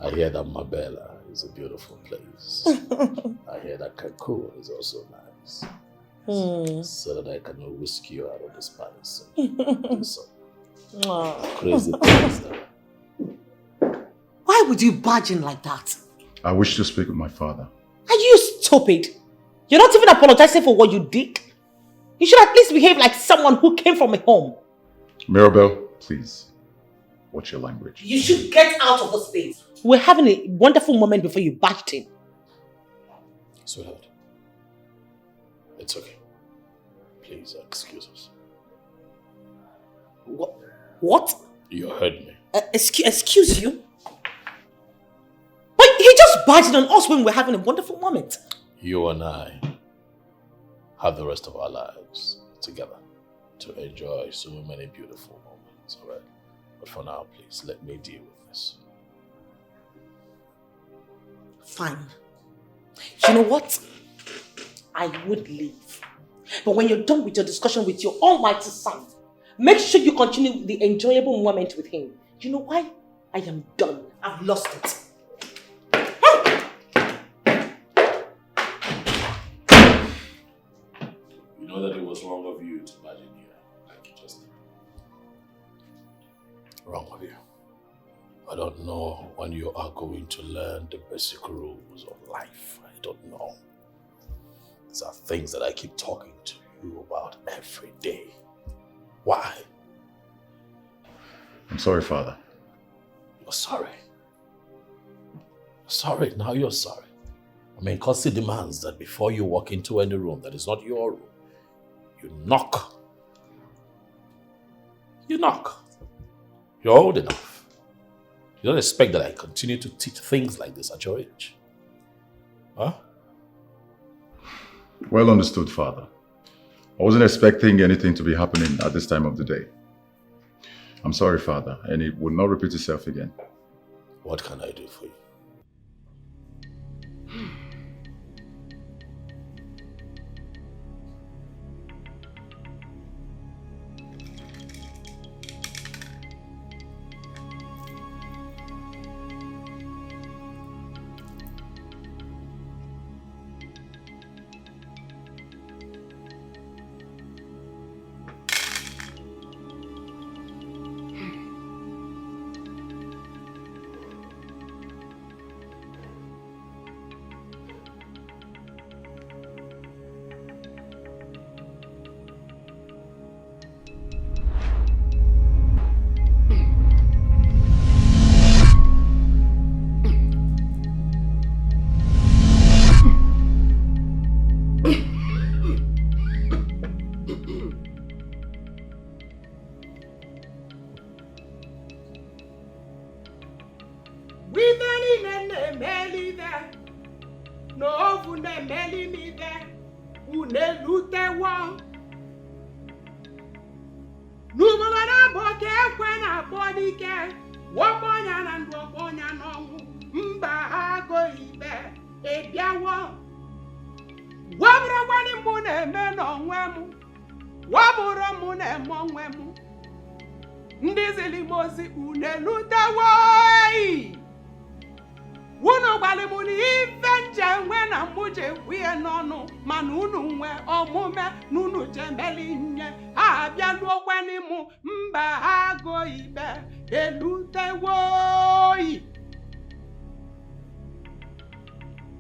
I hear that Mabella is a beautiful place. I hear that Cancun is also nice. So that I can whisk you out of this palace. Do some crazy things there. Why would you barge in like that? I wish to speak with my father. Are you stupid? You're not even apologizing for what you did. You should at least behave like someone who came from a home. Mirabel, please. Watch your language. You should get out of this place. We're having a wonderful moment before you barged in. Sweetheart, it's okay. Please excuse us. What? You heard me. Excuse you? But he just barged on us when we're having a wonderful moment. You and I have the rest of our lives together to enjoy so many beautiful moments, alright? But for now, please, let me deal with this. Fine. You know what? I would leave. But when you're done with your discussion with your almighty son, make sure you continue the enjoyable moment with him. You know why? I am done. I've lost it. You know that it was wrong of you to imagine here, like you just did. Wrong of you. I don't know when you are going to learn the basic rules of life. I don't know. These are things that I keep talking to you about every day. Why? I'm sorry, Father. You're sorry. Sorry, now you're sorry. I mean, Kosi demands that before you walk into any room that is not your room, you knock. You knock. You're old enough. You don't expect that I continue to teach things like this at your age. Huh? Well understood, Father. I wasn't expecting anything to be happening at this time of the day. I'm sorry, Father, and it will not repeat itself again. What can I do for you?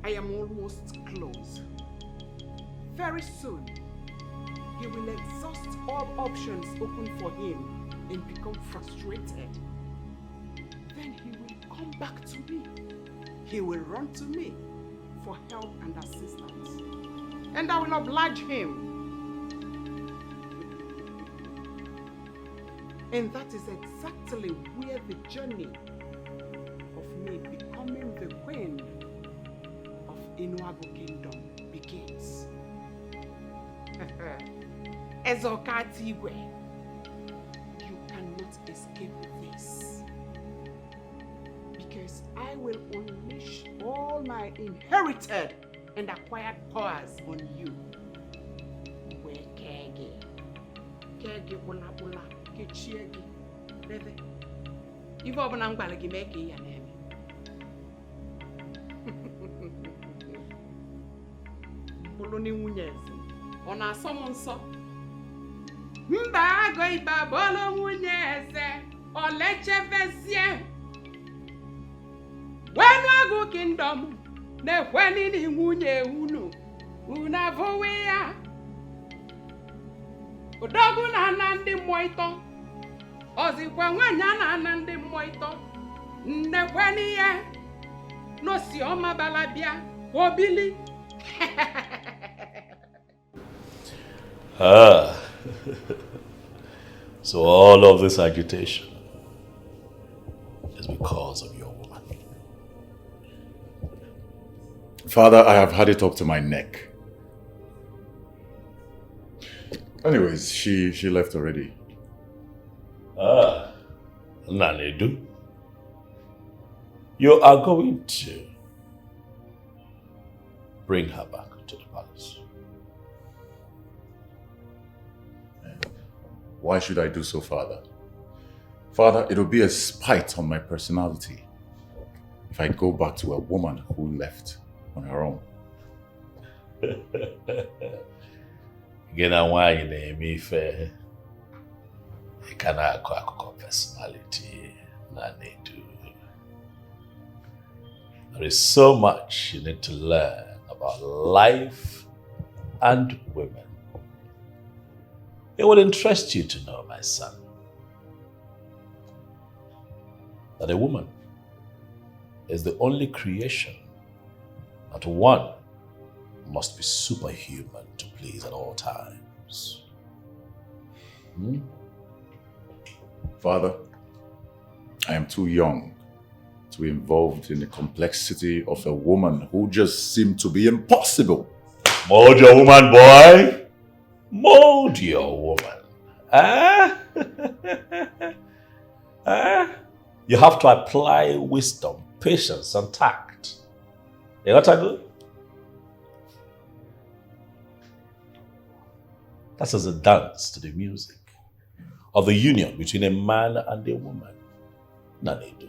I am almost close. Very soon, he will exhaust all options open for him and become frustrated. Then he will come back to me. He will run to me for help and assistance. And I will oblige him. And that is exactly where the journey of me becoming the queen of Inuago Kingdom begins. Ezokatigwe, you cannot escape this. Because I will unleash all my inherited and acquired powers on you. Kege bula bula, kechiegi, bebe. Ivo banang balagi meki ya neme. pụrụ n'inwunye eze ọ na-asọ m nsọ mba agụ ibe bụrụ nwunye eze ọ lechebezie wenu agụ kingdom na-ekweni n'inwunye unu abụwe ya odogwu na-ana ndị mmụọ ịtọ ọzikwa nwanyị a na-ana ndị mmụọ ịtọ nnekweni ya n'osi ọma balabịa obili So all of this agitation is because of your woman. Father, I have had it up to my neck. Anyways, she left already. Nanedu, you are going to bring her back to the palace. Why should I do so, Father? Father, it'll be a spite on my personality if I go back to a woman who left on her own. Again, why you name if you cannot call personality, Nanedu. There is so much you need to learn about life and women. It would interest you to know, my son, that a woman is the only creation that one must be superhuman to please at all times. Father, I am too young to be involved in the complexity of a woman who just seemed to be impossible. Mold your woman, boy. Mold your woman. You have to apply wisdom, patience, and tact. You got to do? That's as a dance to the music of the union between a man and a woman. Nanedu.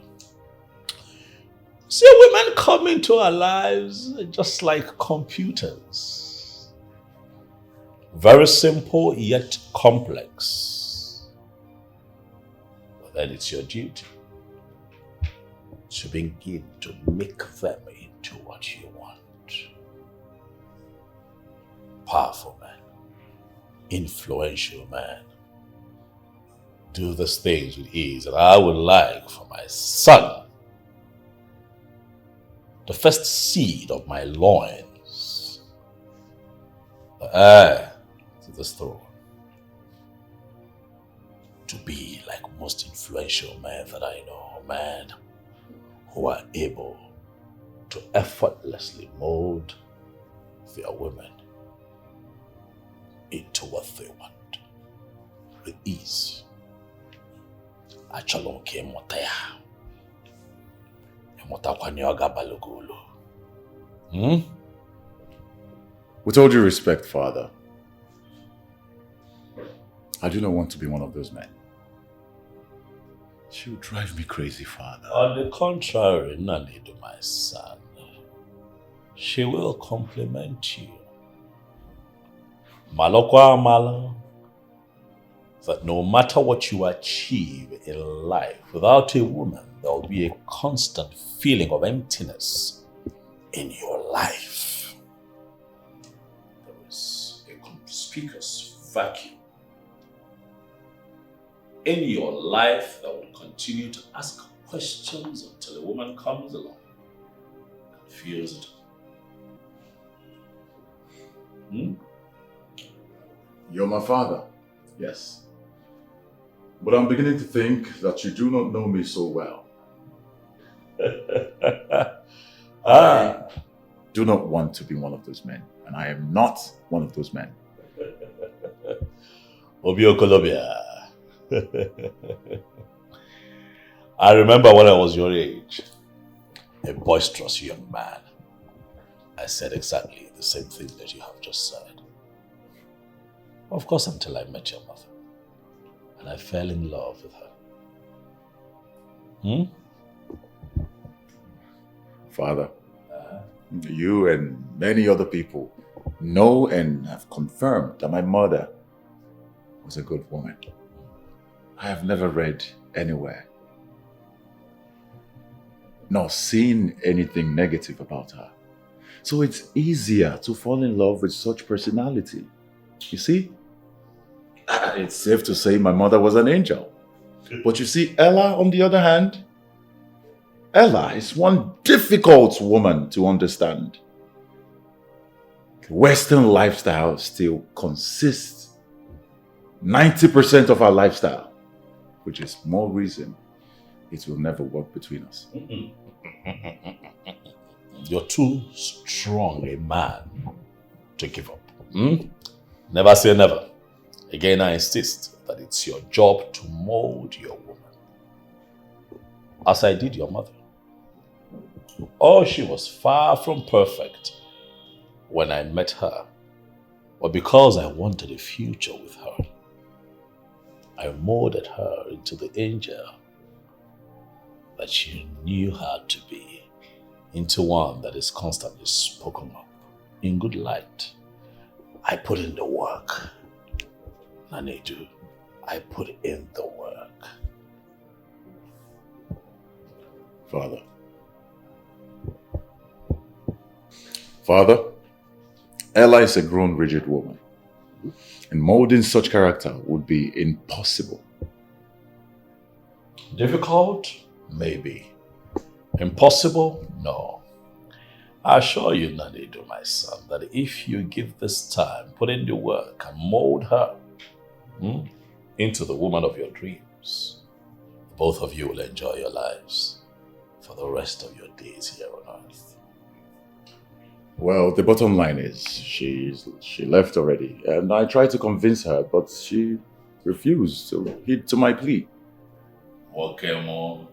See, women come into our lives just like computers. Very simple yet complex. But then it's your duty to begin to make them into what you want. Powerful man, influential man. Do these things with ease, and I would like for my son, the first seed of my loins, the heir to this throne, to be like most influential men that I know, men who are able to effortlessly mold their women into what they want with ease. Achọrọ nke ịmụta ya. Ịmụtakwana ọ ga-abalụgolo. With all due respect, Father, I do not want to be one of those men. She will drive me crazy, Father. On the contrary, Nanedu, my son, she will compliment you. Malokwa Mala, that no matter what you achieve in life, without a woman, there will be a constant feeling of emptiness in your life. There is a conspicuous vacuum in your life that will continue to ask questions until a woman comes along and fills it. You're my father, yes. But I'm beginning to think that you do not know me so well. I do not want to be one of those men, and I am not one of those men. Obiokolobia. I remember when I was your age, a boisterous young man, I said exactly the same thing that you have just said. Of course, until I met your mother, and I fell in love with her. Father, you and many other people know and have confirmed that my mother was a good woman. I have never read anywhere nor seen anything negative about her. So it's easier to fall in love with such personality. You see, it's safe to say my mother was an angel. But you see, Ella, on the other hand, Ella is one difficult woman to understand. The Western lifestyle still consists 90% of our lifestyle, which is more reason it will never work between us. You're too strong a man to give up. Never say never. Again, I insist that it's your job to mold your woman, as I did your mother. Oh, she was far from perfect when I met her, but because I wanted a future with her, I molded her into the angel that she knew her to be, into one that is constantly spoken of in good light. I put in the work. Nanedu, I put in the work. Father, Ella is a grown, rigid woman, and molding such character would be impossible. Difficult? Maybe. Impossible? No. I assure you, Nanedu, my son, that if you give this time, put in the work and mold her into the woman of your dreams, both of you will enjoy your lives for the rest of your days here on earth. Well, the bottom line is she left already, and I tried to convince her, but she refused to heed to my plea. Okay, Mom.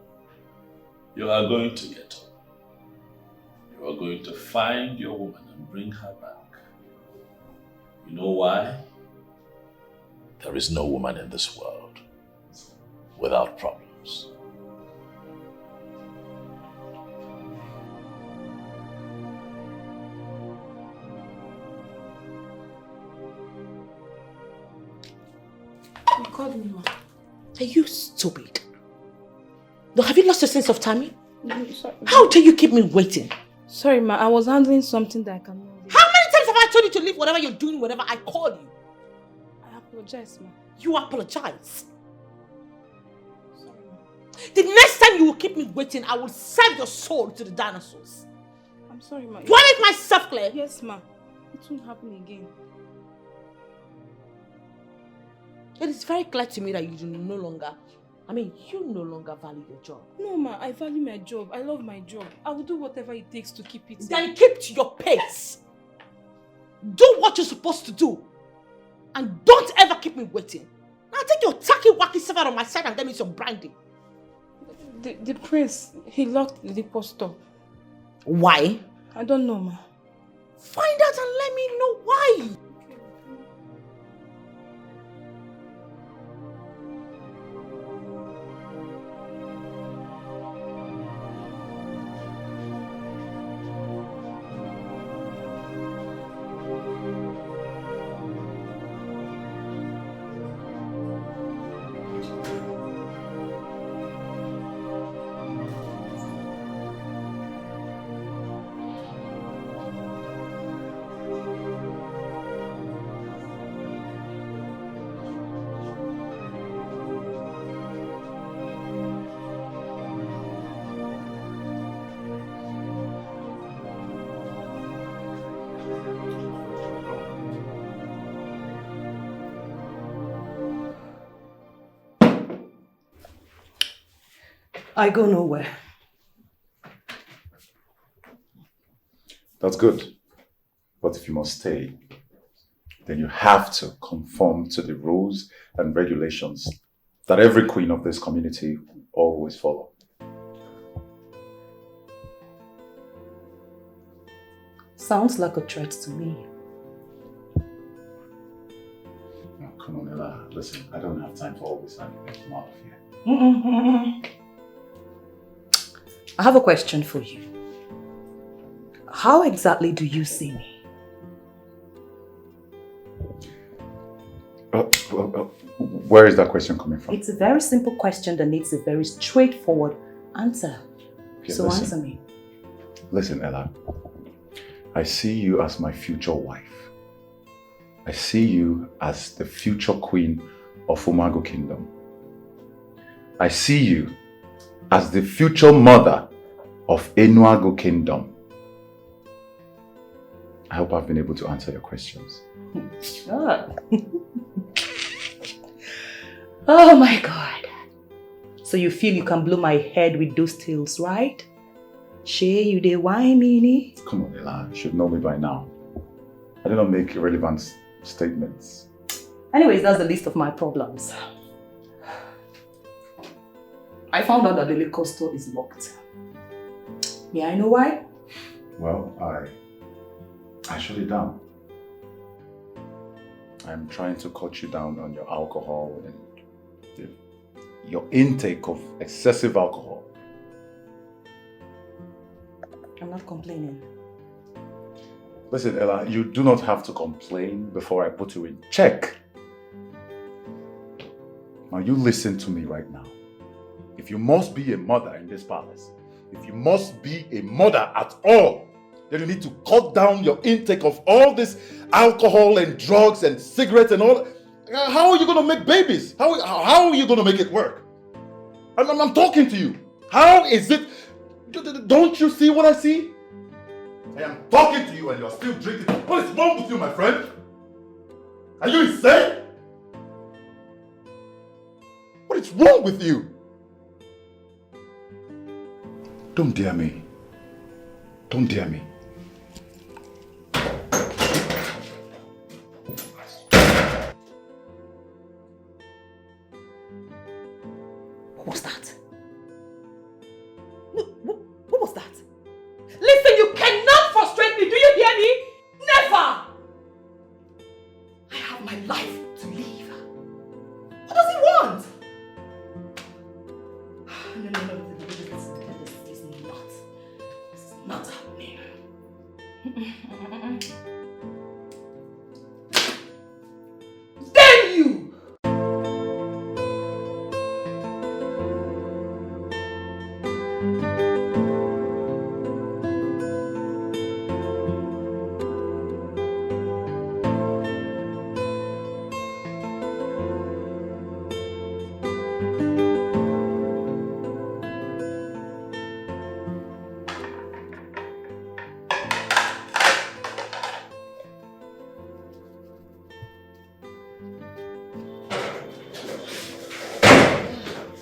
You are going to get her. You are going to find your woman and bring her back. You know why? There is no woman in this world without problems. You called me, Ma. Are you stupid? Have you lost your sense of timing? Sorry. How dare you keep me waiting? Sorry, Ma. I was handling something that I cannot do. How many times have I told you to leave whatever you're doing whenever I call you? I apologize, Ma. You apologize. Sorry, Ma. The next time you will keep me waiting, I will serve your soul to the dinosaurs. I'm sorry, Ma. Do I make myself clear? Yes, Ma. It won't happen again. It is very clear to me that you no longer value your job. No, Ma. I value my job. I love my job. I will do whatever it takes to keep it. Then keep to your pace. Do what you're supposed to do. And don't ever keep me waiting. Now take your tacky wacky stuff out of my side and get me some brandy. The prince, he locked the post store. Why? I don't know, Ma. Find out and let me know why. I go nowhere. That's good. But if you must stay, then you have to conform to the rules and regulations that every queen of this community always follow. Sounds like a threat to me. Oh, come on, Ella. Listen, I don't have time for all this argument. I'm out of here. I have a question for you. How exactly do you see me? Where is that question coming from? It's a very simple question that needs a very straightforward answer. Okay, so listen. answer me. Listen, Ella. I see you as my future wife. I see you as the future queen of Umago Kingdom. I see you as the future mother of Enuago Kingdom. I hope I've been able to answer your questions. Sure. Oh my God. So you feel you can blow my head with those tales, right? Shay, you dey whine me? Come on, Ella. You should know me by now. I do not make irrelevant statements. Anyways, that's the list of my problems. I found out that the liquor store is locked. May I know why? Well, I shut it down. I'm trying to cut you down on your alcohol and your intake of excessive alcohol. I'm not complaining. Listen, Ella, you do not have to complain before I put you in check. Now you listen to me right now. If you must be a mother in this palace, if you must be a mother at all, then you need to cut down your intake of all this alcohol and drugs and cigarettes and all. How are you going to make babies? How are you going to make it work? I'm talking to you. How is it? Don't you see what I see? I am talking to you and you're still drinking. What is wrong with you, my friend? Are you insane? What is wrong with you? Don't dare me. Don't dare me. What was that? What was that? Listen, you cannot frustrate me. Do you hear me? Never! I have my life to live. What does he want? No. This is not happening. Damn you!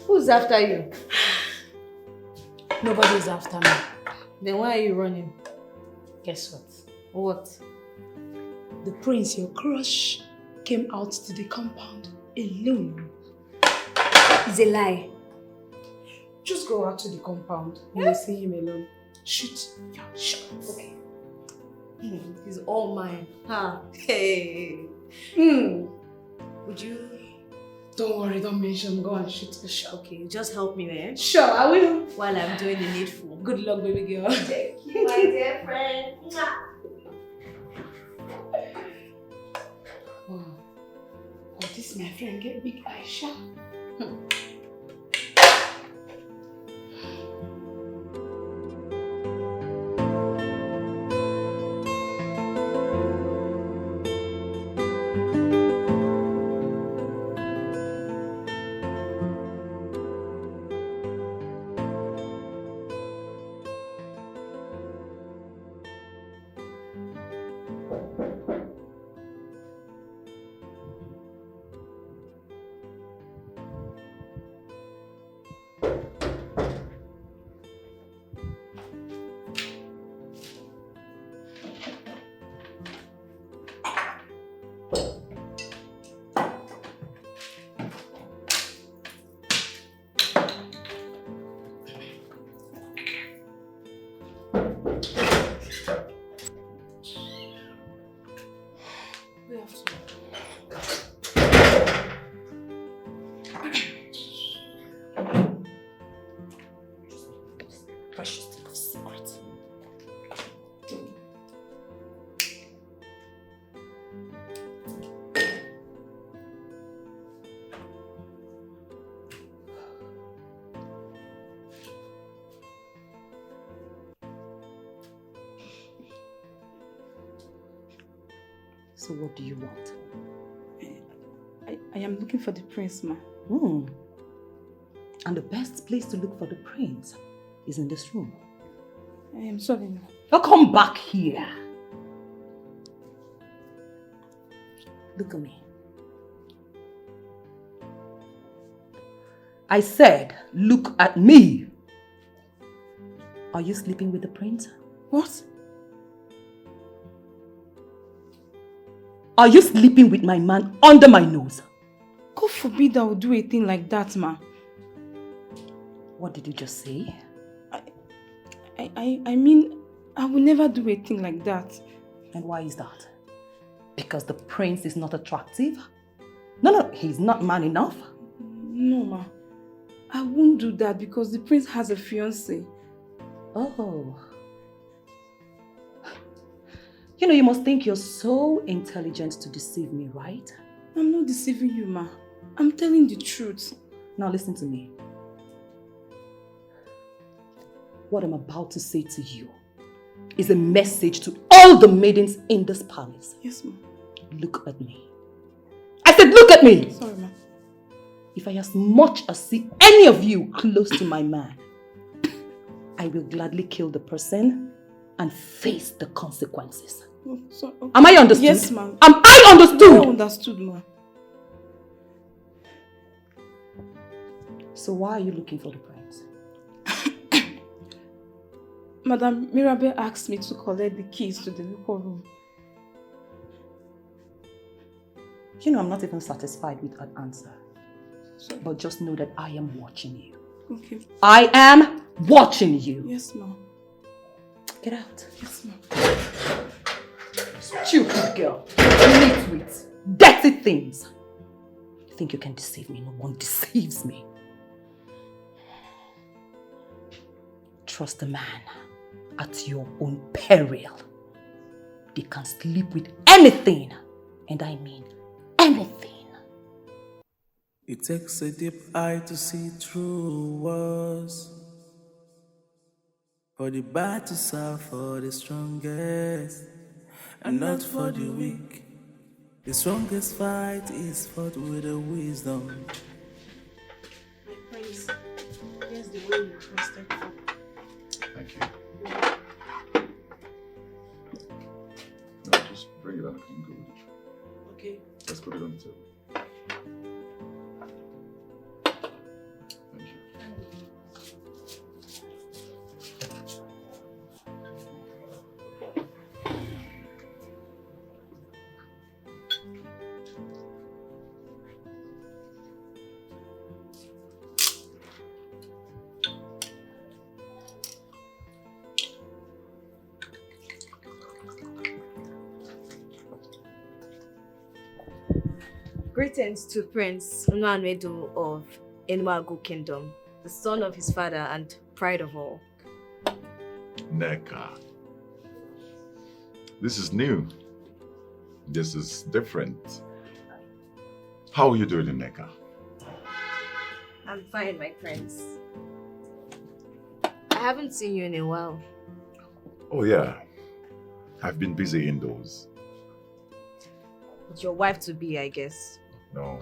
Who's after you? Nobody's after me. Then why are you running? Guess what? What? The prince, your crush, came out to the compound alone. It's a lie. Just go out to the compound. You will see him alone. Shoot your shot. Okay. He's all mine. Huh? Hey. Would you? Don't worry, don't mention. Go and shoot the shot. Okay, just help me there. Sure, I will. While I'm doing the needful. Good luck, baby girl. Thank you, my dear friend. Oh, this my friend get big Aisha. So what do you want? I am looking for the prince, ma. And the best place to look for the prince is in this room. I am sorry, ma. Now come back here. Look at me. I said, look at me. Are you sleeping with the prince? What? Are you sleeping with my man under my nose? God forbid I would do a thing like that, ma. What did you just say? I mean, I will never do a thing like that. And why is that? Because the prince is not attractive? No, he's not man enough. No, ma. I won't do that because the prince has a fiancé. Oh. You know, you must think you're so intelligent to deceive me, right? I'm not deceiving you, ma. I'm telling the truth. Now listen to me. What I'm about to say to you is a message to all the maidens in this palace. Yes, ma. Look at me. I said look at me! Sorry, ma. If I as much as see any of you close to my man, I will gladly kill the person and face the consequences. Oh, sorry. Okay. Am I understood? Yes, ma'am. Am I understood? I understood, ma. So why are you looking for the prince? Madam Mirabel asked me to collect the keys to the liquor room. You know, I'm not even satisfied with that answer. Sorry. But just know that I am watching you. Okay. I am watching you. Yes, ma'am. Get out. Yes, ma'am. Stupid girl. Nitwit. Dirty things. You think you can deceive me? No one deceives me. Trust a man at your own peril. They can sleep with anything. And I mean anything. It takes a deep eye to see through walls. For the battles are for the strongest, and not for the weak. The strongest fight is fought with the wisdom. My prince, here's the way you requested for. Thank you. No, just bring it out and go with it. Okay. Let's put it on the table. Thank you. Greetings to Prince Nollywood of Enugu Kingdom, the son of his father and pride of all. Neka. This is new. This is different. How are you doing, Neka? I'm fine, my prince. I haven't seen you in a while. Oh yeah. I've been busy indoors. With your wife-to-be, I guess. No.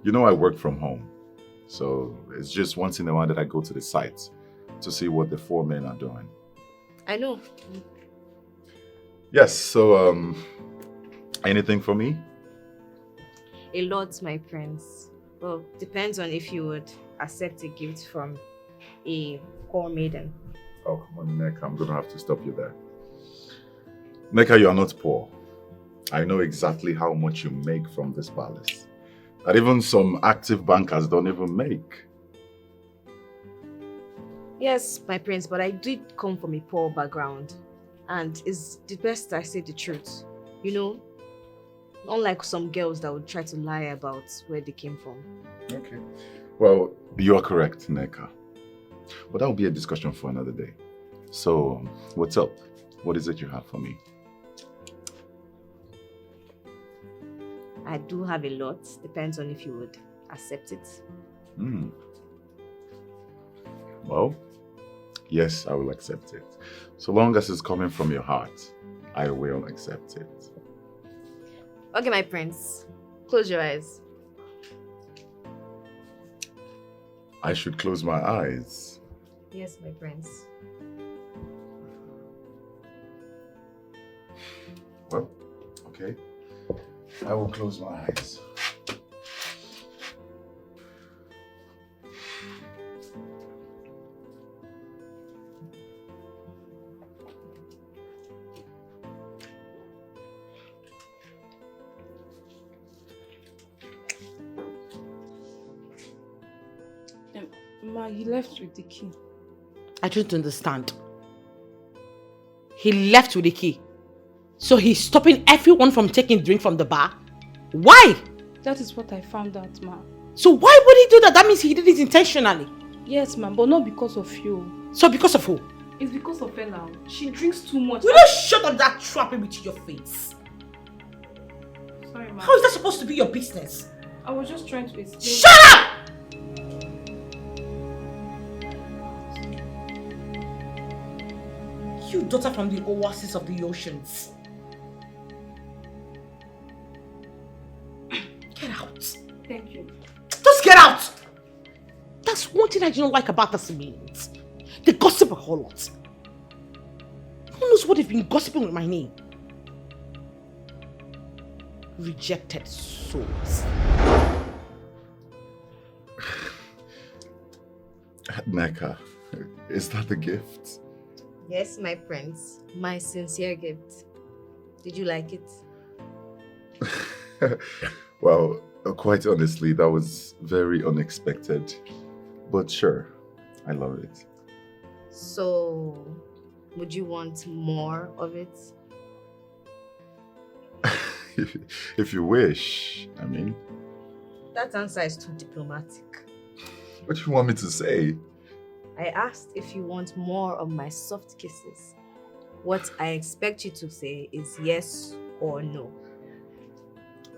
You know I work from home. So it's just once in a while that I go to the site to see what the four men are doing. I know. Yes, so anything for me? A lot, my prince. Well, depends on if you would accept a gift from a poor maiden. Oh, come on, Neka, I'm gonna have to stop you there. Neka, you are not poor. I know exactly how much you make from this palace. That even some active bankers don't even make. Yes, my prince, but I did come from a poor background. And it's the best I say the truth. You know, unlike some girls that would try to lie about where they came from. Okay. Well, you are correct, Neka. But that will be a discussion for another day. So, what's up? What is it you have for me? I do have a lot. Depends on if you would accept it. Well, yes, I will accept it. So long as it's coming from your heart. I will accept it. Okay, my prince. Close your eyes. I should close my eyes. Yes, my prince. Well, okay. I will close my eyes. Ma, he left with the key. I don't understand. He left with the key. So he's stopping everyone from taking drink from the bar? Why? That is what I found out, ma. So why would he do that? That means he did it intentionally. Yes, ma, but not because of you. So because of who? It's because of Ella. She drinks too much. Will you shut up that trap with your face? Sorry, ma. How is that supposed to be your business? I was just trying to explain. Shut up! You daughter from the oasis of the oceans. Get out. Thank you. Just get out! That's one thing I don't like about this meetings. They gossip a whole lot. Who knows what they've been gossiping with my name? Rejected souls. Neka, is that a gift? Yes, my prince. My sincere gift. Did you like it? Well, quite honestly, that was very unexpected. But sure, I love it. So, would you want more of it? If you wish, I mean. That answer is too diplomatic. What do you want me to say? I asked if you want more of my soft kisses. What I expect you to say is yes or no.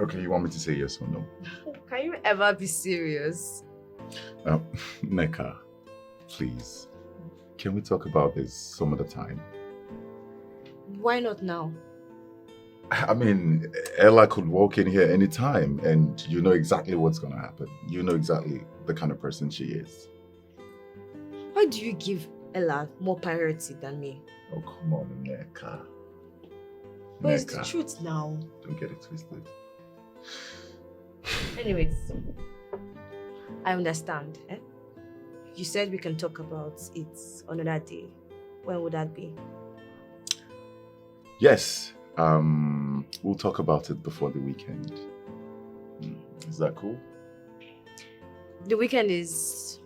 Okay, you want me to say yes or no? Can you ever be serious? Neka, please. Can we talk about this some other time? Why not now? I mean, Ella could walk in here anytime and you know exactly what's going to happen. You know exactly the kind of person she is. Why do you give Ella more priority than me? Oh, come on, Neka. But it's the truth now. Don't get it twisted. Anyways, I understand. You said we can talk about it another day. When would that be? Yes. We'll talk about it before the weekend. Is that cool? The weekend is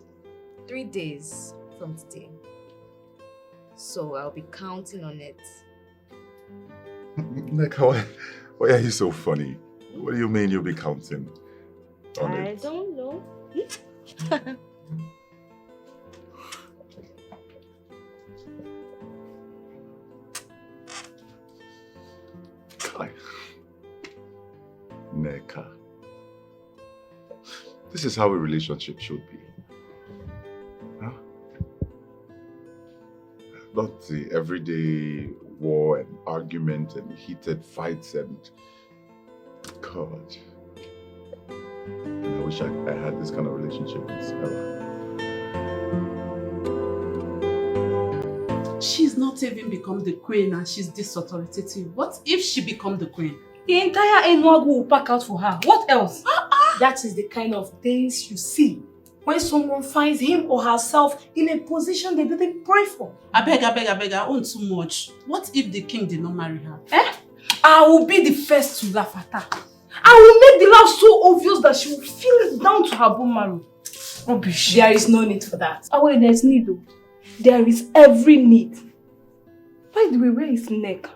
3 days from today. So I'll be counting on it. Neka, why are you so funny? What do you mean you'll be counting on it? I don't know. Neka. This is how a relationship should be. Huh? Not the everyday war and argument and heated fights and... God. And I wish I had this kind of relationship with Stella. She's not even become the queen and she's this authoritative. What if she become the queen? The entire Enuagu will pack out for her. What else? That is the kind of things you see when someone finds him or herself in a position they didn't pray for. I beg, I own too much. What if the king did not marry her? I will be the first to laugh at her. I will make the love so obvious that she will feel it down to her bone marrow. Rubbish. There is no need for that. Oh wait, there is need though. There is every need. By the way, where is Neka?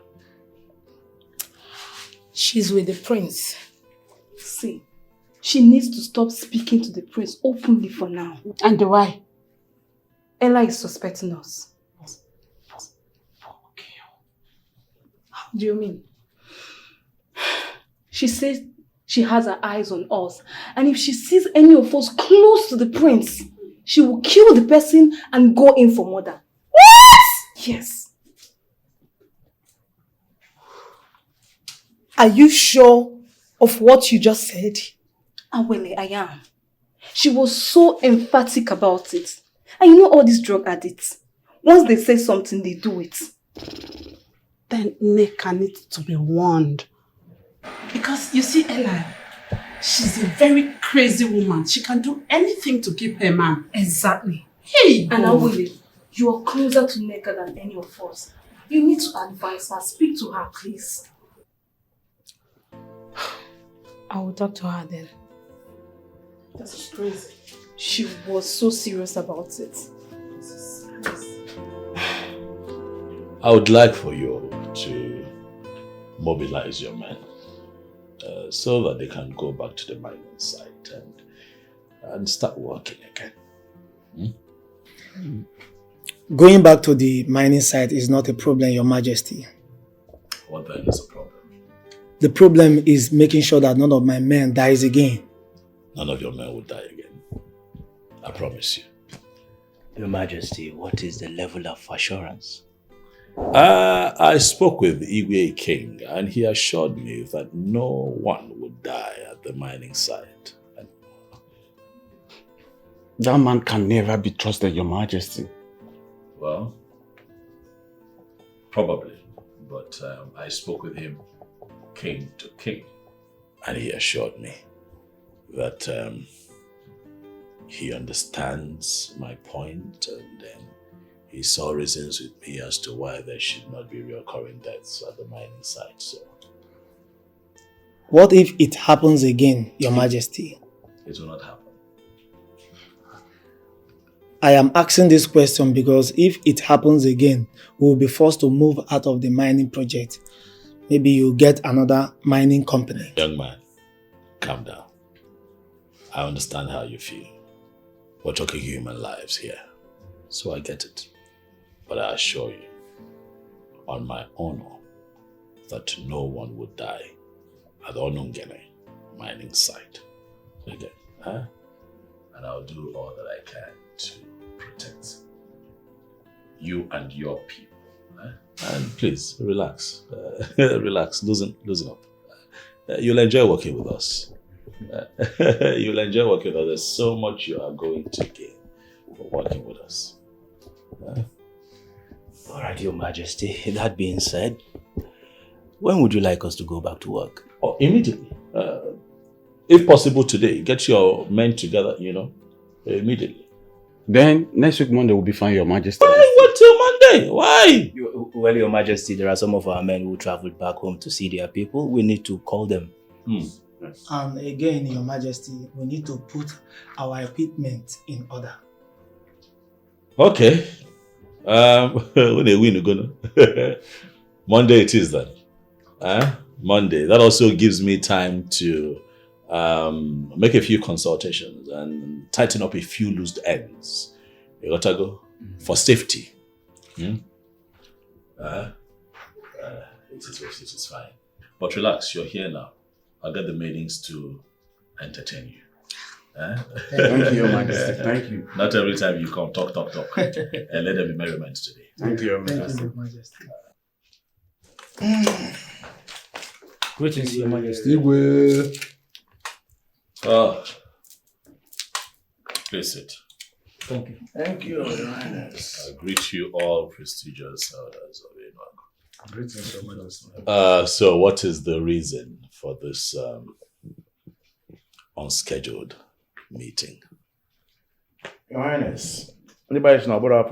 She's with the prince. See, she needs to stop speaking to the prince openly for now. And why? Ella is suspecting us. Okay. How do you mean? She says she has her eyes on us. And if she sees any of us close to the prince, she will kill the person and go in for murder. What? Yes. Are you sure of what you just said? Awele, I am. She was so emphatic about it. And you know all these drug addicts, once they say something, they do it. Then Nneka needs to be warned. Because you see, Ella, she's a very crazy woman. She can do anything to keep her man. Exactly. Hey, And Awele, you are closer to Nneka than any of us. You need to advise her. Speak to her, please. I will talk to her then. That's crazy. She was so serious about it. I would like for you to mobilize your men so that they can go back to the mining site and start working again. Going back to the mining site is not a problem, Your Majesty. What then is the problem? The problem is making sure that none of my men dies again. None of your men will die again. I promise you. Your Majesty, what is the level of assurance? I spoke with Igwe King and he assured me that no one would die at the mining site. That man can never be trusted, Your Majesty. Well, probably, but I spoke with him king to king and he assured me that he understands my point and he saw reasons with me as to why there should not be recurring deaths at the mining site. So, what if it happens again, Your Majesty? it will not happen. I am asking this question because if it happens again, we will be forced to move out of the mining project. Maybe you'll get another mining company. Young man, calm down. I understand how you feel. We're talking human lives here, so I get it. But I assure you, on my honor, that no one would die at the Onungene mining site. Again, huh? And I'll do all that I can to protect you and your people. Huh? And please, relax. Relax, loosen up. You'll enjoy working with us. You'll enjoy working with us. There's so much you are going to gain for working with us. All right, Your Majesty. That being said, when would you like us to go back to work? Oh, immediately. If possible today. Get your men together, immediately. Then next week Monday will be fine, Your Majesty. Why wait till Monday? Why? Well, Your Majesty, there are some of our men who traveled back home to see their people. We need to call them. And again, Your Majesty, we need to put our equipment in order. Okay. When they win, gonna Monday it is then. Monday. That also gives me time to make a few consultations and tighten up a few loose ends. You gotta go for safety. It is fine. But relax, you're here now. I'll get the maidens to entertain you. Thank you, Your Majesty. Thank you. Not every time you come, talk. And let there be merriment today. Thank you, Your Majesty. Thank you, Your Majesty. Greetings, Your Majesty. Please sit. Thank you. Thank you, Your Highness. I greet you all prestigious elders of Enugu. Greetings, Your Majesty. So what is the reason for this unscheduled meeting? Your Highness, anybody know about our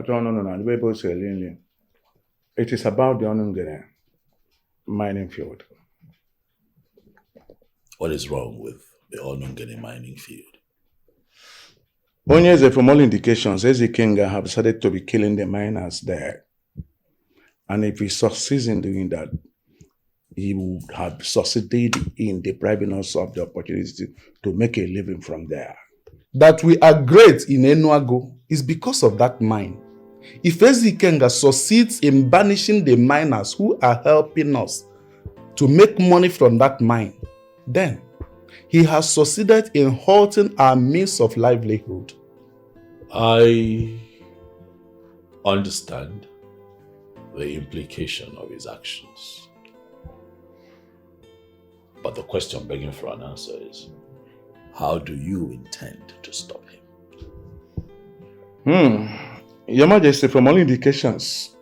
it is about the Onungere mining field. What is wrong with the Onungene mining field? Onyeze, from all indications, Ezekinga have decided to be killing the miners there. And if he succeeds in doing that, he would have succeeded in depriving us of the opportunity to make a living from there. That we are great in Enuago is because of that mine. If Ezekenga succeeds in banishing the miners who are helping us to make money from that mine, then he has succeeded in halting our means of livelihood. I understand the implication of his actions. But the question begging for an answer is, how do you intend to stop him? Your Majesty, from all indications,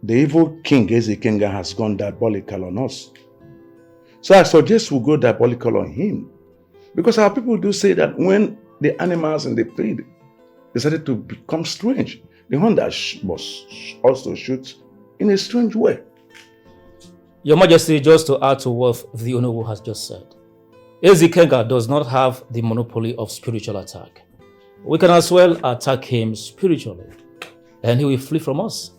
the evil king Ezekiel has gone diabolical on us. So I suggest we go diabolical on him. Because our people do say that when the animals in the pit decided to become strange, the one that was also shoots in a strange way. Your Majesty, just to add to what the Honorable has just said, Ezekiel does not have the monopoly of spiritual attack. We can as well attack him spiritually, and he will flee from us.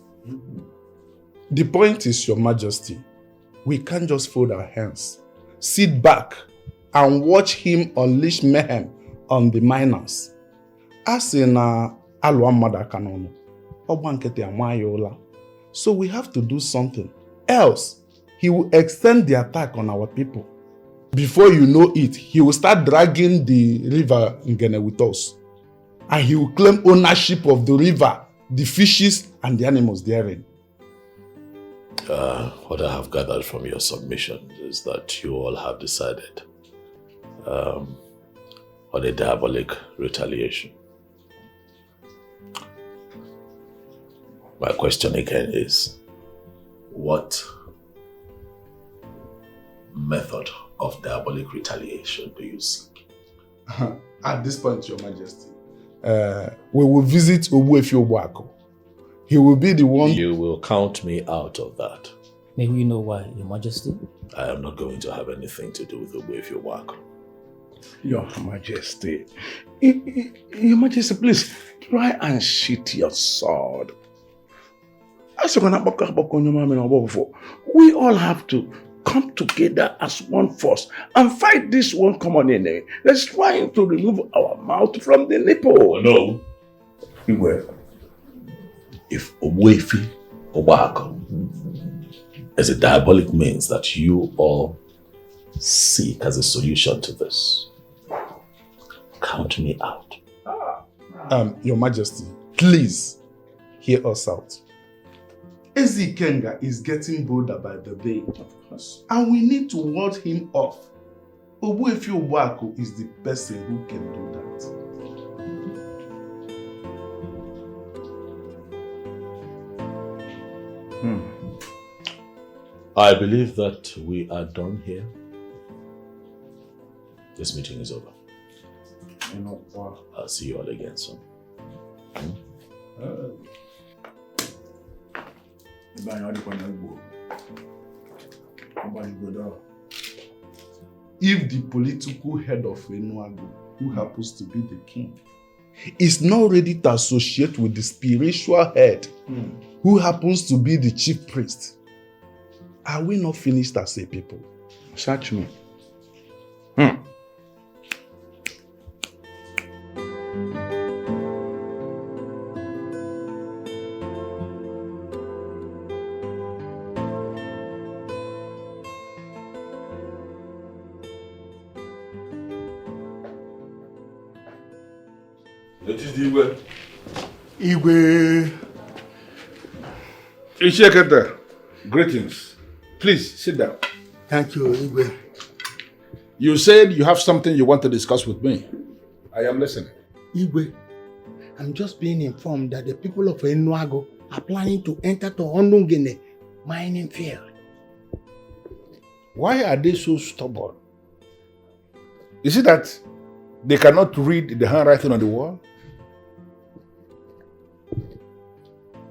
The point is, Your Majesty, we can't just fold our hands, sit back, and watch him unleash mayhem on the miners. As in Aluamada Kanono, so we have to do something. Else, he will extend the attack on our people. Before you know it, he will start dragging the river Ngene with us. And he will claim ownership of the river, the fishes, and the animals therein. What I have gathered from your submission is that you all have decided on a diabolic retaliation. My question again is, what method of diabolic retaliation do you seek? At this point, Your Majesty, we will visit Ogbuefi Ogbuako. He will be the one... You will count me out of that. May we know why, Your Majesty? I am not going to have anything to do with Ogbuefi Ogbuako. Your Majesty, Your Majesty, please try and sheath your sword. We all have to come together as one force and fight this one common enemy that's trying to remove our mouth from the nipple. No. If Ogbuefi Ogbuako is a diabolic means that you all seek as a solution to this, count me out. Your Majesty, please hear us out. Ezekiel is getting bolder by the day. Of course. And we need to ward him off. Ogbuefi Ogbuako is the person who can do that. I believe that we are done here. This meeting is over. I'll see you all again soon. If the political head of Enuago, who happens to be the king, is not ready to associate with the spiritual head, who happens to be the chief priest, are we not finished as a people? Search me. Igwe. Ishekete, greetings. Please sit down. Thank you, Igwe. You said you have something you want to discuss with me. I am listening. Igwe, I'm just being informed that the people of Enuago are planning to enter to Ondungene mining field. Why are they so stubborn? Is it that they cannot read the handwriting on the wall?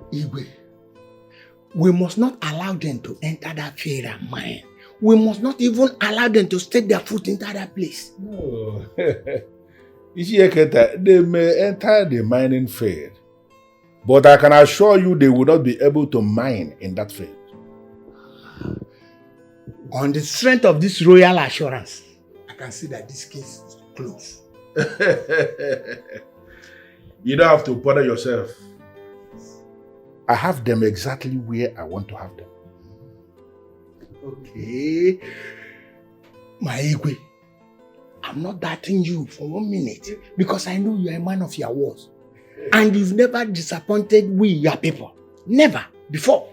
Igwe, we must not allow them to enter that field and mine. We must not even allow them to step their foot into that place. No. They may enter the mining field, but I can assure you they will not be able to mine in that field. On the strength of this royal assurance, I can see that this case is closed. You don't have to bother yourself. I have them exactly where I want to have them. Okay. My Igwe, I'm not doubting you for 1 minute because I know you're a man of your words. And you've never disappointed we, your people. Never before.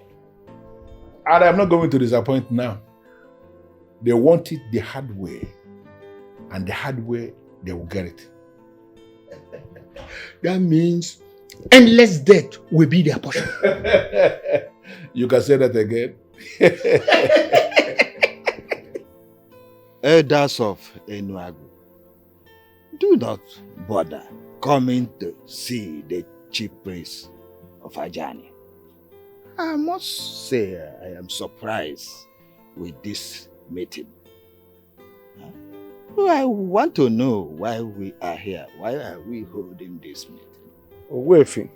And I'm not going to disappoint now. They want it the hard way. And the hard way, they will get it. That means endless death will be their portion. You can say that again. Elders of Enuagu, do not bother coming to see the chief priest of Ajani. I must say I am surprised with this meeting. I want to know why we are here. Why are we holding this meeting? Wefi,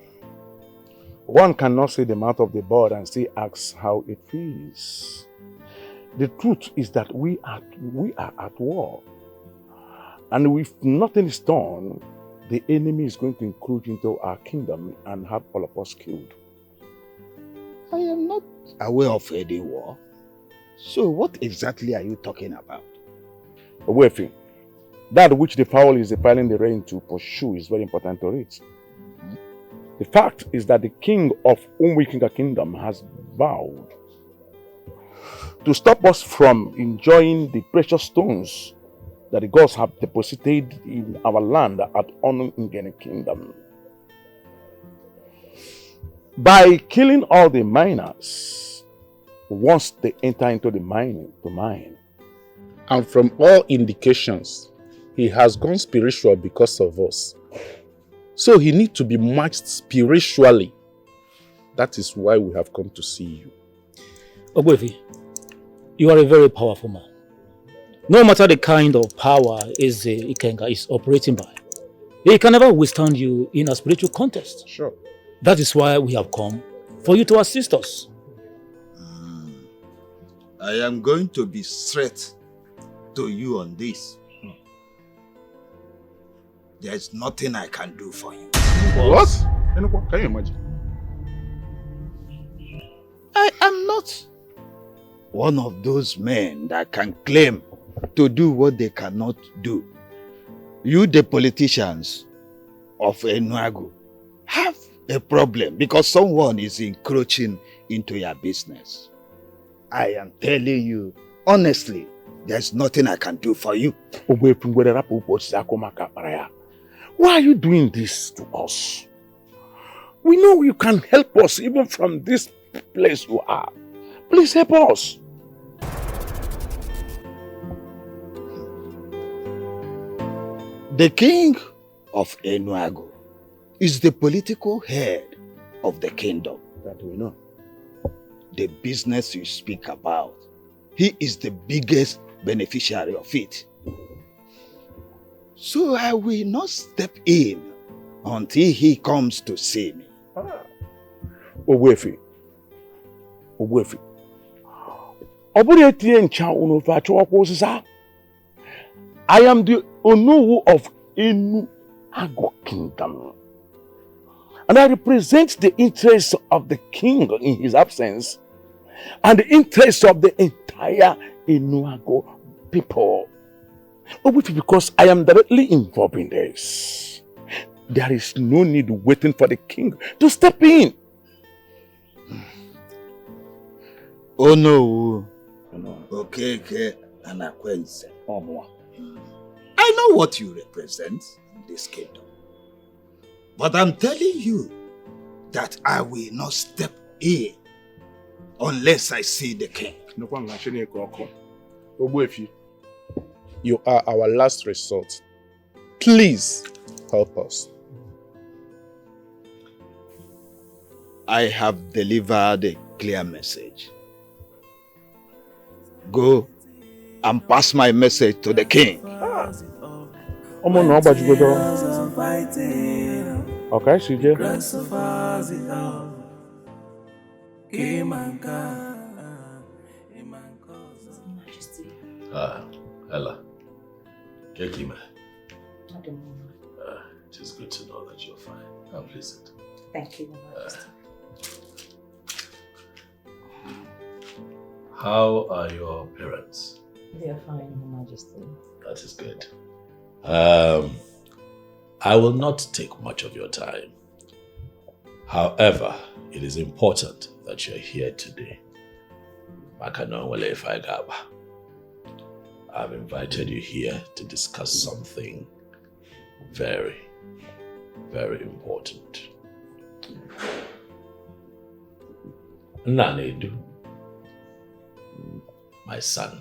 one cannot see the mouth of the bird and still ask how it feels. The truth is that we are at war. And if nothing is done, the enemy is going to encroach into our kingdom and have all of us killed. I am not aware of any war. So what exactly are you talking about? Wefi, that which the fowl is defiling the rain to pursue is very important to read. The fact is that the king of Umwikinga kingdom has vowed to stop us from enjoying the precious stones that the gods have deposited in our land at Onungene kingdom. By killing all the miners once they enter into the mine to mine. And from all indications, he has gone spiritual because of us. So he needs to be matched spiritually. That is why we have come to see you. Ogwefi, you are a very powerful man. No matter the kind of power Ikenga is operating by, he can never withstand you in a spiritual contest. Sure. That is why we have come for you to assist us. I am going to be straight to you on this. There is nothing I can do for you. What? Can you imagine? I am not one of those men that can claim to do what they cannot do. You, the politicians of Enuagu, have a problem because someone is encroaching into your business. I am telling you, honestly, there's nothing I can do for you. Why are you doing this to us? We know you can help us even from this place you are. Please help us. The king of Enuagu is the political head of the kingdom. That we know. The business you speak about, he is the biggest beneficiary of it. So I will not step in until he comes to see me. Ogwefi. I am the Onowu of Enuagu kingdom. And I represent the interests of the king in his absence and the interests of the entire Enuagu people. Because I am directly involved in this. There is no need waiting for the king to step in. Oh no. Okay, and Akwense. I know what you represent in this kingdom. But I'm telling you that I will not step in unless I see the king. You are our last resort. Please help us. I have delivered a clear message. Go and pass my message to the king. Okay, CJ. Ella. Kekima. It is good to know that you're fine. I'm pleased. Thank you, Your Majesty. How are your parents? They are fine, Your Majesty. That is good. I will not take much of your time. However, it is important that you're here today. I've invited you here to discuss something very, very important. Nanedu, my son,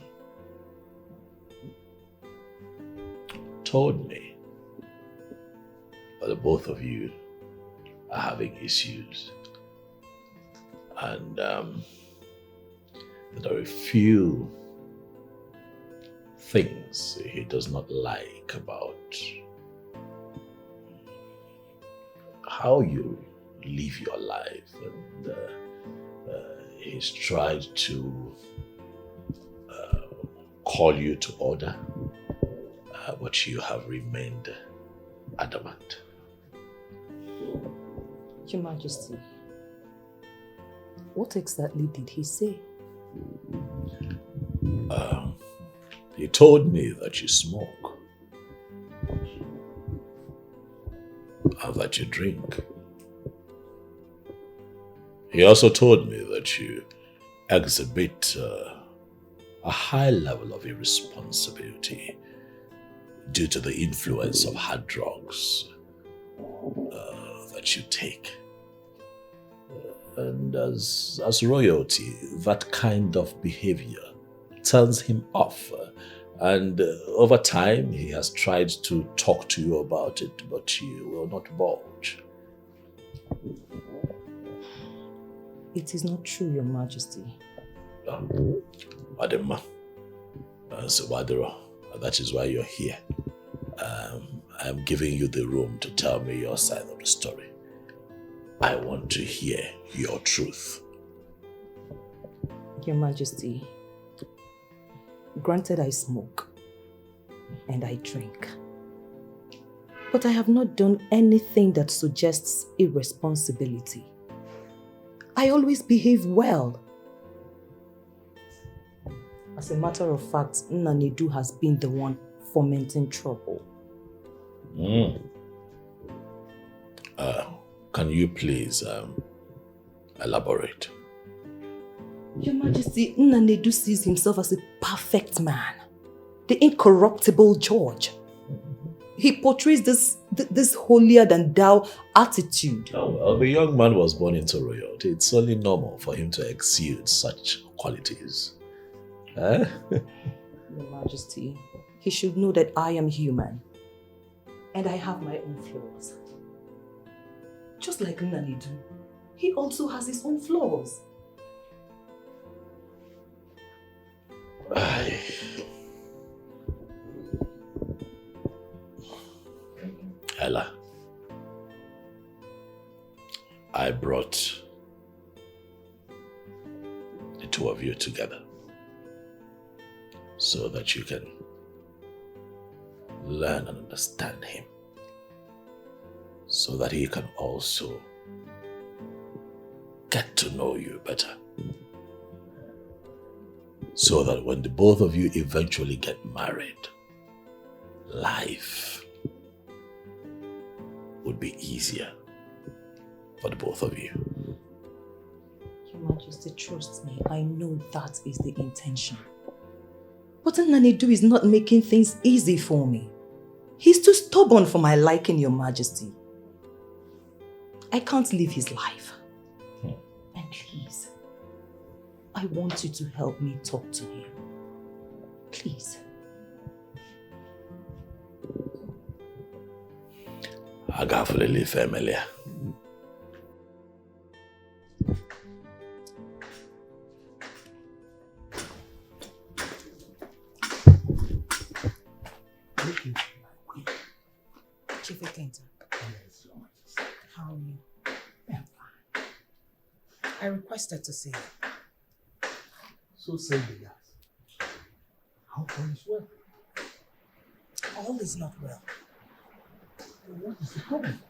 told me that the both of you are having issues, and that there are a few things he does not like about how you live your life, and he's tried to call you to order, but you have remained adamant. Your Majesty, what exactly did he say? He told me that you smoke and that you drink. He also told me that you exhibit a high level of irresponsibility due to the influence of hard drugs that you take. And as royalty, that kind of behavior turns him off. And over time, he has tried to talk to you about it, but you will not budge. It is not true, Your Majesty. Madam, Wadro, that is why you're here. I'm giving you the room to tell me your side of the story. I want to hear your truth. Your Majesty, granted I smoke and I drink, but I have not done anything that suggests irresponsibility. I always behave well. As a matter of fact, Nanedu has been the one fomenting trouble. Can you please elaborate? Your Majesty, Nanedu sees himself as a perfect man, the incorruptible George. He portrays this holier-than-thou attitude. Oh, well, the young man was born into royalty. It's only normal for him to exude such qualities. Your Majesty, he should know that I am human, and I have my own flaws. Just like Nanedu, he also has his own flaws. Ella, I brought the two of you together so that you can learn and understand him, so that he can also get to know you better, so that when the both of you eventually get married, life would be easier for the both of you. Your Majesty, trust me, I know that is the intention. But Nanedu is not making things easy for me. He's too stubborn for my liking, Your Majesty. I can't live his life. And please, I want you to help me talk to him. Please. Agafulele family. Chief Clinton. How are you? I'm fine. I requested to see you. So say the yes. How all is well? All is not well. What is the problem?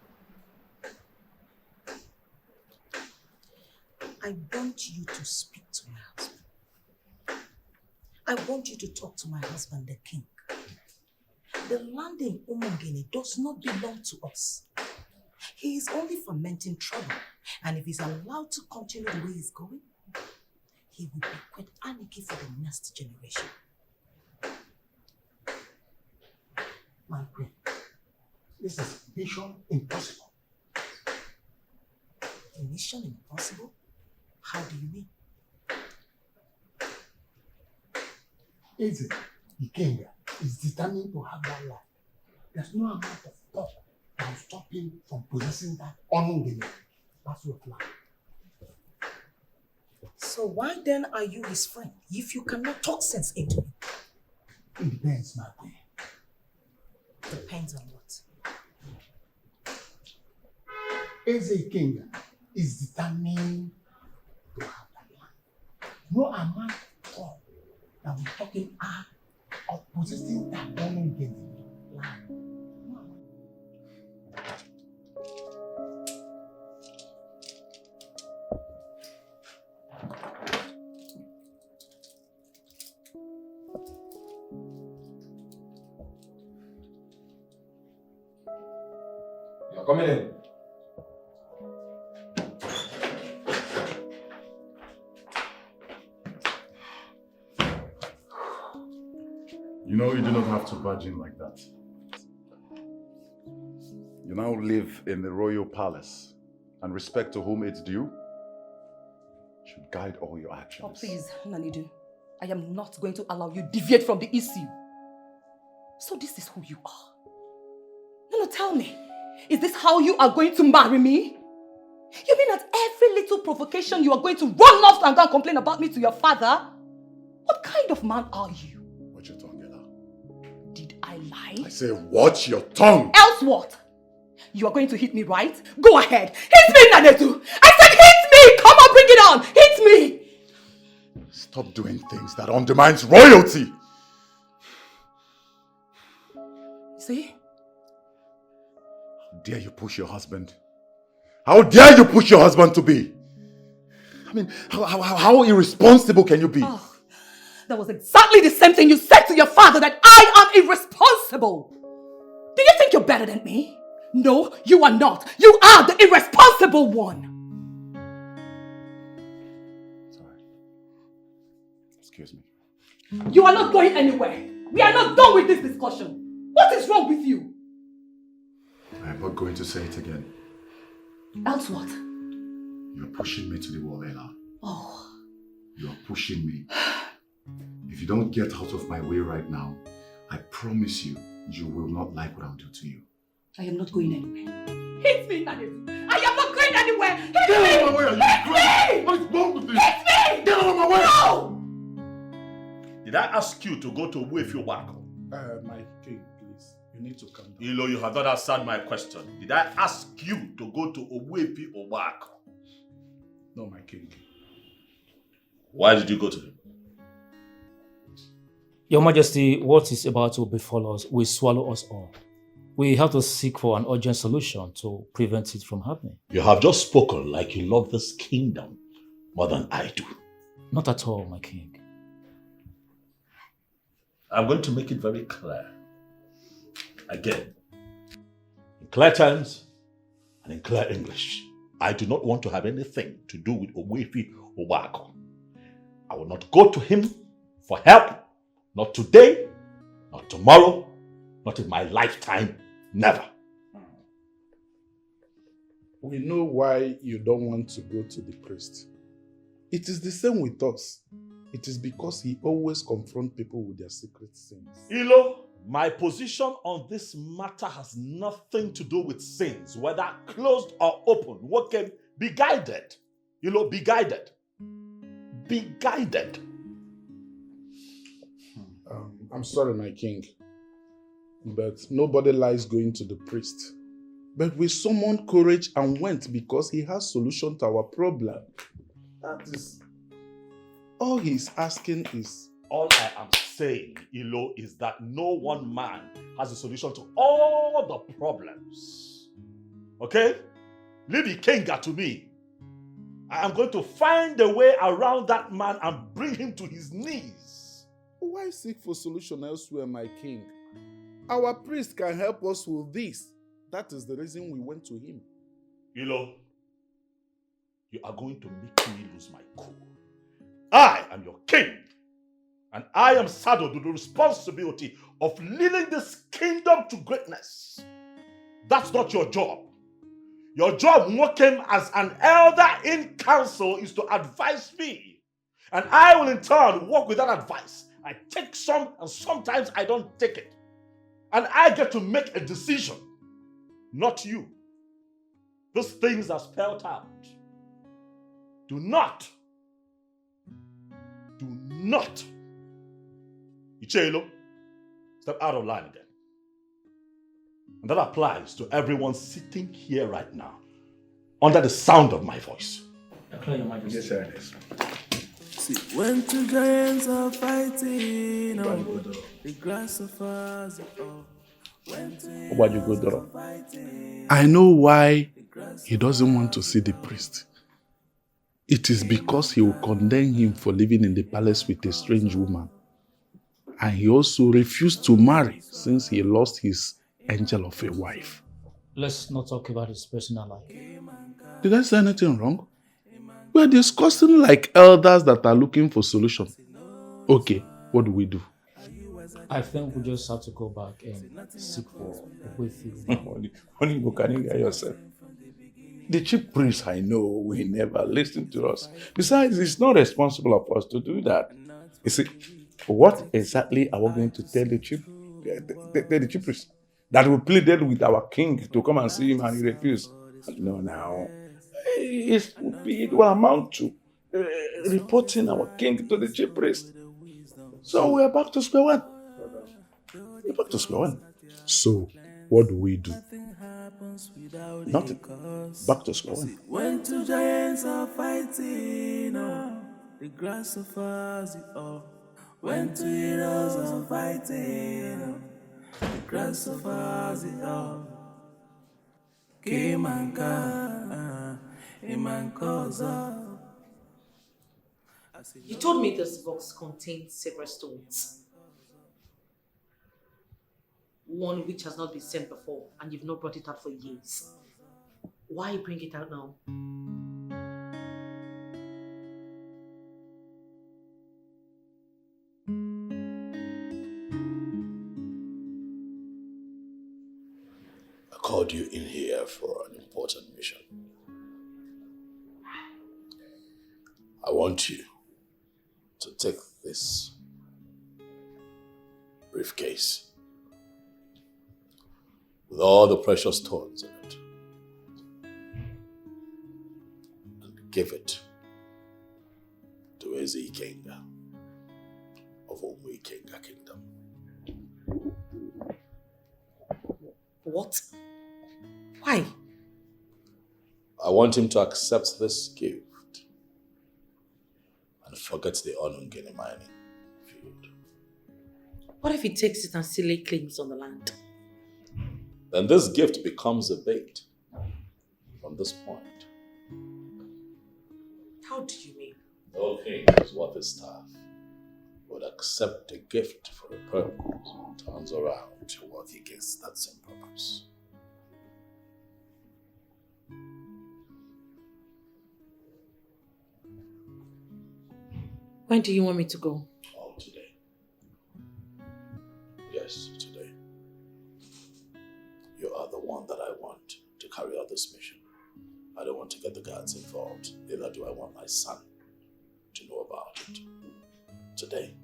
I want you to speak to my husband. I want you to talk to my husband, the king. The land in Umongene does not belong to us. He is only fomenting trouble. And if he's allowed to continue the way he's going, he will bequeath anarchy for the next generation. My queen, this is mission impossible. Mission impossible? How do you mean? Eze Ikenga is determined to have that life. There's no amount of talk that will stop him from possessing that honor. That's your plan. So why then are you his friend if you cannot talk sense into him? It depends, my queen. Depends on what? Eze Ikenga is determined to have that land. No amount of talk that will talk him out of possessing that honor land. You're coming in. You know you do not have to barge in like that. You now live in the royal palace, and respect to whom it's due should guide all your actions. Oh, please, Nanidu. I am not going to allow you deviate from the issue. So this is who you are. No, tell me. Is this how you are going to marry me? You mean at every little provocation you are going to run off and go and complain about me to your father? What kind of man are you? Watch your tongue, Ella. Did I lie? I say watch your tongue! Else what? You are going to hit me, right? Go ahead. Hit me, Nanedu! I said hit me! Come on, bring it on! Hit me! Stop doing things that undermines royalty! See? How dare you push your husband? How dare you push your husband to be? I mean, how irresponsible can you be? Oh, that was exactly the same thing you said to your father, that I am irresponsible. Do you think you're better than me? No, you are not. You are the irresponsible one. Sorry. Excuse me. You are not going anywhere. We are not done with this discussion. What is wrong with you? I'm not going to say it again. Else what? You're pushing me to the wall, Ella. Oh. You're pushing me. If you don't get out of my way right now, I promise you, you will not like what I'll do to you. I am not going anywhere. Hit me, Nadezu. I am not going anywhere. Hit me! Get out of my way! Hit me! What is wrong with you? Hit me! Get out of my way! No! Did I ask you to go to Wefio-Wako? My king, please. You need to calm down. Ilo, you have not answered my question. Did I ask you to go to Wefio-Wako? No, my king. Why did you go to him? Your Majesty, what is about to befall us will swallow us all. We have to seek for an urgent solution to prevent it from happening. You have just spoken like you love this kingdom more than I do. Not at all, my king. I'm going to make it very clear. Again, in clear terms and in clear English, I do not want to have anything to do with Wefio-Wako. I will not go to him for help. Not today, not tomorrow, not in my lifetime, never. We know why you don't want to go to the priest. It is the same with us. It is because he always confronts people with their secret sins. Ilo, my position on this matter has nothing to do with sins, whether closed or open. What can be guided? Ilo, be guided. Be guided. I'm sorry, my king, but nobody likes going to the priest. But we summoned courage and went because he has solution to our problem. That is all he's asking is. All I am saying, Ilo, is that no one man has a solution to all the problems. Okay? Leave Ikenga to me. I am going to find a way around that man and bring him to his knees. Why seek for solution elsewhere, my king? Our priest can help us with this. That is the reason we went to him. Ilo, you are going to make me lose my cool. I am your king, And I am saddled with the responsibility of leading this kingdom to greatness. That's not your job. Your job, working as an elder in council, is to advise me. And I will in turn work with that advice. I take some and sometimes I don't take it. And I get to make a decision, not you. Those things are spelled out. Do not, Ichelo, step out of line again. And that applies to everyone sitting here right now, under the sound of my voice. Declare your majesty. Yes, sir, it is. See, when two giants are fighting, the grass suffers. What you go through? I know why he doesn't want to see the priest. It is because he will condemn him for living in the palace with a strange woman. And he also refused to marry since he lost his angel of a wife. Let's not talk about his personal life. Did I say anything wrong? We're discussing like elders that are looking for solution. Okay, what do we do? I think we just have to go back and seek for a way through. Honey, can you hear yourself? The chief priest I know will never listen to us. Besides, it's not responsible of us to do that. You see, what exactly are we going to tell the chief priest? That we pleaded with our king to come and see him and he refused. No, now. It will amount to reporting our king to the chief priest. So we're back to square one. We're back to square one. So, what do we do? Nothing. Back to square one. When two giants are fighting, the grass suffers it all. When two heroes are fighting, the grass suffers it all. You told me this box contains several stones. One which has not been sent before, and you've not brought it out for years. Why bring it out now? I called you in here for an important mission. I want you to take this briefcase with all the precious stones in it and give it to Eze Ikenga of Omu Ikenga Kingdom. What? Why? I want him to accept this gift and forget the Onungene mining field. What if he takes it and still lay claims on the land? Then this gift becomes a bait from this point. How do you mean? No king is worth his staff would accept a gift for a purpose and turns around to work against that same purpose. When do you want me to go? Oh, today. Yes, today. You are the one that I want to carry out this mission. I don't want to get the guards involved. Neither do I want my son to know about it. Today.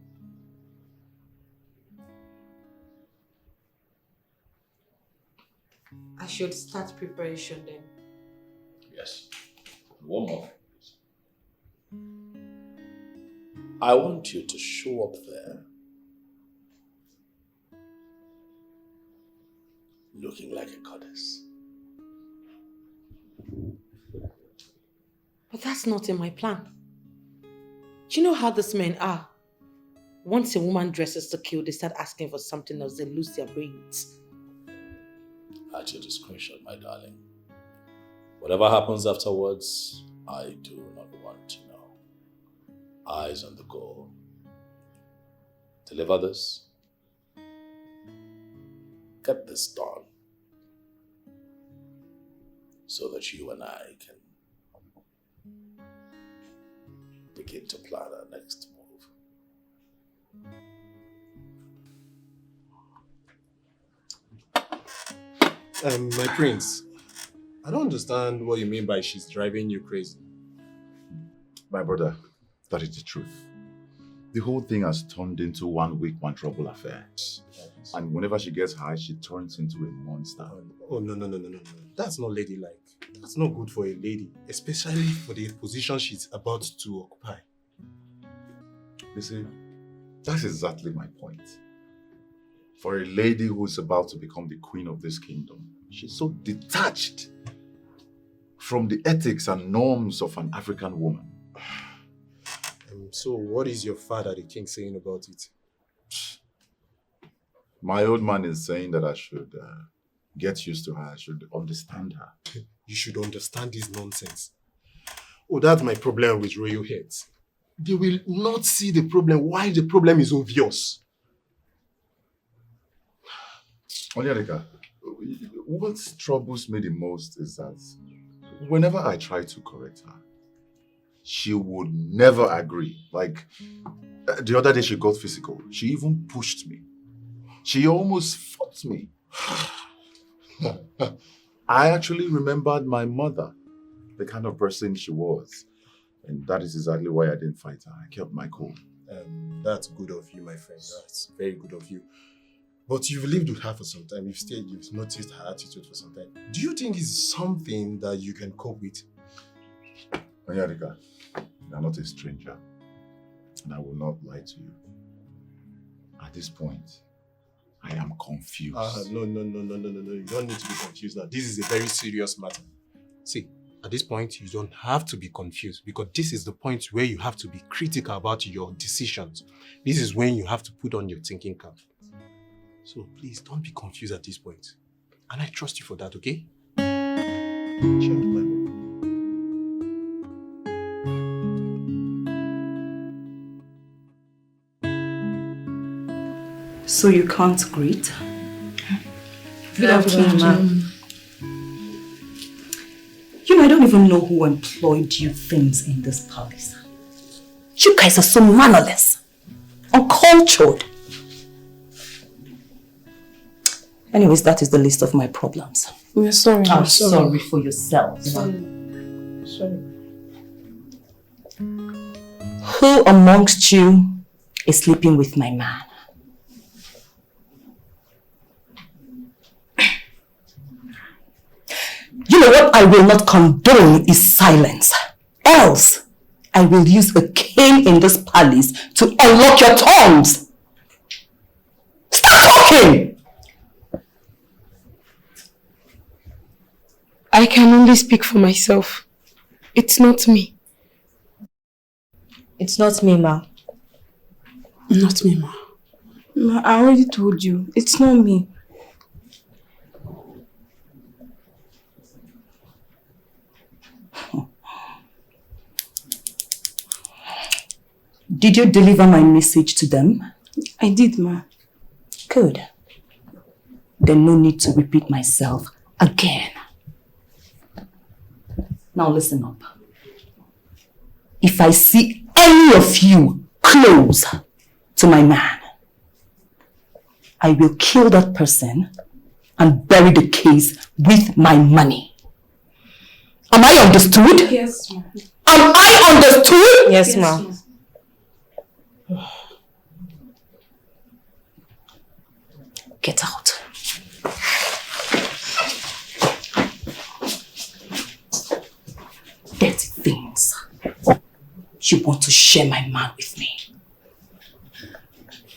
I should start preparation then. Yes. One more thing, please. I want you to show up there looking like a goddess. But that's not in my plan. Do you know how these men are? Once a woman dresses to kill, they start asking for something else, they lose their brains. At your discretion, my darling. Whatever happens afterwards, I do not want to know. Eyes on the goal. Deliver this. Get this done. So that you and I can begin to plan our next move. My prince, I don't understand what you mean by she's driving you crazy. My brother, that is the truth. The whole thing has turned into one week, one trouble affair. And whenever she gets high, she turns into a monster. Oh, no. That's not ladylike. That's not good for a lady, especially for the position she's about to occupy. You see, that's exactly my point. For a lady who's about to become the queen of this kingdom, she's so detached from the ethics and norms of an African woman. So what is your father, the king, saying about it? My old man is saying that I should get used to her. I should understand her. You should understand this nonsense. Oh, that's my problem with royal heads. They will not see the problem while the problem is obvious. Onyedika, what troubles me the most is that whenever I try to correct her, she would never agree. Like, the other day she got physical. She even pushed me. She almost fought me. I actually remembered my mother, the kind of person she was. And that is exactly why I didn't fight her. I kept my cool. That's good of you, my friend. That's very good of you. But you've lived with her for some time. You've noticed her attitude for some time. Do you think it's something that you can cope with? Onyedika, you are not a stranger. And I will not lie to you. At this point, I am confused. No. You don't need to be confused now. This is a very serious matter. See, at this point, you don't have to be confused because this is the point where you have to be critical about your decisions. This is when you have to put on your thinking cap. So please don't be confused at this point. And I trust you for that, okay? Sure. So you can't greet? Good afternoon, ma'am. You know, I don't even know who employed you things in this palace. You guys are so mannerless, uncultured. Anyways, that is the list of my problems. We're sorry. I'm sorry for yourselves. Sorry. Who amongst you is sleeping with my man? You know what I will not condone is silence. Else, I will use a cane in this palace to unlock your tongues. Stop talking! I can only speak for myself. It's not me. It's not me, ma. Not me, ma. Ma, I already told you. It's not me. Did you deliver my message to them? I did, ma. Good. Then no need to repeat myself again. Now listen up. If I see any of you close to my man, I will kill that person and bury the case with my money. Am I understood? Yes, ma. Am I understood? Yes, ma. Get out. Dirty things. You want to share my man with me.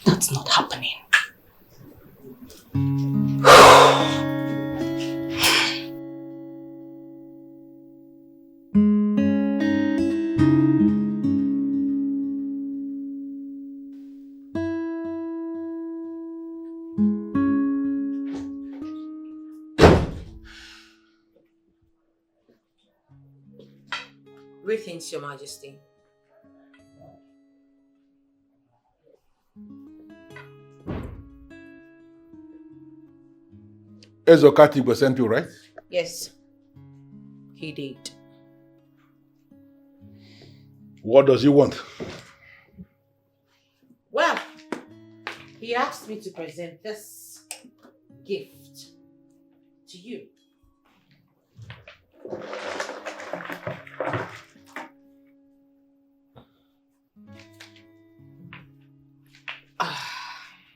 That's not happening. Greetings, Your Majesty. Ezokati sent you, right? Yes, he did. What does he want? Well, he asked me to present this gift to to you.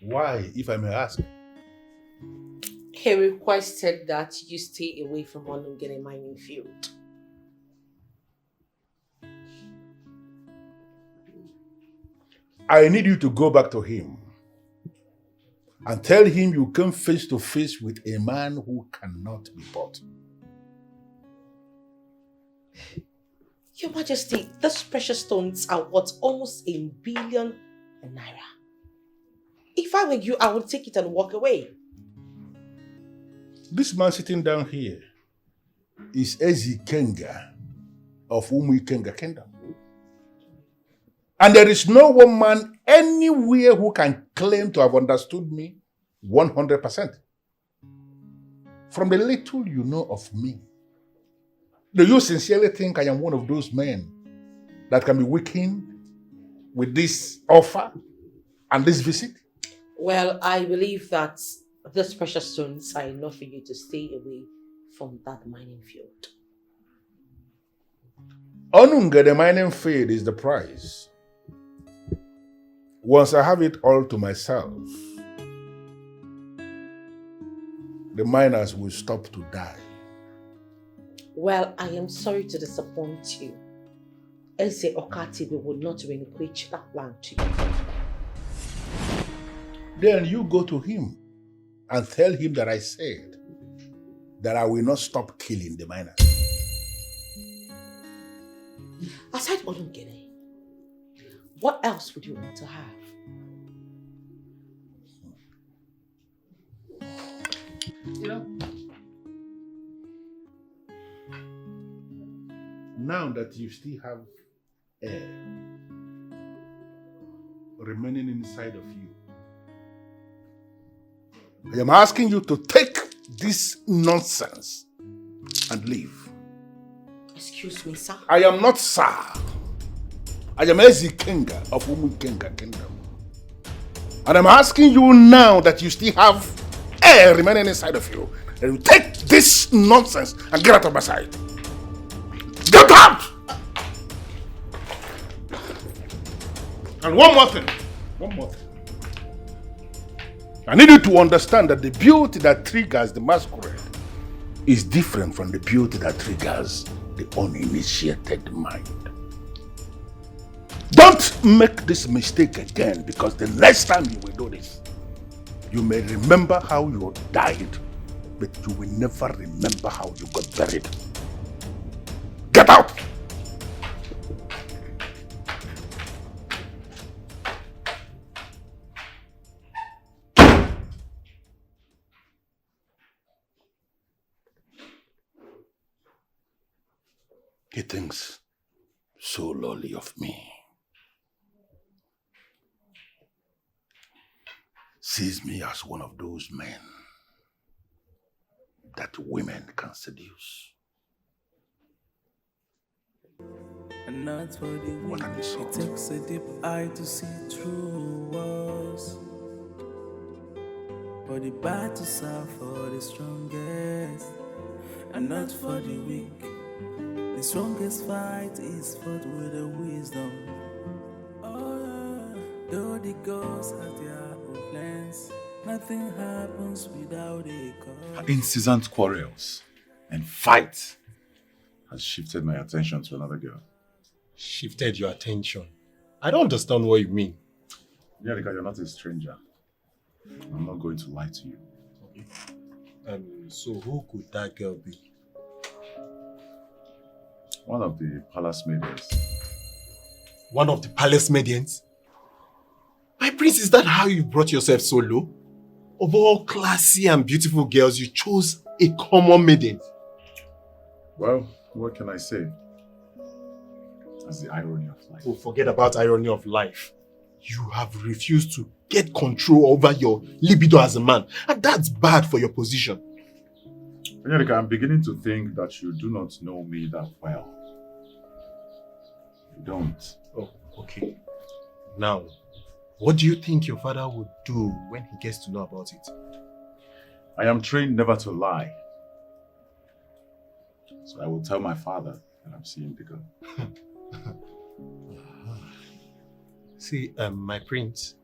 Why, if I may ask? He requested that you stay away from Olungene mining field. I need you to go back to him and tell him you come face to face with a man who cannot be bought. Your Majesty, those precious stones are worth almost 1 billion naira. If I were you, I would take it and walk away. This man sitting down here is Eze Ikenga of Ikenga Kingdom. And there is no one man anywhere who can claim to have understood me 100%. From the little you know of me, do you sincerely think I am one of those men that can be weakened with this offer and this visit? Well, I believe that these precious stones are enough for you to stay away from that mining field. Onunga, the mining field, is the prize. Once I have it all to myself, the miners will stop to die. Well, I am sorry to disappoint you. Eze Okatibe will not relinquish that land to you. Then you go to him and tell him that I said that I will not stop killing the miners. Aside Olungene, what else would you want to have? You know, now that you still have air remaining inside of you, I am asking you to take this nonsense and leave. Excuse me, sir. I am not sir. I am Eze Ikenga of Ikenga Kingdom. And I'm asking you now that you still have air remaining inside of you, that you take this nonsense and get out of my sight. Get out! And one more thing. I need you to understand that the beauty that triggers the masquerade is different from the beauty that triggers the uninitiated mind. Don't make this mistake again, because the next time you will do this, you may remember how you died, but you will never remember how you got buried. Get out! He thinks so lowly of me. Sees me as one of those men that women can seduce. And not for the weak, it takes a deep eye to see through walls. For the battles are for the strongest, and not for the weak. The strongest fight is fought with the wisdom. Oh, though the ghosts have their own plans, nothing happens without a cause. Incessant quarrels and fights has shifted my attention to another girl. Shifted your attention? I don't understand what you mean. Yerika, you're not a stranger. I'm not going to lie to you. Okay. So who could that girl be? One of the palace maidens. One of the palace maidens? My prince, is that how you brought yourself so low? Of all classy and beautiful girls, you chose a common maiden. Well, what can I say? That's the irony of life. Oh, forget about irony of life. You have refused to get control over your libido as a man, and that's bad for your position. Yerika, I'm beginning to think that you do not know me that well. You don't. Oh, okay. Now, what do you think your father would do when he gets to know about it? I am trained never to lie. So I will tell my father that I'm seeing the girl. See, my prince,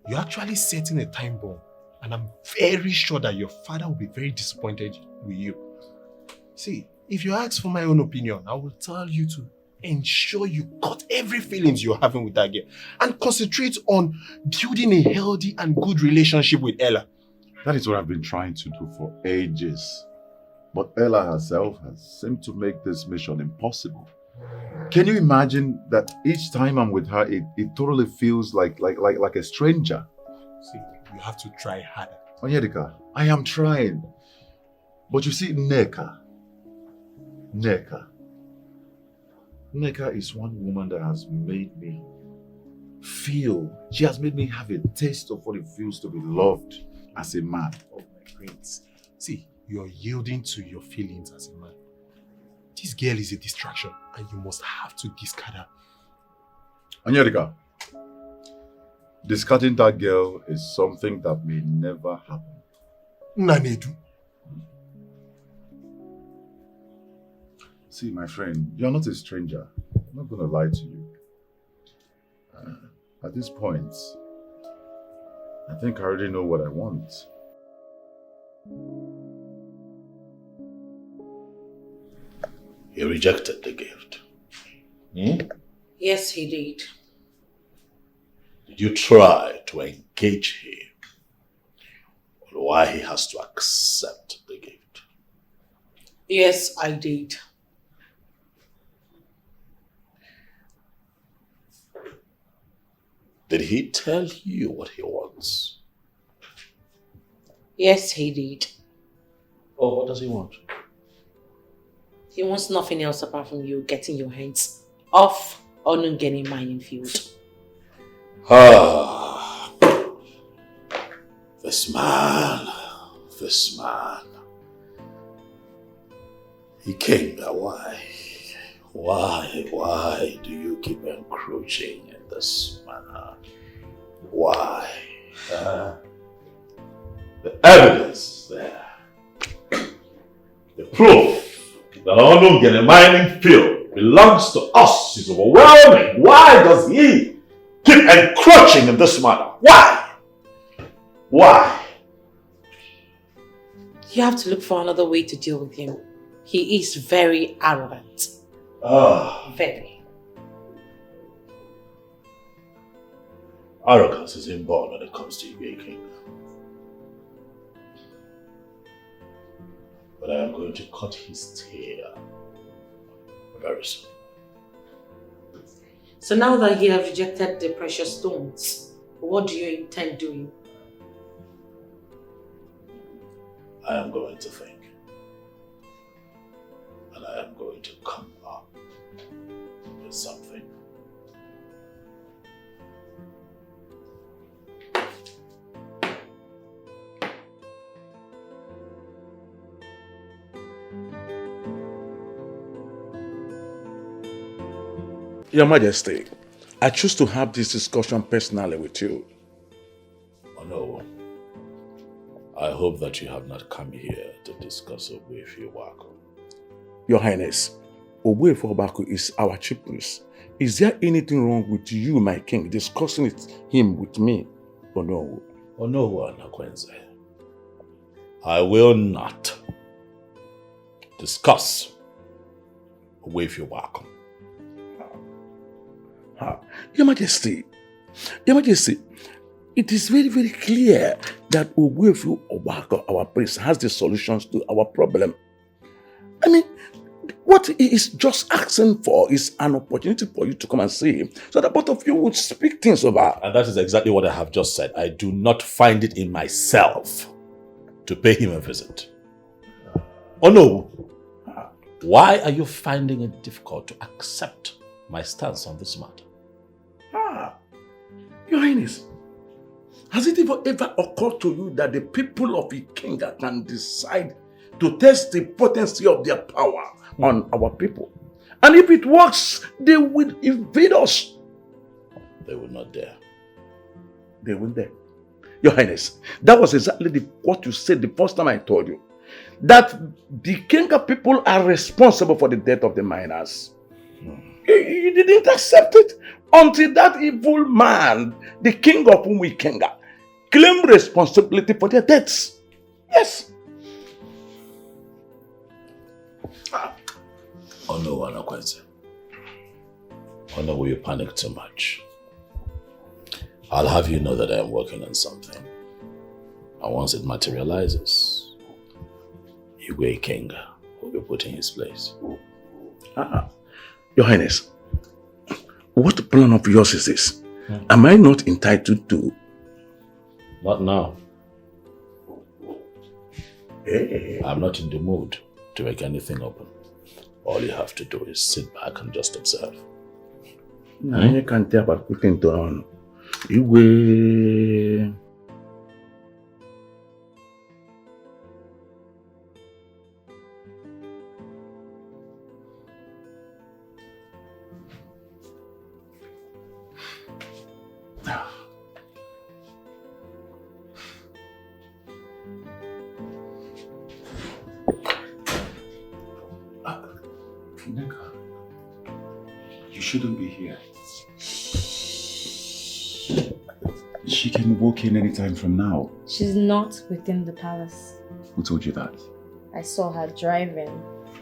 you're actually setting a time bomb, and I'm very sure that your father will be very disappointed with you. See, if you ask for my own opinion, I will tell you to ensure you cut every feelings you're having with that girl and concentrate on building a healthy and good relationship with Ella. That is what I've been trying to do for ages. But Ella herself has seemed to make this mission impossible. Can you imagine that each time I'm with her, it totally feels like a stranger? See, you have to try harder. Onyedika, I am trying. But you see, Nneka is one woman that has made me feel, she has made me have a taste of what it feels to be loved as a man. Oh, my prince. See, you're yielding to your feelings as a man. This girl is a distraction and you must have to discard her. Onyedika, discarding that girl is something that may never happen. Nanedu. See, my friend, you're not a stranger. I'm not going to lie to you. At this point, I think I already know what I want. He rejected the gift. Yes, he did. Did you try to engage him on why he has to accept the gift? Yes, I did. Did he tell you what he wants? Yes, he did. Oh, what does he want? He wants nothing else apart from you getting your hands off Onungeni mining field. Ah, this man. Ikenga, why do you keep encroaching in this manner? Why? The evidence there, the proof that Onungeni mining field belongs to us is overwhelming. Why does he keep encroaching in this manner? Why? You have to look for another way to deal with him. He is very arrogant. Very. Arrogance is inborn when it comes to Eke. But I am going to cut his tail very soon. So now that he has rejected the precious stones, what do you intend doing? I am going to think. And I am going to come up with something. Your Majesty, I choose to have this discussion personally with you. Oh no. I hope that you have not come here to discuss Ogbuefi Wako. Your Highness, Ogbuefi Wako is our chief priest. Is there anything wrong with you, my king, discussing him with me? Oh no. Oh no, Anakwenze. I will not discuss Ogbuefi Wako. Your Majesty, it is very, very clear that Ogbuefi Wako, our priest, has the solutions to our problem. I mean, what he is just asking for is an opportunity for you to come and see him, so that both of you would speak things over. And that is exactly what I have just said. I do not find it in myself to pay him a visit. Oh no. Why are you finding it difficult to accept my stance on this matter? Your Highness, has it ever occurred to you that the people of Ikenga can decide to test the potency of their power on our people? And if it works, they will invade us. They will not dare. They will dare. Your Highness, that was exactly what you said the first time I told you. that the Kenga people are responsible for the death of the miners. You didn't accept it until that evil man, the king of Kenga, claimed responsibility for their deaths. Yes. Oh no, Anakwenze. Oh no, will you panic too much? I'll have you know that I am working on something. And once it materializes, Igwe Kenga will be put in his place. Your Highness, what plan of yours is this? Am I not entitled to? Not now. Hey. I'm not in the mood to make anything open. All you have to do is sit back and just observe. I can't tell about putting down. Igwe. You shouldn't be here. She can walk in anytime from now. She's not within the palace. Who told you that? I saw her driving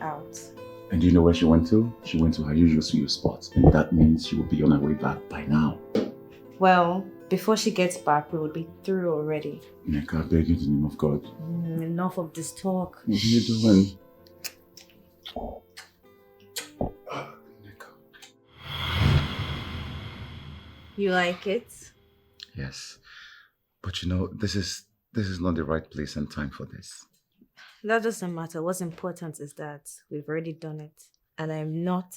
out. And do you know where she went to? She went to her usual spot. And that means she will be on her way back by now. Well, before she gets back, we will be through already. Neka, I beg you in the name of God. Enough of this talk. What are you doing? You like it? Yes. But you know, this is not the right place and time for this. That doesn't matter. What's important is that we've already done it. And I'm not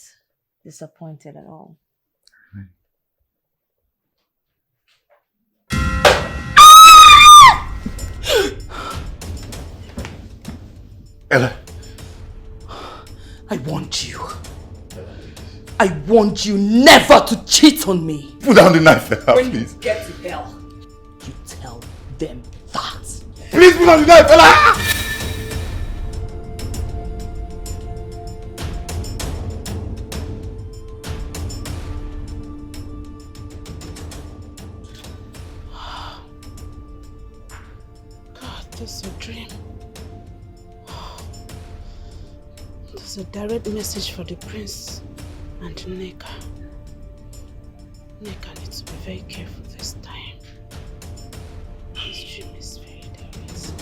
disappointed at all. Right. Ella, I want you. I want you never to cheat on me. Put down the knife, Ella, when please. you get to hell, you tell them that. Please put down the knife, Ella! God, this is a dream. There's a direct message for the prince and Neka. Neka needs to be very careful this time. This dream is very direct.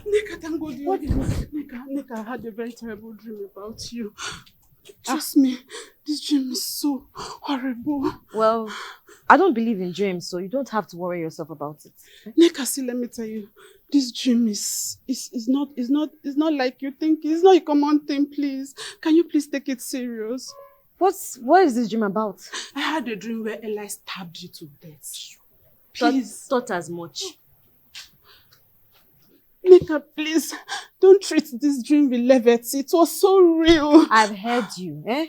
Neka, thank God you're here. Neka, I had a very terrible dream about you. Trust me, this dream is so horrible. Well, I don't believe in dreams, so you don't have to worry yourself about it. Neka, see, let me tell you, this dream is not like you think. It's not a common thing, please. Can you please take it serious? What is this dream about? I had a dream where Eli stabbed you to death. Please. Thought as much. Neka, please, don't treat this dream with levity. It was so real. I've heard you, eh?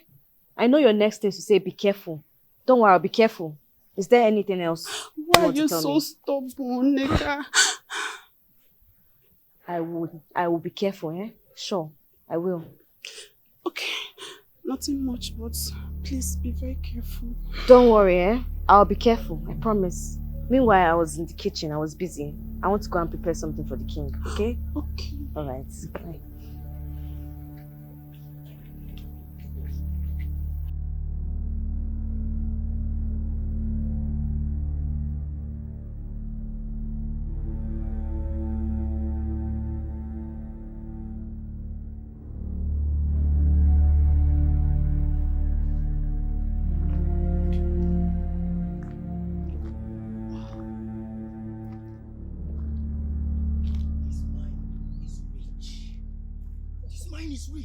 I know your next thing to say, be careful. Don't worry, I'll be careful. Is there anything else? Why are you so stubborn, Neka? I will be careful, eh? Sure, I will. Okay, nothing much, but please be very careful. Don't worry, eh? I'll be careful, I promise. Meanwhile, I was in the kitchen, I was busy. I want to go and prepare something for the king, okay? Okay. Alright, bye.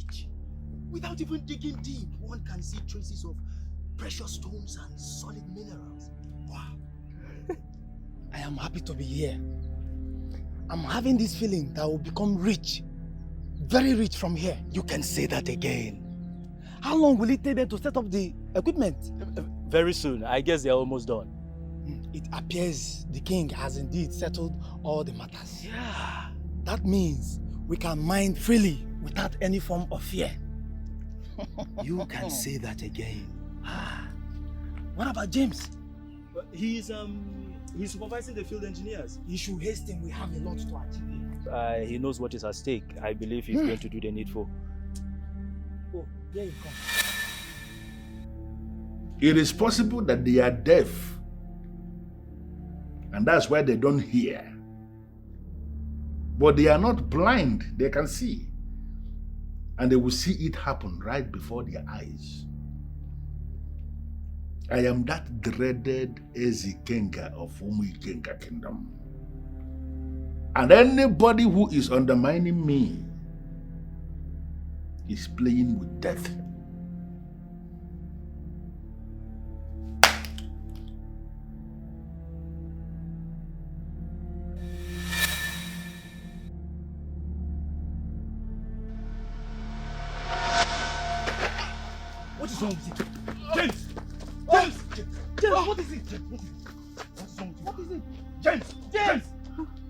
rich. Without even digging deep, one can see traces of precious stones and solid minerals. Wow. I am happy to be here. I'm having this feeling that I will become rich. Very rich from here. You can say that again. How long will it take them to set up the equipment? Very soon. I guess they're almost done. It appears the king has indeed settled all the matters. Yeah. That means we can mine freely without any form of fear. You can say that again. What about James? He's supervising the field engineers. He should hasten. We have a lot to achieve. He knows what is at stake. I believe he's going to do the needful. Oh, there you come. It is possible that they are deaf. And that's why they don't hear. But they are not blind. They can see. And they will see it happen right before their eyes. I am that dreaded Ezikenga of Umuikenga Kingdom. And anybody who is undermining me is playing with death. What is wrong with you? James! James! James, what is it? James, what is it? What's wrong with you? What is it? James! James!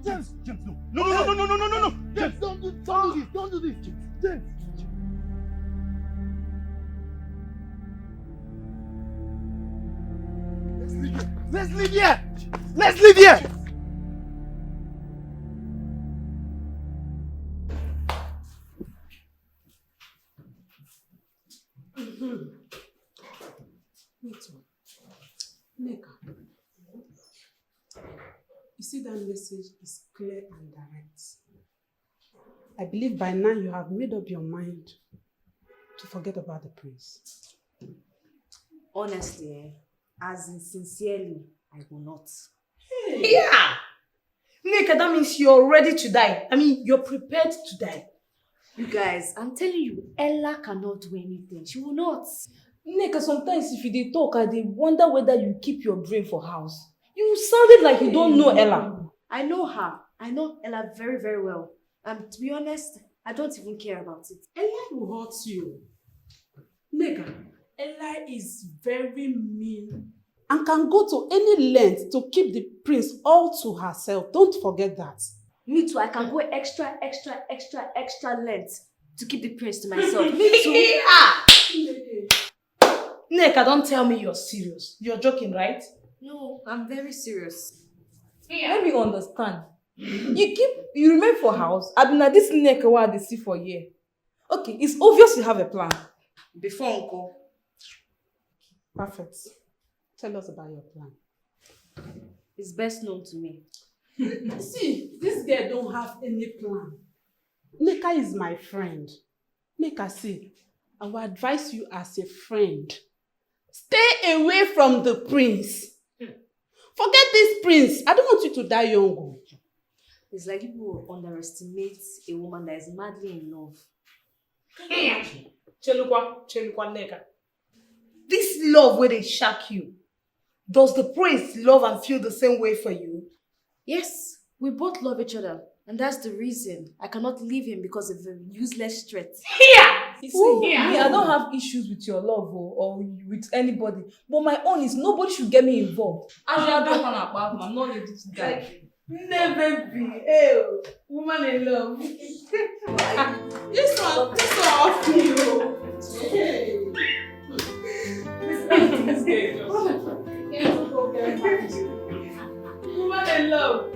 James! James, no! No! James, don't do this! Don't do this! James! Let's leave here! Let's leave here! Neka, you see that message is clear and direct. I believe by now you have made up your mind to forget about the prince. Honestly, as in sincerely, I will not. Hey. Yeah! Neka, that means you're ready to die. I mean, you're prepared to die. You guys, I'm telling you, Ella cannot do anything. She will not. Neka, sometimes if you dey talk, I dey wonder whether you keep your brain for house. You sounded like you don't know Ella. I know her. I know Ella very, very well. And to be honest, I don't even care about it. Ella will hurt you. Neka, Ella is very mean and can go to any length to keep the prince all to herself. Don't forget that. Me too. I can go extra length to keep the prince to myself. Me too. Neka, don't tell me you're serious. You're joking, right? No, I'm very serious. Let me understand. You remain for house. I've been at this Neka while they see for a year. Okay, it's obvious you have a plan. Before Uncle. Perfect. Tell us about your plan. It's best known to me. See, this girl don't have any plan. Neka is my friend. Neka, see, I will advise you as a friend. Stay away from the prince. Forget this prince. I don't want you to die young. It's like people underestimate a woman that is madly in love. Chelukwa Neka. This love where they shock you. Does the prince love and feel the same way for you? Yes, we both love each other. And that's the reason I cannot leave him because of a useless threat. You see, me, I don't have issues with your love or with anybody. But my own is nobody should get me involved. I'm not ready to die. Never be. Ew, woman in love. This one off you. Hey. This game. Woman in love.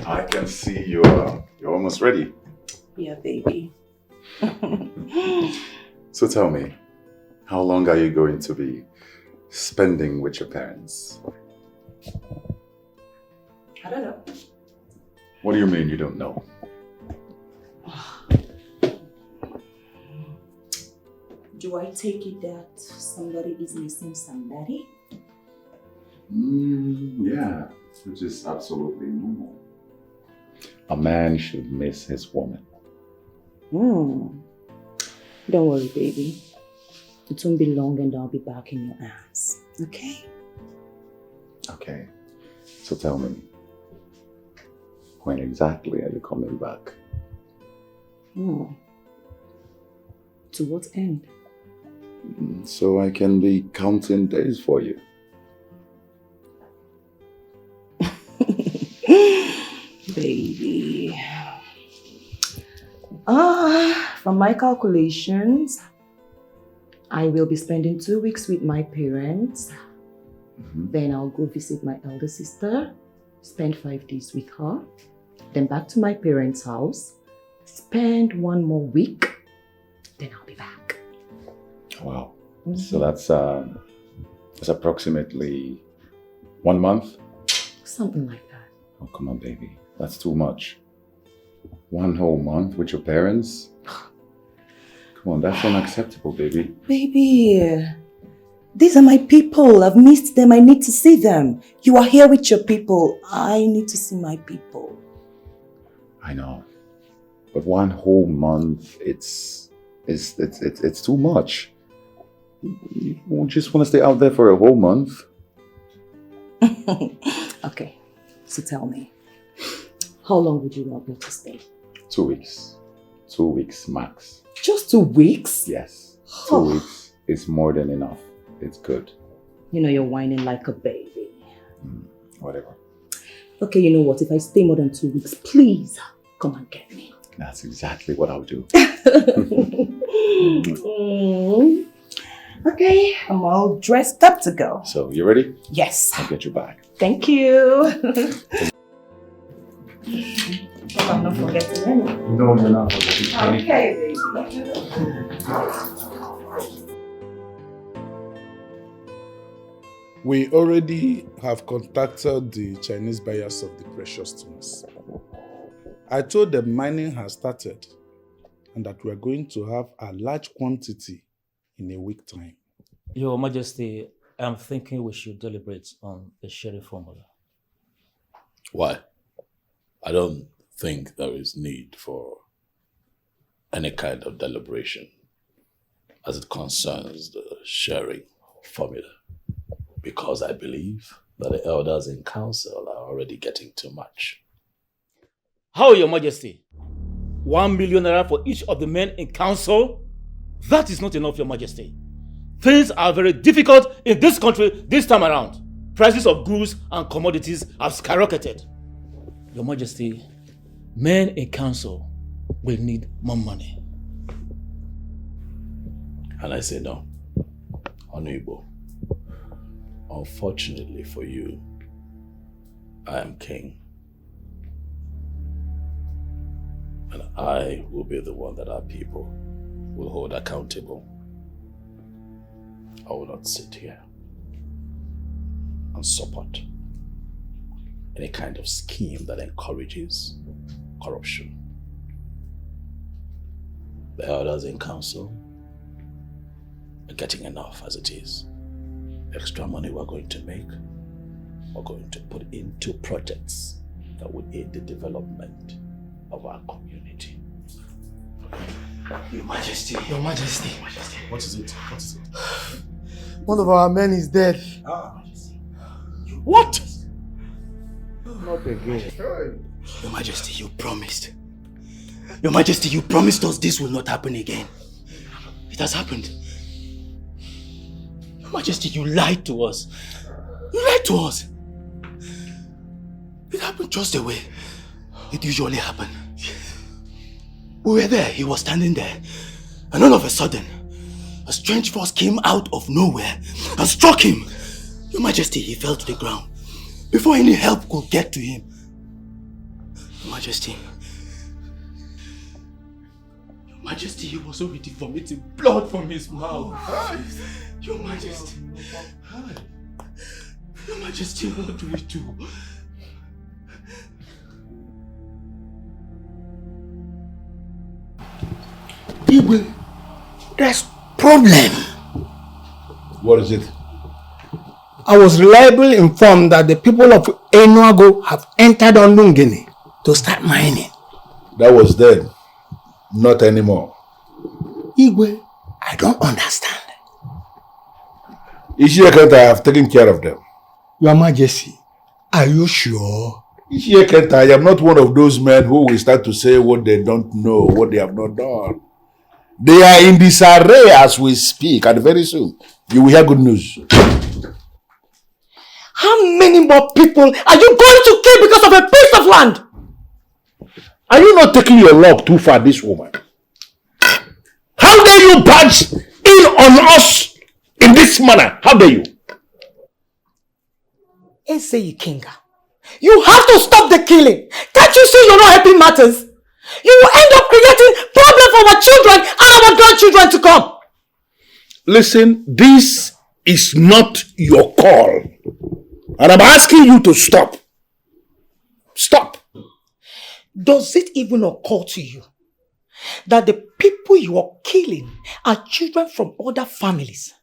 I can see you're almost ready. Yeah, baby. So tell me, how long are you going to be spending with your parents? I don't know. What do you mean you don't know? Do I take it that somebody is missing somebody? Yeah, which is absolutely normal. A man should miss his woman. Don't worry, baby. It won't be long and I'll be back in your arms. Okay? Okay. So tell me, when exactly are you coming back? To what end? So I can be counting days for you. Baby. From my calculations, I will be spending 2 weeks with my parents. Then I'll go visit my elder sister, spend 5 days with her. Then back to my parents' house, spend 1 more week. Then I'll be back. Wow. So that's approximately 1 month? Something like that. Oh, come on, baby. That's too much. 1 whole month with your parents? Come on, that's unacceptable, baby. Baby, these are my people. I've missed them. I need to see them. You are here with your people. I need to see my people. I know. But 1 whole month, it's too much. You just want to stay out there for a whole month? Okay, so tell me, how long would you want me to stay? 2 weeks. 2 weeks max. Just 2 weeks? Yes. 2 weeks is more than enough. It's good. You know you're whining like a baby. Whatever. Okay, you know what? If I stay more than 2 weeks, please come and get me. That's exactly what I'll do. Okay, I'm all dressed up to go. So, you ready? Yes. I'll get you back. Thank you. I'm not forgetting anything. No, you're not forgetting anything. Okay, baby. We already have contacted the Chinese buyers of the precious stones. I told them mining has started and that we are going to have a large quantity in a week time. Your Majesty, I'm thinking we should deliberate on the sharing formula. Why? I don't think there is need for any kind of deliberation as it concerns the sharing formula, because I believe that the elders in council are already getting too much. How, Your Majesty? 1 million naira for each of the men in council? That is not enough, Your Majesty. Things are very difficult in this country this time around. Prices of goods and commodities have skyrocketed. Your Majesty, men in council will need more money. And I say no. Honorable, unfortunately for you, I am king. And I will be the one that our people will hold accountable. I will not sit here and support any kind of scheme that encourages corruption. The elders in council are getting enough as it is. Extra money we're going to make, we're going to put into projects that would aid the development of our community. Your Majesty. Your Majesty. Your Majesty. What is it? What is it? One of our men is dead. What? Not again. Your Majesty, you promised. Your Majesty, you promised us this will not happen again. It has happened. Your Majesty, you lied to us. You lied to us. It happened just the way it usually happened. We were there, he was standing there, and all of a sudden, a strange force came out of nowhere and struck him. Your Majesty, he fell to the ground before any help could get to him. Your Majesty, he was already vomiting blood from his mouth. Your Majesty, Your Majesty, what do we do? Igwe, there's problem. What is it? I was reliably informed that the people of Enuago have entered on Lungini to start mining. That was then, not anymore. Igwe, I don't understand. Ishiakanta, I have taken care of them. Your Majesty, are you sure? Ishiakanta, I am not one of those men who will start to say what they don't know, what they have not done. They are in disarray as we speak, and very soon you will hear good news. How many more people are you going to kill because of a piece of land? Are you not taking your luck too far, this woman? How dare you barge in on us in this manner? How dare you? Ikenga, you have to stop the killing. Can't you see you're not helping matters? You will end up creating problems for our children and our grandchildren to come. Listen, this is not your call. And I'm asking you to stop. Stop. Does it even occur to you that the people you are killing are children from other families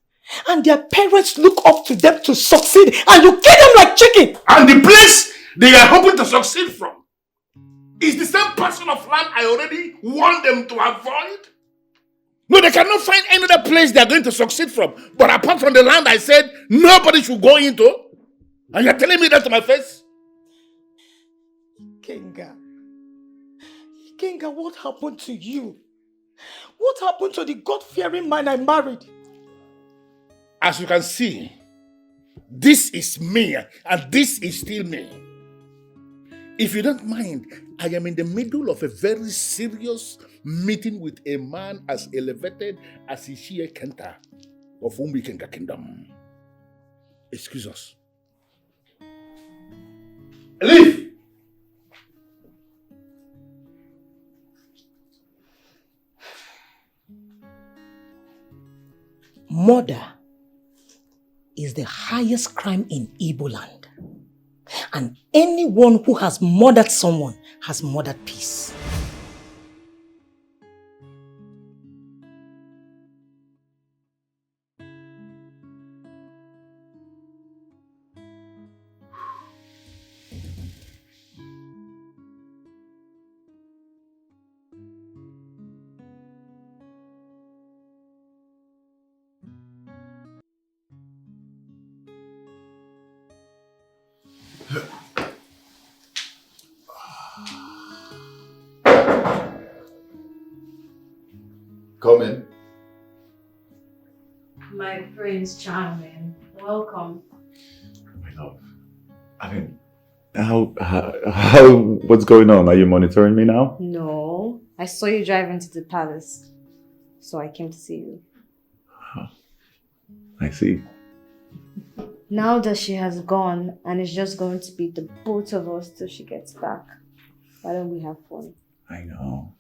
and their parents look up to them to succeed and you kill them like chicken? And the place they are hoping to succeed from is the same parcel of land I already warned them to avoid? No, they cannot find any other place they are going to succeed from. But apart from the land I said nobody should go into. And you're telling me that to my face? Ikenga, what happened to you? What happened to the God-fearing man I married? As you can see, this is me and this is still me. If you don't mind, I am in the middle of a very serious meeting with a man as elevated as Ishie Kenta of Umbikenga Kingdom. Excuse us. Leave! Murder is the highest crime in Igbo land. And anyone who has murdered someone has murdered peace. Come in. My Prince Charming, welcome. My love. I mean, what's going on? Are you monitoring me now? No, I saw you drive into the palace, so I came to see you. I see. Now that she has gone and it's just going to be the both of us till she gets back, why don't we have fun? I know.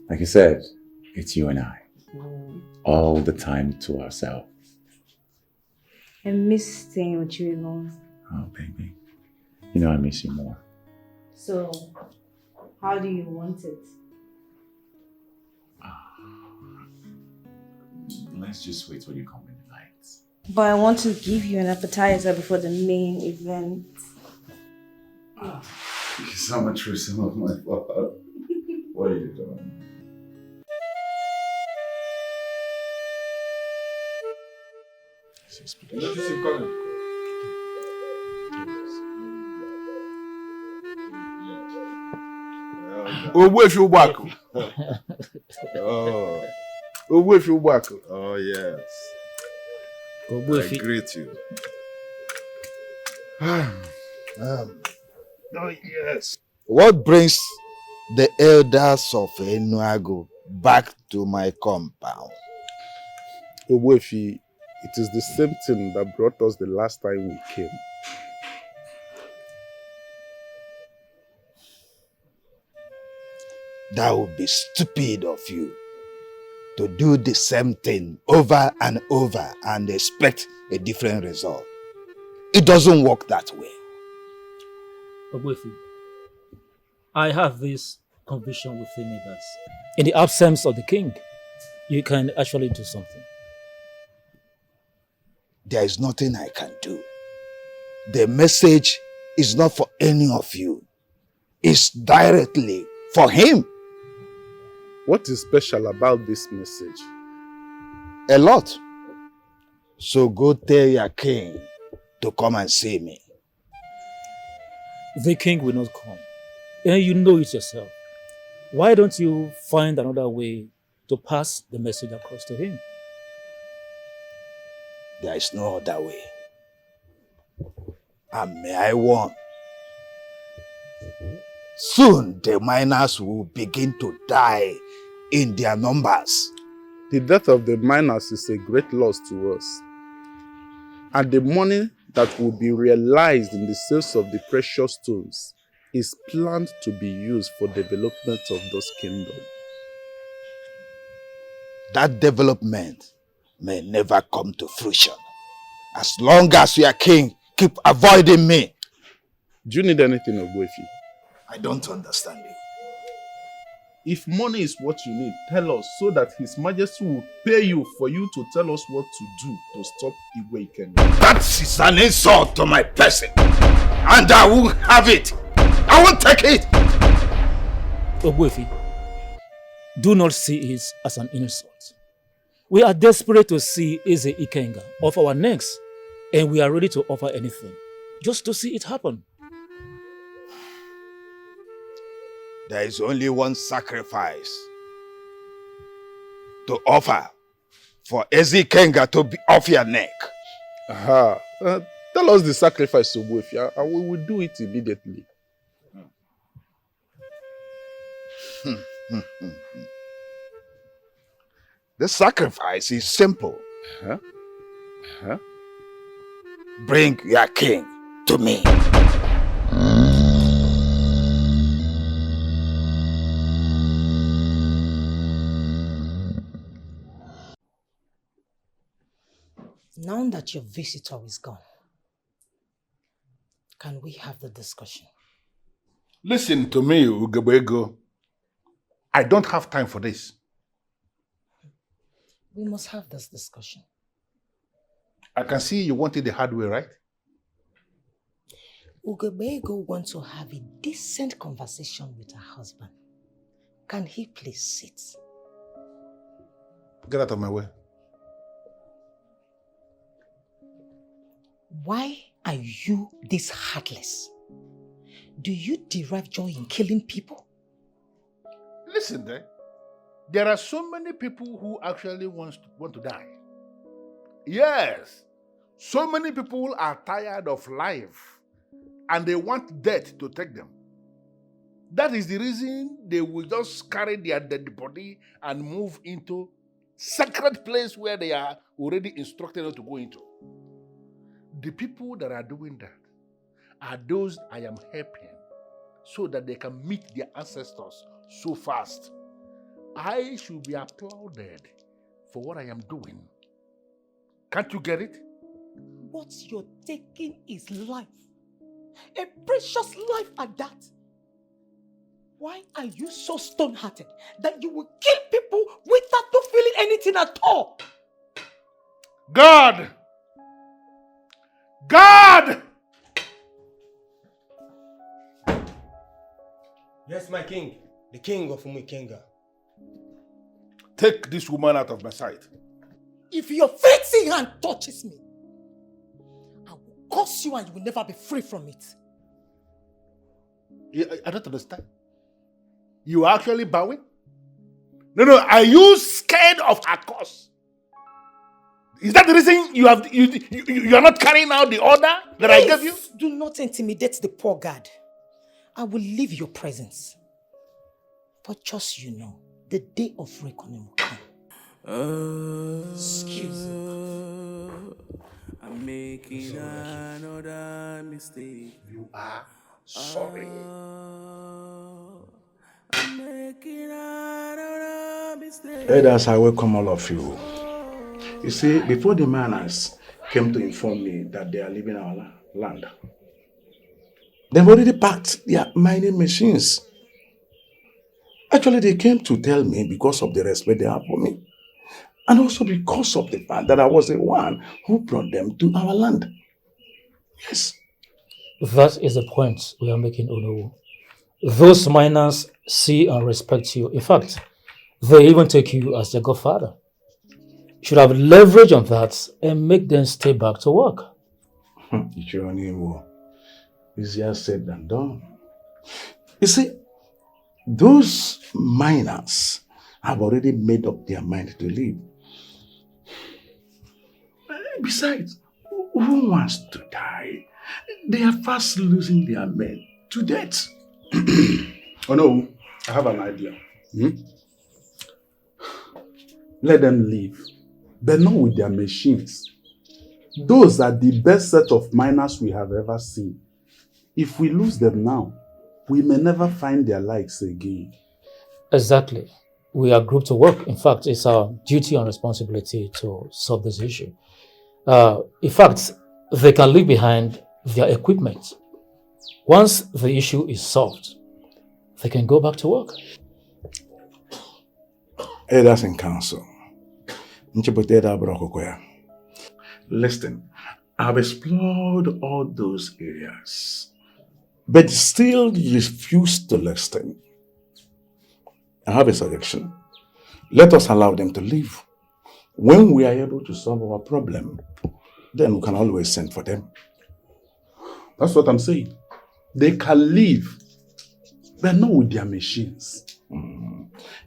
Like I said, it's you and I. All the time to ourselves. I miss staying with you alone. Oh, baby. You know I miss you more. So, how do you want it? Let's just wait till you come in the night. But I want to give you an appetizer before the main event. You saw my true some of my fault. What are you doing? Ogbuefi Ugbaku. Ogbuefi Ugbaku. Oh, yes. Ogbuefi. I greet you. Oh, yes. What brings the elders of Enuago back to my compound? Ogbuefi, it is the same thing that brought us the last time we came. That would be stupid of you. to do the same thing over and over and expect a different result. It doesn't work that way. Ogbuefi, I have this conviction within me that in the absence of the king, you can actually do something. There is nothing I can do. The message is not for any of you. It's directly for him. What is special about this message? A lot. So go tell your king to come and see me. The king will not come. And you know it yourself. Why don't you find another way to pass the message across to him? There is no other way. And may I warn, soon the miners will begin to die in their numbers. The death of the miners is a great loss to us. And the money that will be realized in the sales of the precious stones is planned to be used for development of those kingdoms. That development may never come to fruition. As long as your king keep avoiding me. Do you need anything, Ogbuefi? I don't understand you. If money is what you need, tell us so that His Majesty will pay you for you to tell us what to do to stop Igwe Ikenga. That is an insult to my person. And I won't have it. I won't take it. Ogbuefi, do not see it as an insult. We are desperate to see Eze Ikenga off our necks, and we are ready to offer anything just to see it happen. There is only one sacrifice to offer for Eze Ikenga to be off your neck. Aha. Tell us the sacrifice, Ogbuefi, and we will do it immediately. The sacrifice is simple. Bring your king to me. Now that your visitor is gone, can we have the discussion? Listen to me, Ugebo. I don't have time for this. We must have this discussion. I can see you want it the hard way, right? Ugebo wants to have a decent conversation with her husband. Can he please sit? Get out of my way. Why are you this heartless? Do you derive joy in killing people? Listen, there are so many people who actually want to die. Yes, so many people are tired of life and they want death to take them. That is the reason they will just carry their dead body and move into sacred place where they are already instructed not to go into. The people that are doing that are those I am helping so that they can meet their ancestors so fast. I should be applauded for what I am doing. Can't you get it? What you're taking is life. A precious life at that. Why are you so stone-hearted that you will kill people without not feeling anything at all? God! God! Yes, my king. The king of Umuikenga. Take this woman out of my sight. If your fancy hand touches me, I will curse you and you will never be free from it. I don't understand. You are actually bowing? No, are you scared of her curse? Is that the reason you are not carrying out the order that I gave you? Do not intimidate the poor God. I will leave your presence. But just you know, the day of reckoning will come. Excuse me. I'm making another mistake. You are sorry. I'm making another mistake. Elders, I welcome all of you. You see, before the miners came to inform me that they are leaving our land, they've already packed their mining machines. Actually, they came to tell me because of the respect they have for me. And also because of the fact that I was the one who brought them to our land. Yes. That is the point we are making, Onowu. Those miners see and respect you. In fact, they even take you as their godfather. You should have leverage on that and make them stay back to work. Easier said than done. You see, those miners have already made up their mind to leave. Besides, who wants to die? They are fast losing their men to death. Oh no, I have an idea. Let them leave, but not with their machines. Those are the best set of miners we have ever seen. If we lose them now, we may never find their likes again. Exactly. We are grouped to work. In fact, it's our duty and responsibility to solve this issue. In fact, they can leave behind their equipment. Once the issue is solved, they can go back to work. Elders in council. Listen, I've explored all those areas, but still refuse to listen. I have a suggestion. Let us allow them to leave. When we are able to solve our problem, then we can always send for them. That's what I'm saying. They can leave, but not with their machines.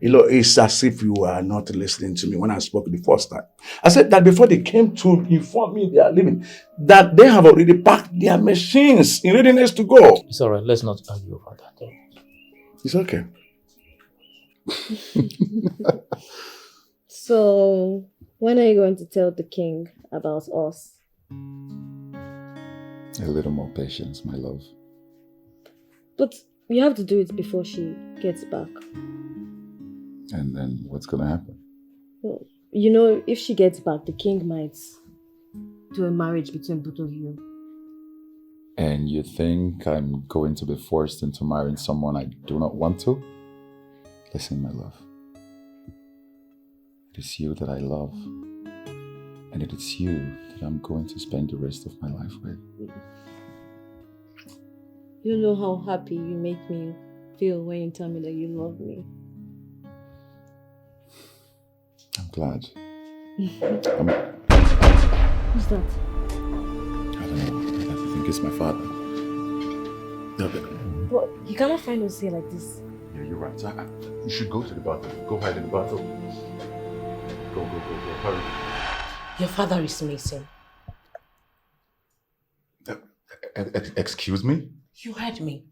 You know, it's as if you are not listening to me when I spoke the first time. I said that before they came to inform me they are leaving, that they have already packed their machines in readiness to go. It's all right. Let's not argue about that. It's okay. So, when are you going to tell the king about us? A little more patience, my love. But you have to do it before she gets back. And then what's gonna happen? Well, you know, if she gets back, the king might do a marriage between both of you. And you think I'm going to be forced into marrying someone I do not want to? Listen, my love. It is you that I love. And it is you that I'm going to spend the rest of my life with. You know how happy you make me feel when you tell me that you love me. I'm glad. Who's that? I don't know. I think it's my father. But you cannot find us here like this. Yeah, you're right. So you should go to the bathroom. Go hide in the bathroom. Go. Hurry. Your father is missing. Excuse me? You heard me.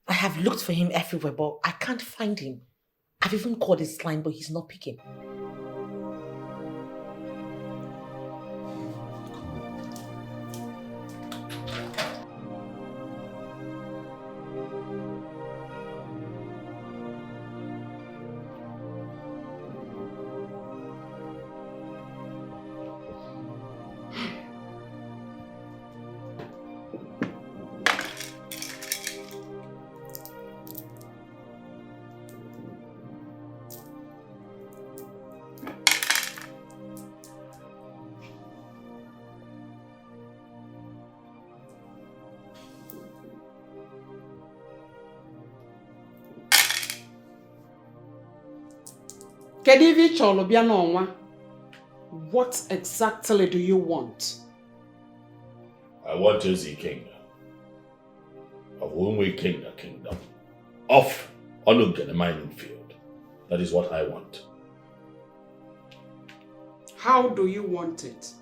I have looked for him everywhere, but I can't find him. I've even called his line, but he's not picking. What exactly do you want? I want Eze King of Unwe Kingdom off Onugene mining field. That is what I want. How do you want it?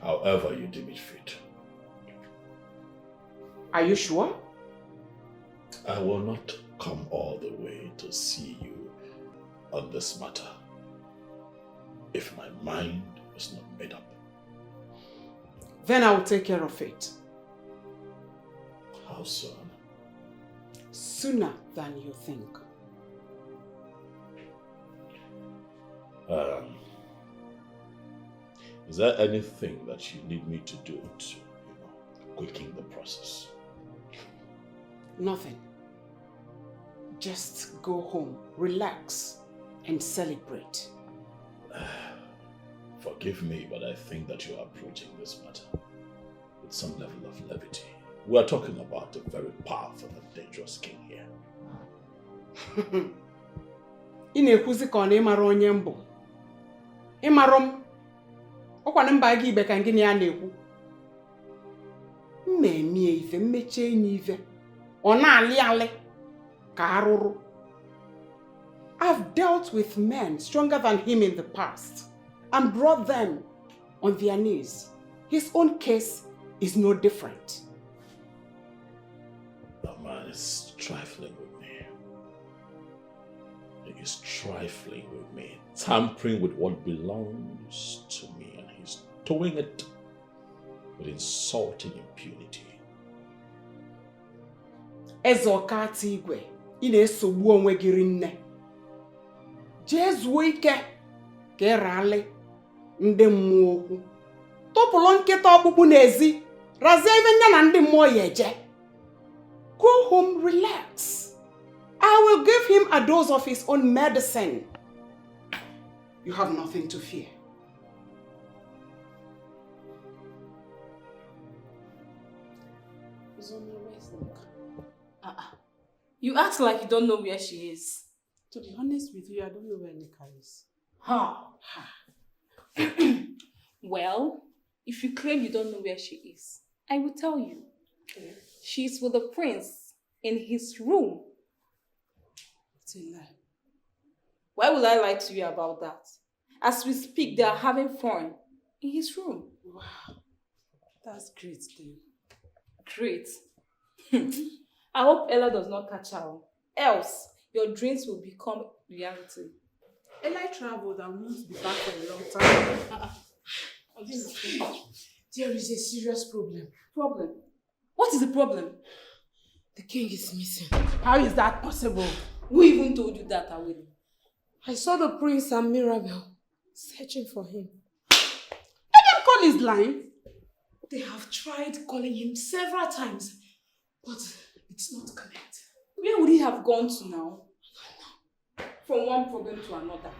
However you deem it fit. Are you sure? I will not come all the way to see you on this matter if my mind is not made up. Then I will take care of it. How soon? Sooner than you think. Is there anything that you need me to do to, quicken the process? Nothing. Just go home, relax, and celebrate. Forgive me, but I think that you are approaching this matter with some level of levity. We are talking about a very powerful and dangerous king here. Ị na-ekwuzi ka ọ na ịmara onye mbụ. Ịmara m. Ọkwa na mba gị ibe ka gịnị ya na-ekwu. Mmemie ife, mmechie enyi ife. Ọ na-alị alị ka arụrụ. I've dealt with men stronger than him in the past and brought them on their knees. His own case is no different. That man is trifling with me. He is trifling with me, tampering with what belongs to me, and he's doing it with insulting impunity. Ezokati igwe, ị na-esogbu onwe gị rinne. Jee zuo ike ka ịrali ndị mmụọ okwu. Tụpụrụ nkịta ọkpụkpụ n'ezi, razie ife nya na ndị mmụọ ya eje. Go home, relax. I will give him a dose of his own medicine. You have nothing to fear. You act like you don't know where she is. To be honest with you, I don't know where Nika is. Huh. Well, if you claim you don't know where she is, I will tell you. She's with the prince in his room. It's a lie. Why would I lie to you about that? As we speak, they are having fun in his room. Wow. That's great, then. Great. I hope Ella does not catch her. Else, your dreams will become reality. Ella traveled and won't be back for a long time. There is a serious problem. Problem? What is the problem? The king is missing. How is that possible? Who even told you that, Awele? I saw the prince and Mirabel searching for him. Let them call his line. They have tried calling him several times, but it's not connected. Where would he have gone to now? From one problem to another.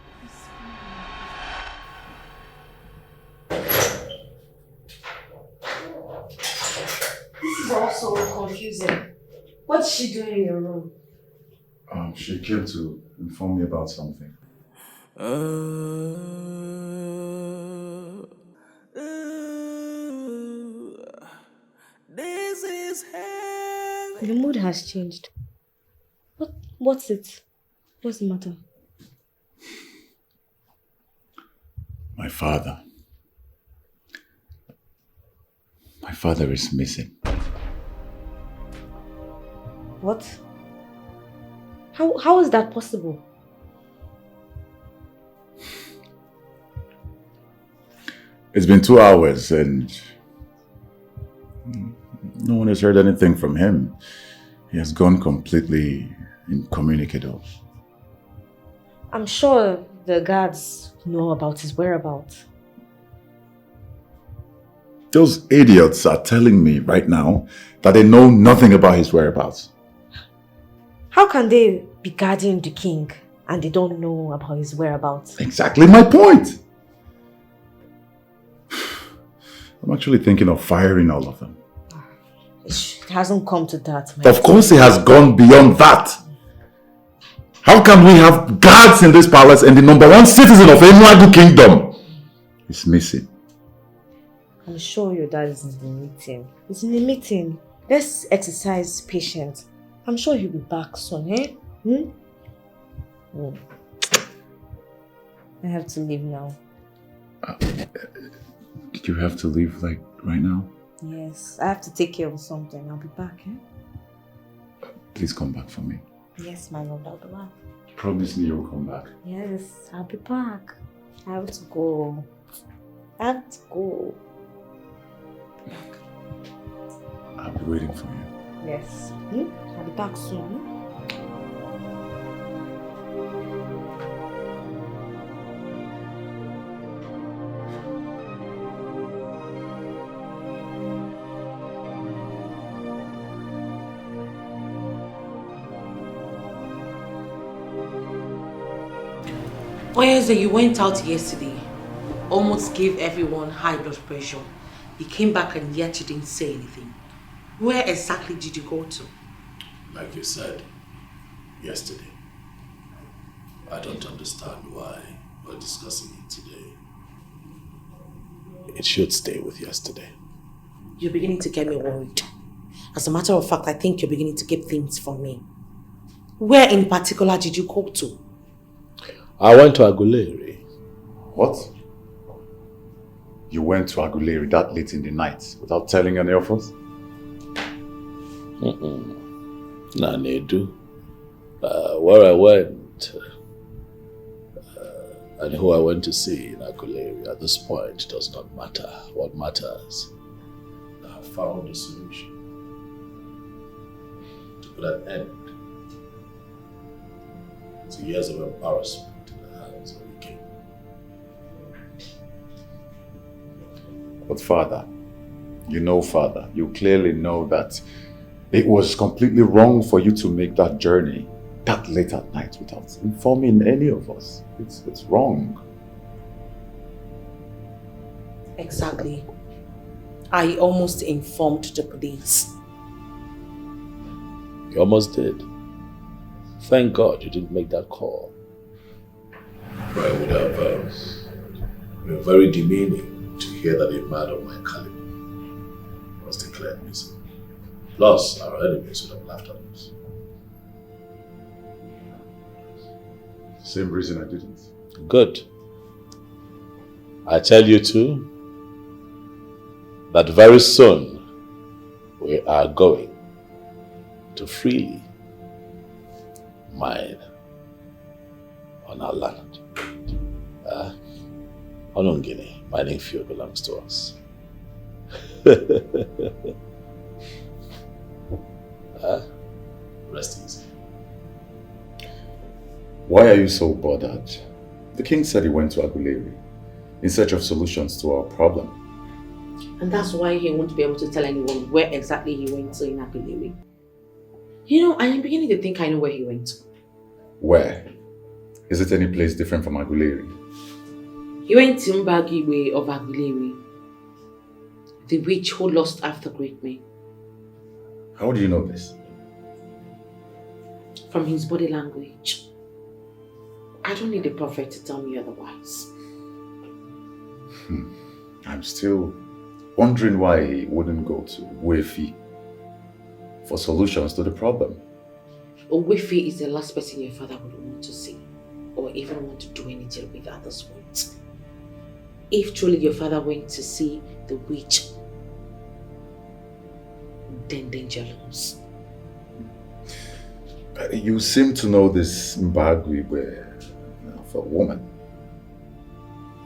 This is also confusing. What's she doing in your room? She came to inform me about something. This is heavy. The mood has changed. What's it? What's the matter? My father. My father is missing. What? How is that possible? It's been 2 hours and no one has heard anything from him. He has gone completely incommunicado. I'm sure the guards know about his whereabouts. Those idiots are telling me right now that they know nothing about his whereabouts. How can they be guarding the king and they don't know about his whereabouts? Exactly my point. I'm actually thinking of firing all of them. It hasn't come to that. Of course it has gone beyond that. How can we have guards in this palace and the #1 citizen of Enuagu Kingdom is missing? I'm sure your dad is in the meeting. He's in the meeting. Let's exercise patience. I'm sure he'll be back soon, eh? I have to leave now. Did you have to leave, like, right now? Yes, I have to take care of something. I'll be back, eh? Please come back for me. Yes, my love, I'll be back. Promise me you'll come back. Yes, I'll be back. I have to go. I have to go. I'll be waiting for you. Yes. I'll be back soon. Oyeze, you went out yesterday, almost gave everyone high blood pressure. You came back and yet you didn't say anything. Where exactly did you go to? Like you said, yesterday. I don't understand why we're discussing it today. It should stay with yesterday. You're beginning to get me worried. As a matter of fact, I think you're beginning to keep things from me. Where in particular did you go to? I went to Aguleri. What? You went to Aguleri that late in the night without telling any of us? Nanedu. Where I went and who I went to see in Aguleri at this point does not matter. What matters, I have found a solution to put an end to years of embarrassment in the hands of the king. But Father, you clearly know that it was completely wrong for you to make that journey that late at night without informing any of us. It's wrong. Exactly. I almost informed the police. You almost did. Thank God you didn't make that call. But it would have been very demeaning to hear that a man of my caliber was declared missing. Plus, our enemies would have laughed at us. Same reason I didn't. Good. I tell you too, that very soon we are going to freely mine on our land. Onungini, mining field belongs to us. Rest easy. Why are you so bothered? The king said he went to Aguleri in search of solutions to our problem. And that's why he won't be able to tell anyone where exactly he went to in Aguleri. You know, I am beginning to think I know where he went to. Where? Is it any place different from Aguleri? He went to Mbagiwe of Aguleri, the witch who lost after great men. How do you know this? From his body language. I don't need a prophet to tell me otherwise. I'm still wondering why he wouldn't go to Wefi for solutions to the problem. Wefi is the last person your father would want to see or even want to do anything with at this point. If truly your father went to see the witch, then danger looms. You seem to know this Mbagwe of a woman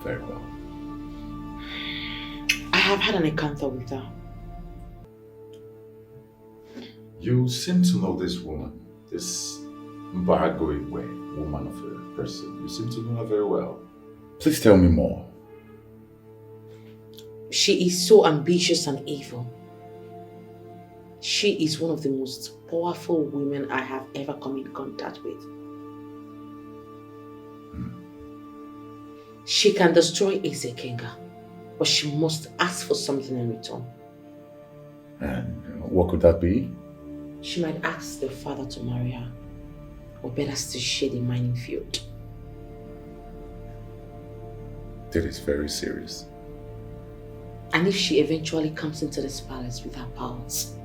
very well. I have had an encounter with her. You seem to know this woman, this Mbagwe woman of a person. You seem to know her very well. Please tell me more. She is so ambitious and evil. She is one of the most powerful women I have ever come in contact with. She can destroy Ezekenga, but she must ask for something in return. And what could that be? She might ask the father to marry her, or better still share the mining field. That is very serious. And if she eventually comes into this palace with her powers,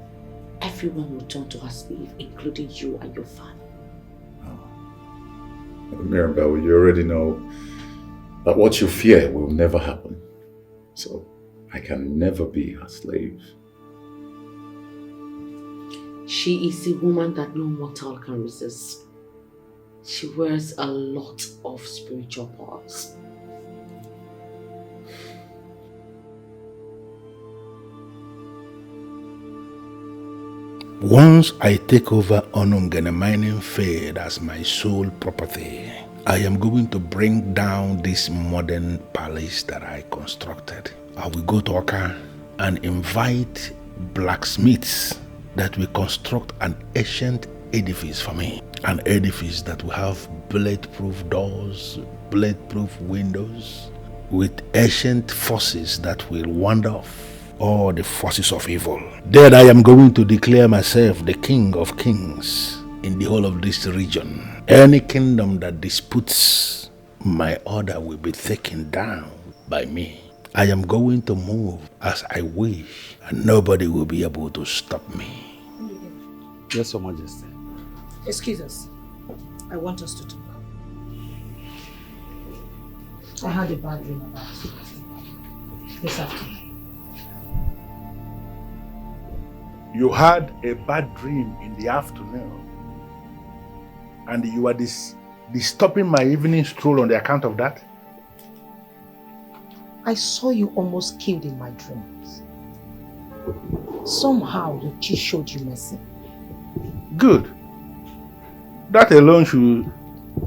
everyone will turn to her slave, including you and your father. Mirabelle, you already know that what you fear will never happen. So I can never be her slave. She is a woman that no mortal can resist. She wears a lot of spiritual powers. Once I take over Onungene mining field as my sole property, I am going to bring down this modern palace that I constructed. I will go to Oka and invite blacksmiths that will construct an ancient edifice for me. An edifice that will have bulletproof doors, bulletproof windows, with ancient forces that will ward off all the forces of evil. Then I am going to declare myself the King of Kings in the whole of this region. Any kingdom that disputes my order will be taken down by me. I am going to move as I wish, and nobody will be able to stop me. Yes, Your Majesty. Excuse us. I want us to talk. I had a bad dream about you this afternoon. You had a bad dream in the afternoon, and you are disturbing my evening stroll on the account of that? I saw you almost killed in my dreams. Somehow your chi showed you mercy. Good. That alone should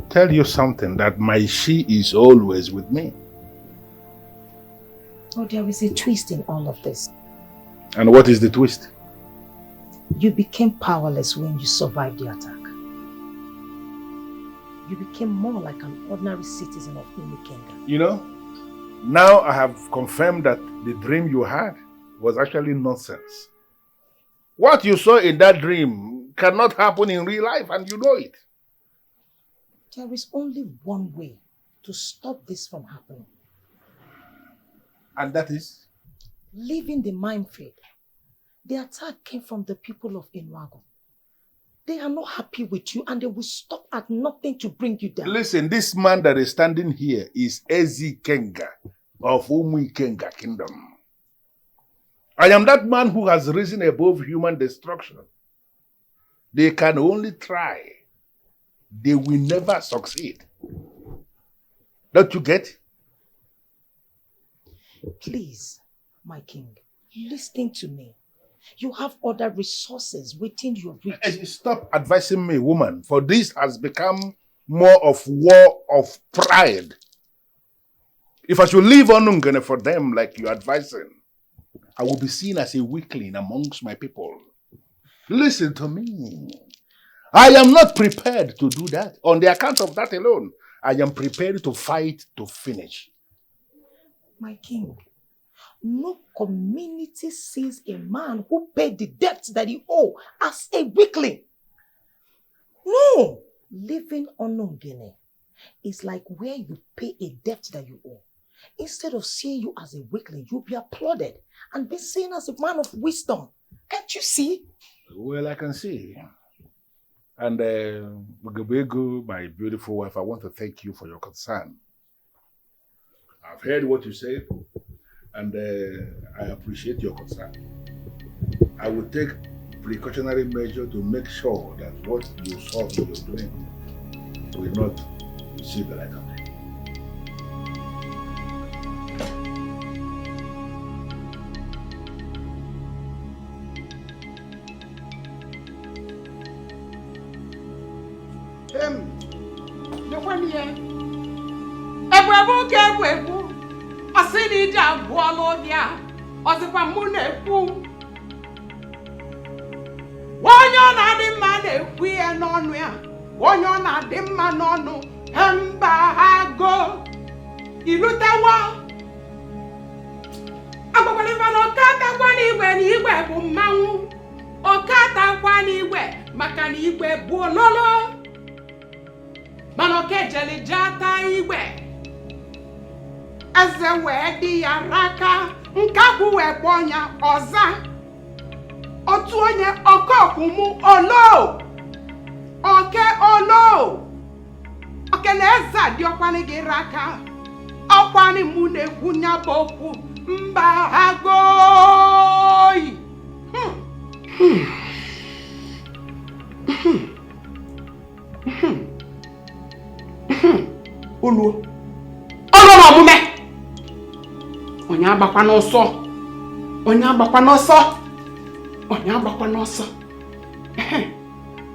tell you something, that my she is always with me. Oh, there is a twist in all of this. And what is the twist? You became powerless when you survived the attack. You became more like an ordinary citizen of Umikenga. You know, now I have confirmed that the dream you had was actually nonsense. What you saw in that dream cannot happen in real life, and you know it. There is only one way to stop this from happening. And that is? Leaving the minefield. The attack came from the people of Inwago. They are not happy with you, and they will stop at nothing to bring you down. Listen, this man that is standing here is Eze Ikenga of Umuikenga Kingdom. I am that man who has risen above human destruction. They can only try. They will never succeed. Don't you get? Please, my king, listen to me. You have other resources within your reach. Stop advising me, woman, for this has become more of war of pride. If I should leave Onungene for them like you're advising, I will be seen as a weakling amongst my people. Listen to me. I am not prepared to do that. On the account of that alone, I am prepared to fight to finish. My king, no community sees a man who paid the debt that he owed as a weakling. No! Living Onungene is like where you pay a debt that you owe. Instead of seeing you as a weakling, you'll be applauded and be seen as a man of wisdom. Can't you see? Well, I can see. And Bugabegu, my beautiful wife, I want to thank you for your concern. I've heard what you said, and I appreciate your concern. I will take precautionary measure to make sure that what you saw in your dream will not receive the light of day.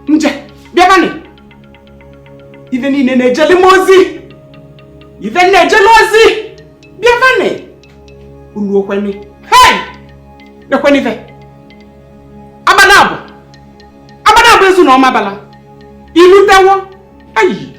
Nje, biabani. Even in a jelly mozi. Even a jealousy. Biabani. Uluokweni. Hey! Lokwenive. Abanabu. Abanabu ezu no mabala. Irutewo. Aye.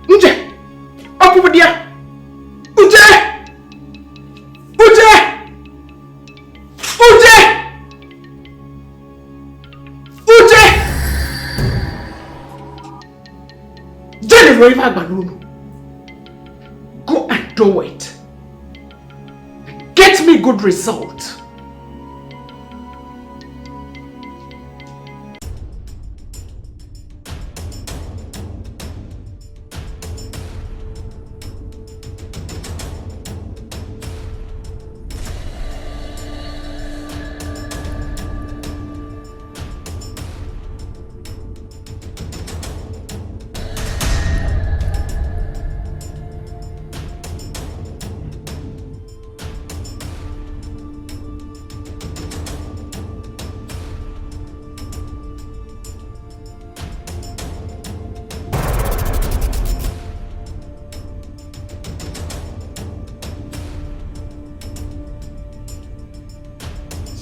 Nje! Open with dia! Uje! Uje! Uje! Uje! Jenny River Balloon. Go and do it. Get me good result.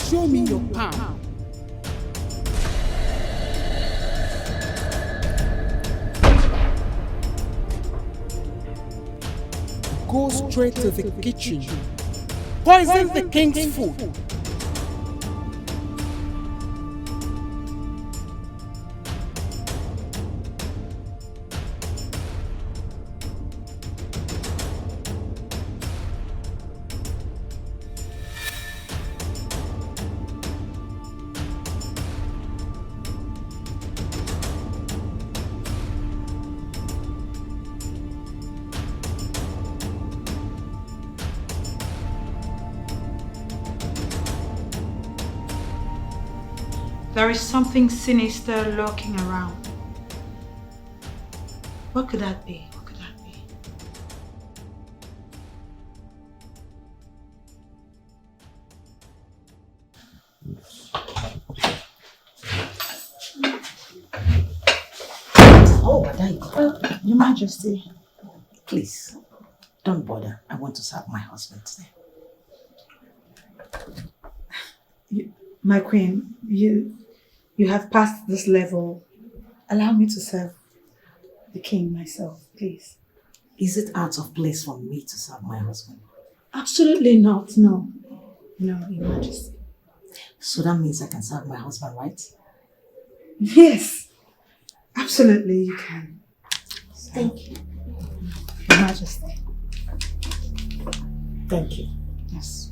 Show me your palm. Go straight to the kitchen. Poison the king's food. There is something sinister lurking around. What could that be? What could that be? Oh, Adaiko. Your Majesty, please, don't bother. I want to serve my husband today. My queen, you have passed this level. Allow me to serve the king myself, please. Is it out of place for me to serve my husband? Absolutely not, no. No, Your Majesty. So that means I can serve my husband, right? Yes, absolutely you can. Thank you. Your Majesty. Thank you. Yes.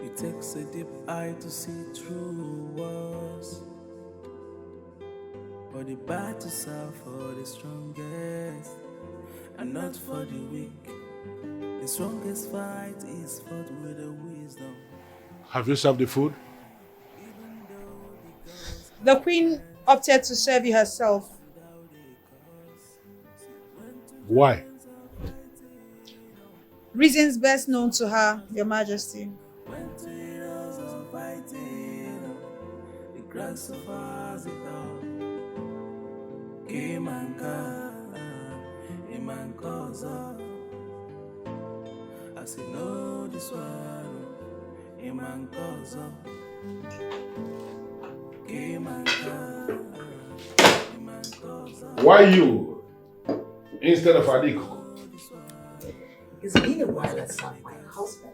It takes a deep eye to see through walls, but the battles are for the strongest and not for the weak. The strongest fight is fought with the wisdom. Have you served the food? The queen opted to serve you herself. Why? Reasons best known to her, Your Majesty. The grass of us it all came and cause I say no this one came and cause Why you instead of Etiko? It's been a while I served my husband.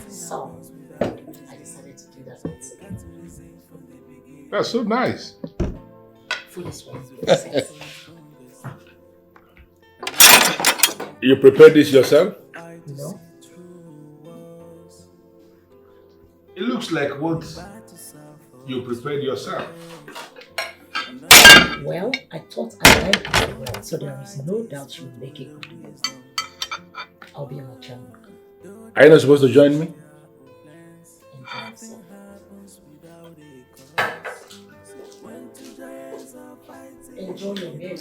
So, I decided to do that once again. That's so nice. Food is ready. You prepared this yourself? No. It looks like what you prepared yourself. Well, I thought I liked it well, so there is no doubt you'll make it good. I'll be on the channel. Are you not supposed to join me? Enjoy yourself. Enjoy your meal.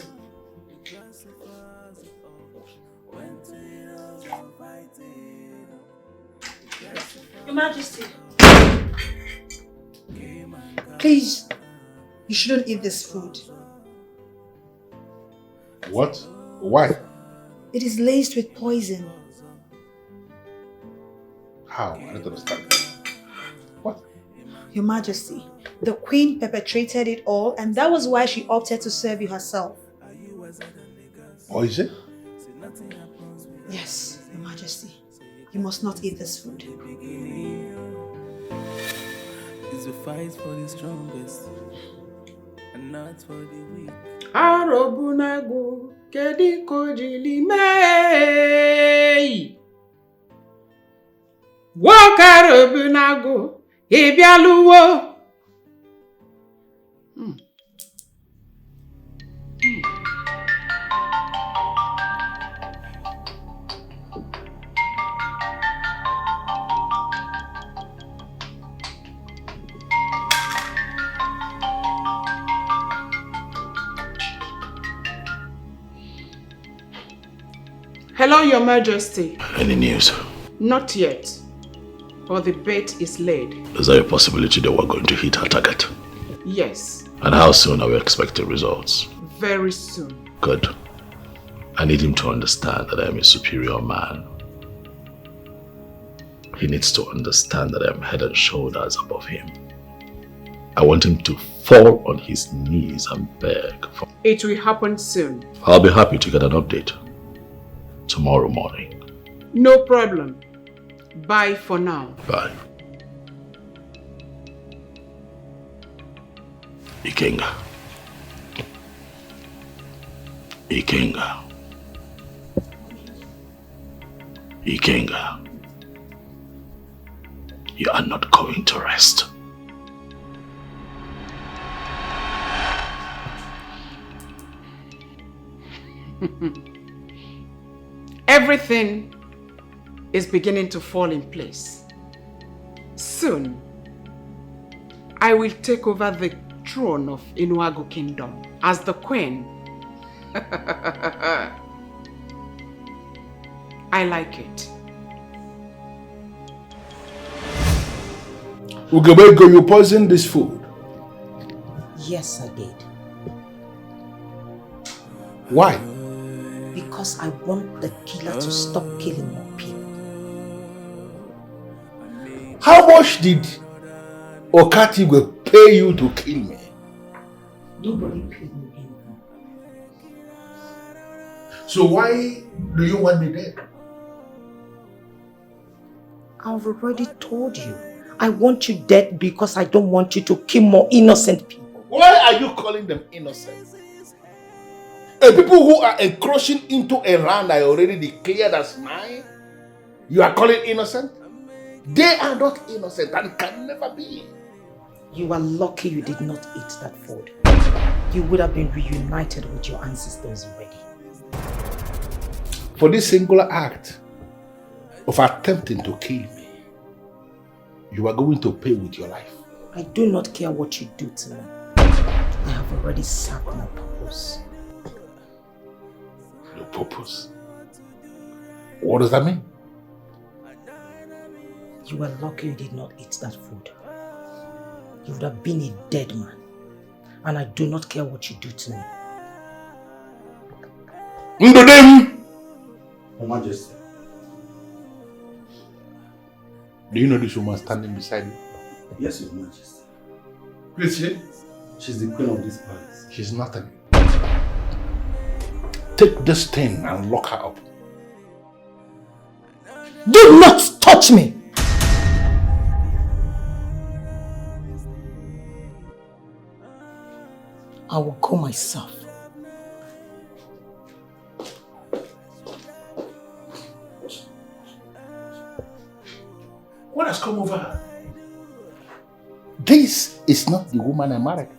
Your Majesty. Please, you shouldn't eat this food. What? Why? It is laced with poison. How? I don't understand. Your Majesty, the Queen perpetrated it all, and that was why she opted to serve you herself. Poison? Yes, Your Majesty. You must not eat this food. It's a fight for the strongest and not for the weak. Arobunagu kedi kojili mei. Wakarobunagu ibialuwo. Hello, Your Majesty. Any news? Not yet, but the bait is laid. Is there a possibility that we're going to hit our target? Yes, And how soon are we expecting results? very soon. Good. I need him to understand that I am a superior man. He needs to understand that I am head and shoulders above him. I want him to fall on his knees and beg for... It will happen soon. I'll be happy to get an update tomorrow morning. No problem. Bye for now. Bye. Ikenga. Ikenga. Ikenga. You are not going to rest. Everything is beginning to fall in place. Soon, I will take over the throne of Inuagu Kingdom as the queen. I like it. Ugebego, you poisoned this food. Yes, I did. Why? Because I want the killer to stop killing more people. How much did Okatigwe pay you to kill me? Nobody paid me anything. So why do you want me dead? I've already told you. I want you dead because I don't want you to kill more innocent people. Why are you calling them innocent? People who are encroaching into a land I already declared as mine, you are calling innocent? They are not innocent and can never be. You are lucky you did not eat that food. You would have been reunited with your ancestors already. For this singular act of attempting to kill me, you are going to pay with your life. I do not care what you do to me. I have already served my purpose. Your purpose? What does that mean? You are lucky you did not eat that food. You would have been a dead man. And I do not care what you do to me. Ndodem! Your Majesty. Do you know this woman standing beside you? Yes, Your Majesty. Who is she? She's the queen of this palace. She's nothing. Take this thing and lock her up. Do not touch me! I will go myself. What has come over her? This is not the woman I married.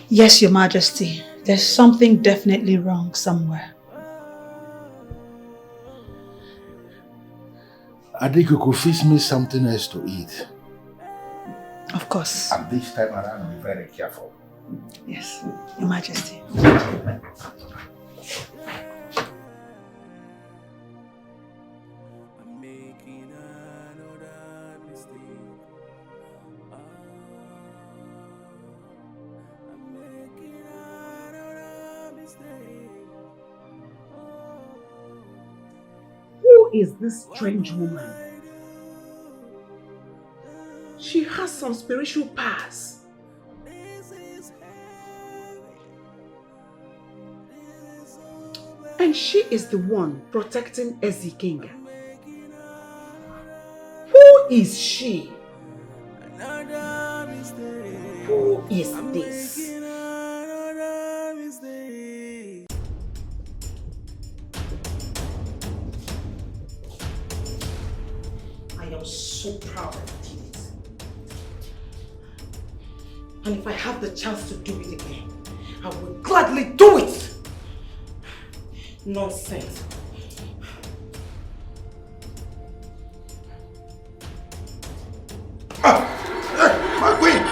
Yes, Your Majesty. There's something definitely wrong somewhere. I think you could fix me something else to eat. Of course. And this time around, be very careful. Yes, Your Majesty. Who is this strange woman? She has some spiritual powers. And she is the one protecting Ezekiel. Who is she? Who is this? I am so proud of it. And if I have the chance to do it again, I will gladly do it! Nonsense. My queen!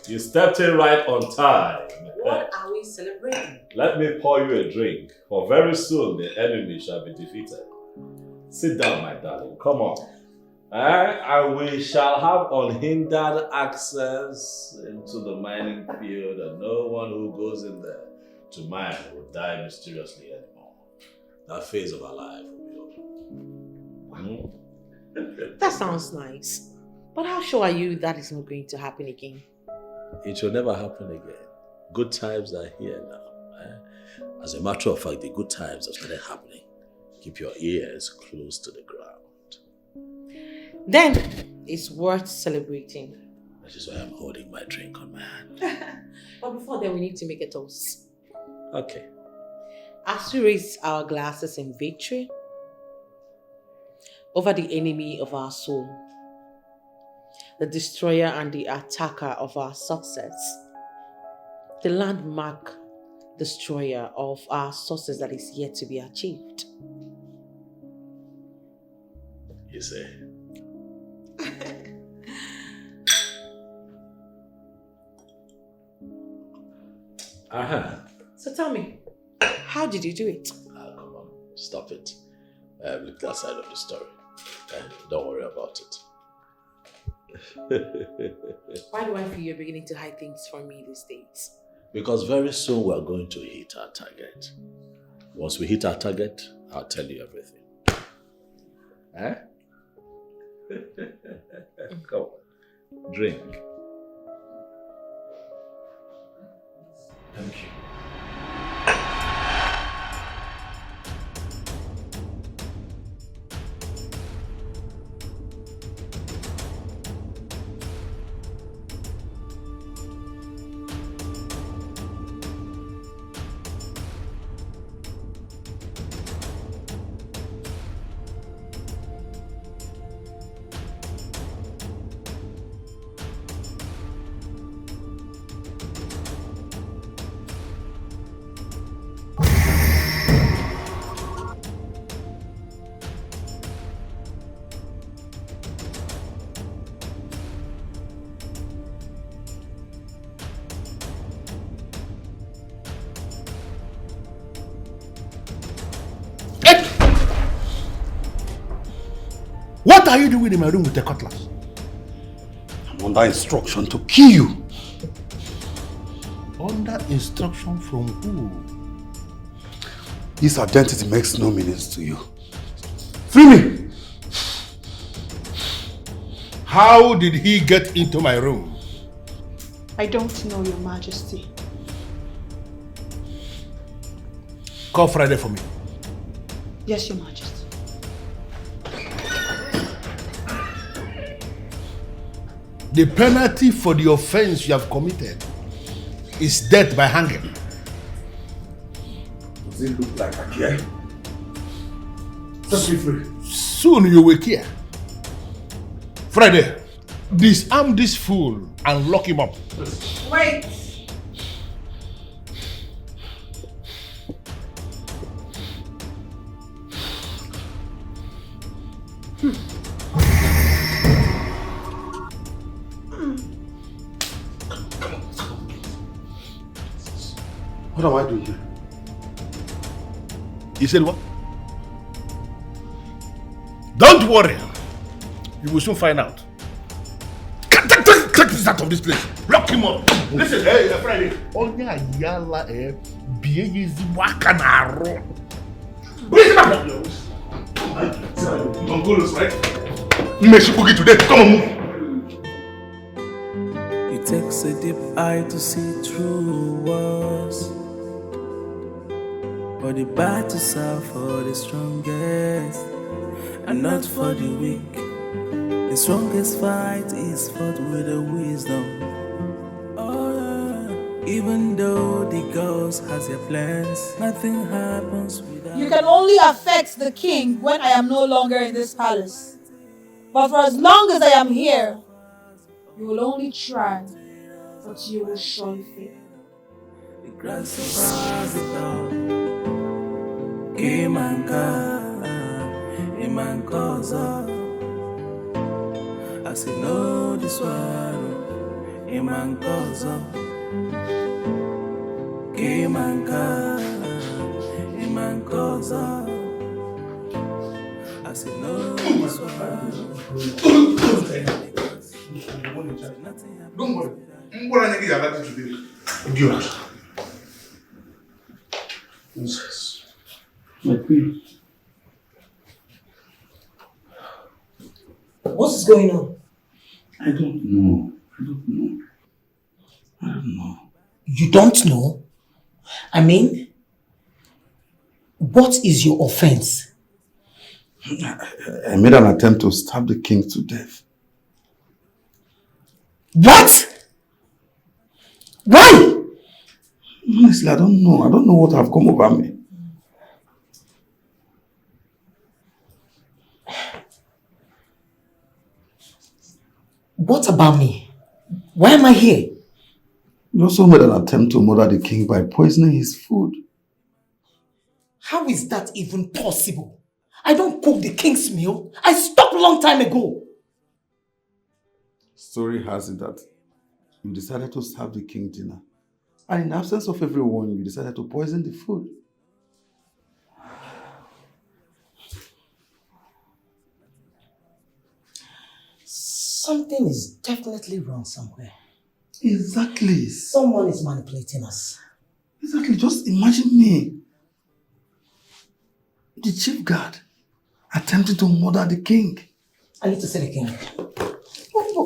You stepped in right on time. What are we celebrating? Let me pour you a drink, for very soon the enemy shall be defeated. Sit down, my darling. Come on. And we shall have unhindered access into the mining field, and no one who goes in there to mine will die mysteriously anymore. That phase of our life will be over. That sounds nice. But how sure are you that is not going to happen again? It will never happen again. Good times are here now. As a matter of fact, the good times have started happening. Keep your ears close to the ground. Then it's worth celebrating. That is why I'm holding my drink on my hand. But before then, we need to make a toast. Okay. As we raise our glasses in victory over the enemy of our soul, the destroyer and the attacker of our success, the landmark destroyer of our success that is yet to be achieved. You say? So tell me, how did you do it? Come on, stop it. Look that side of the story. Don't worry about it. Why do I feel you're beginning to hide things from me these days? Because very soon we're going to hit our target. Once we hit our target, I'll tell you everything. Come on, drink. Thank you. What are you doing in my room with a cutlass? I'm under instruction to kill you. Under instruction from who? This identity makes no meaning to you. Free me! How did he get into my room? I don't know, Your Majesty. Call Friday for me. Yes, Your Majesty. The penalty for the offense you have committed is death by hanging. Does it look like I care? Set me free. Soon you will care. Friday, disarm this fool and lock him up. Wait! What am I doing here? You said what? Don't worry. You will soon find out. Take this out of this place. Lock him up. Listen, hey, Friday. Only a yala be easy waka na ro. Bring him up. Don't go loose, right? Make you boogie today. Come on, move. It takes a deep eye to see through walls, but the battles are for the strongest and not for the weak. The strongest fight is fought with the wisdom. Oh, yeah. Even though the ghost has their plans, nothing happens without. You can only affect the king when I am no longer in this palace. But for as long as I am here, you will only try, but you will surely fail. The grass surprised it all. Iman cause I say no this one. Iman cause Iman cause I say no this one. Don't worry. What are you going to do? Idiot. Princess. My queen. What is going on? I don't know. I don't know. You don't know? I mean, what is your offense? I made an attempt to stab the king to death. What? Why? Honestly, I don't know. I don't know what have come over me. What about me? Why am I here? You also made an attempt to murder the king by poisoning his food. How is that even possible? I don't cook the king's meal. I stopped a long time ago. Story has it that you decided to serve the king dinner. And in the absence of everyone, you decided to poison the food. Something is definitely wrong somewhere. Exactly. Someone is manipulating us. Exactly. Just imagine me, the chief guard, attempting to murder the king. I need to see the king.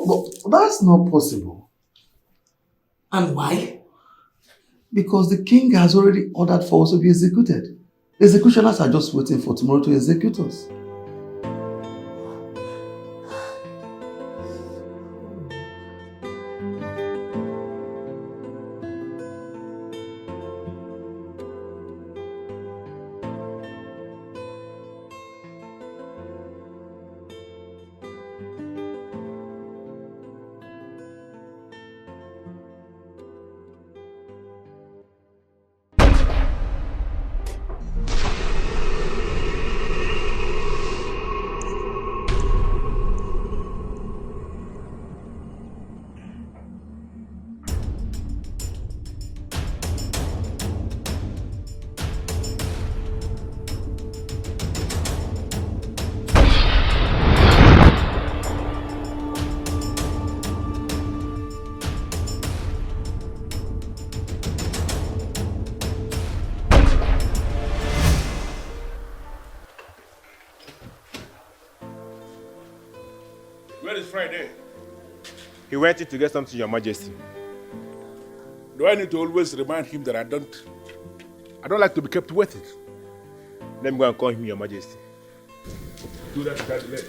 But that's not possible. And why? Because the king has already ordered for us to be executed. Executioners are just waiting for tomorrow to execute us. Where is Friday? He went in to get something, Your Majesty. Do I need to always remind him that I don't like to be kept waiting? Let me go and call him, Your Majesty. Do that without delay.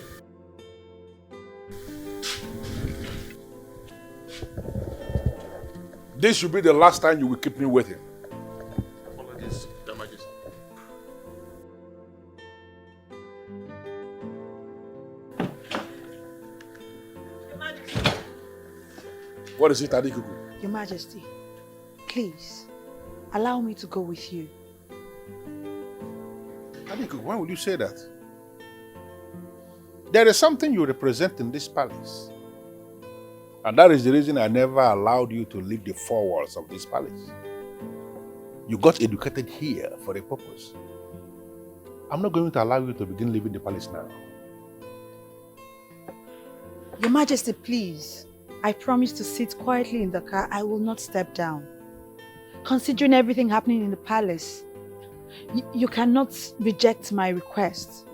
This should be the last time you will keep me waiting. Apologies, Your Majesty. What is it, Etiko? Your Majesty, please, allow me to go with you. Etiko, why would you say that? There is something you represent in this palace. And that is the reason I never allowed you to leave the four walls of this palace. You got educated here for a purpose. I'm not going to allow you to begin leaving the palace now. Your Majesty, please. I promise to sit quietly in the car. I will not step down. Considering everything happening in the palace, you cannot reject my request.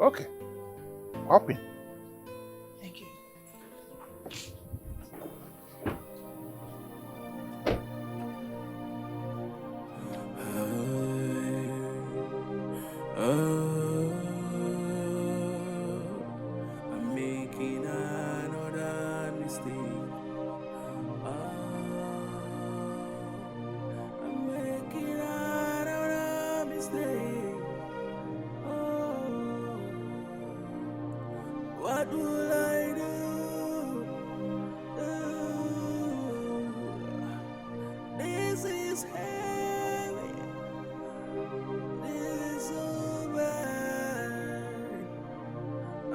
Okay. Hop in. Thank you. I'm making another mistake. I'm making another mistake. What will I do? This is heavy. This is so bad.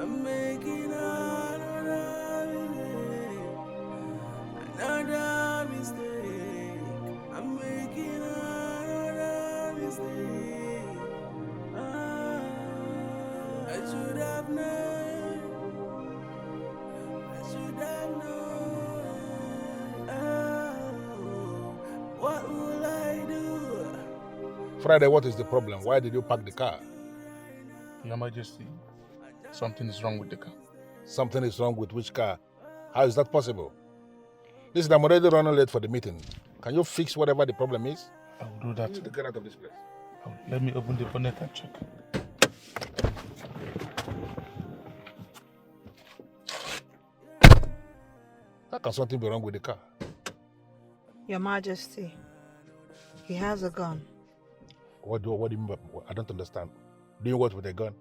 I'm making another mistake. I'm making another mistake. I should have known. What will I do? Friday, what is the problem? Why did you park the car? Your Majesty, something is wrong with the car. Something is wrong with which car? How is that possible? Listen, I'm already running late for the meeting. Can you fix whatever the problem is? I will do that. I need to get out of this place. Let me open the bonnet and check. How can something be wrong with the car? Your Majesty, he has a gun. What do you mean by, I don't understand. Do you what with a gun?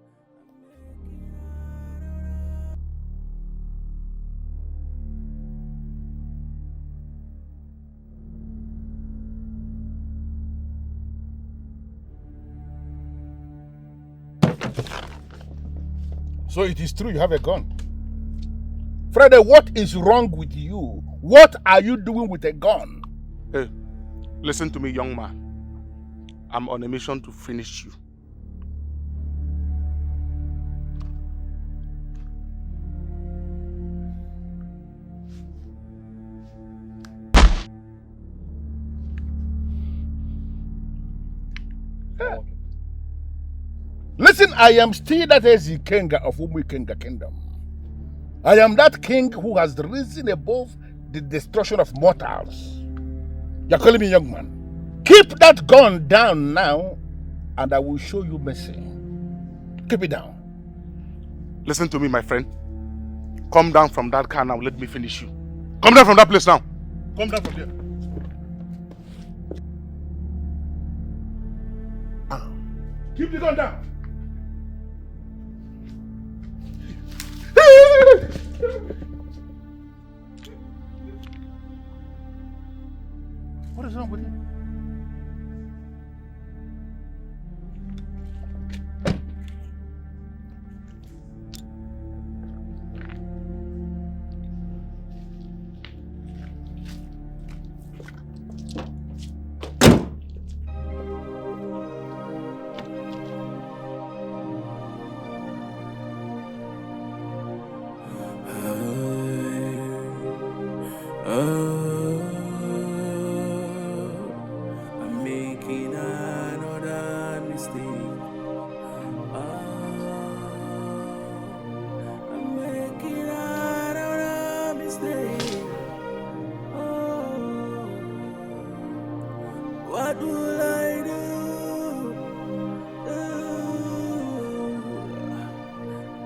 So it is true you have a gun. Friday, what is wrong with you? What are you doing with a gun? Hey, listen to me, young man. I'm on a mission to finish you. Listen, I am still that Ezikenga of Umuikenga Kingdom. I am that king who has risen above the destruction of mortals. You're calling me young man. Keep that gun down now, and I will show you mercy. Keep it down. Listen to me, my friend. Come down from that car now. Let me finish you. Come down from that place now. Come down from there. Keep the gun down. What is wrong with you? I'm making mistake. I'm making out of a mistake. What will I do?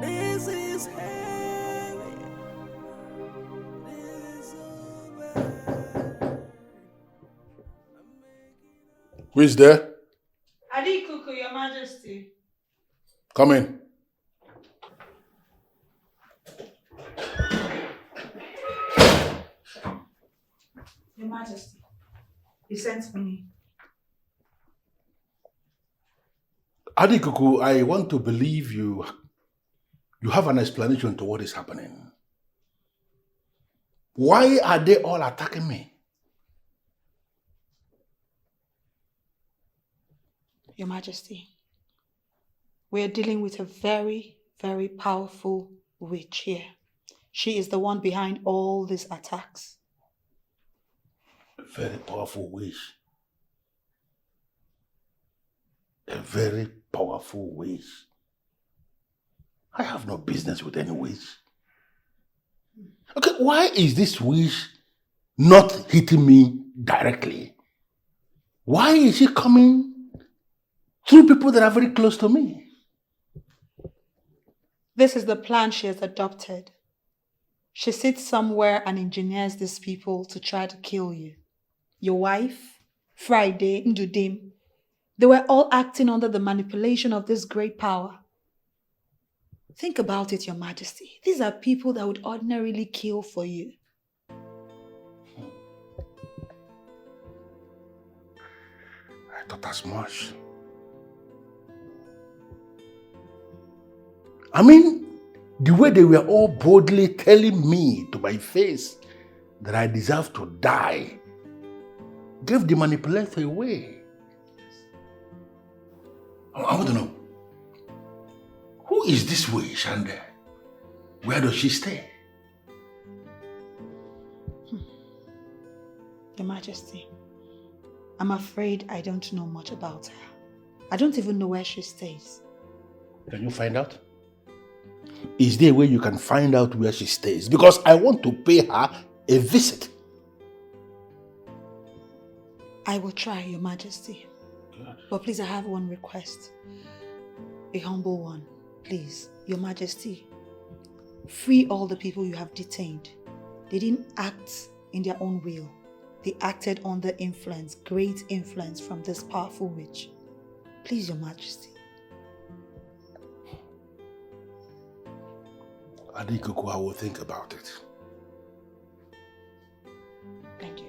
This is heavy. This is so bad. Who is there? Etiko, Your Majesty. Come in. Your Majesty, you sent for me. Adikuku, I want to believe you have an explanation to what is happening. Why are they all attacking me? Your Majesty, we are dealing with a very, very powerful witch here. She is the one behind all these attacks. A very powerful witch. A very powerful witch. I have no business with any witch. Okay, why is this witch not hitting me directly? Why is she coming through people that are very close to me? This is the plan she has adopted. She sits somewhere and engineers these people to try to kill you. Your wife, Friday, Ndudim, they were all acting under the manipulation of this great power. Think about it, Your Majesty. These are people that would ordinarily kill for you. I thought as much. I mean, the way they were all boldly telling me to my face that I deserve to die gave the manipulator away. I want to know, who is this witch and where does she stay? Your Majesty, I'm afraid I don't know much about her. I don't even know where she stays. Can you find out? Is there a way you can find out where she stays? Because I want to pay her a visit. I will try, Your Majesty. Good. But please, I have one request. A humble one. Please, Your Majesty, free all the people you have detained. They didn't act in their own will. They acted under influence, great influence from this powerful witch. Please, Your Majesty. Adikuku, I will think about it. Thank you.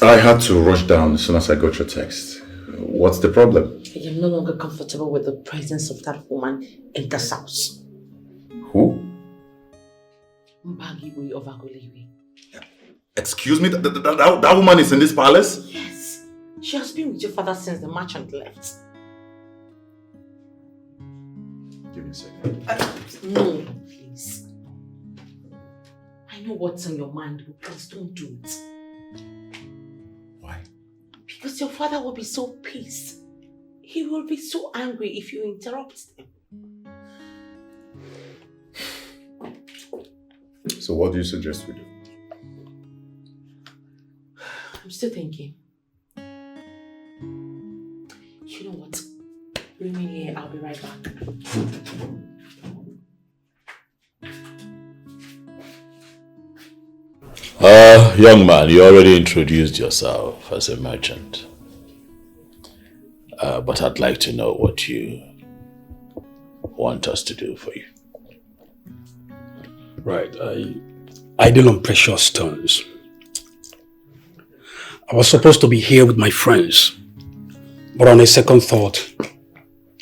I had to rush down as soon as I got your text. What's the problem? I am no longer comfortable with the presence of that woman in this house. Who? Mbagiwe of Aguliwe. Excuse me? That woman is in this palace? Yes. She has been with your father since the merchant left. Give me a second. No, please. I know what's on your mind, but please don't do it. Why? Because your father will be so pissed. He will be so angry if you interrupt him. So what do you suggest we do? I'm still thinking. You know what? Bring me here, I'll be right back. Young man, you already introduced yourself as a merchant. But I'd like to know what you want us to do for you. Right, I deal on precious stones. I was supposed to be here with my friends, but on a second thought,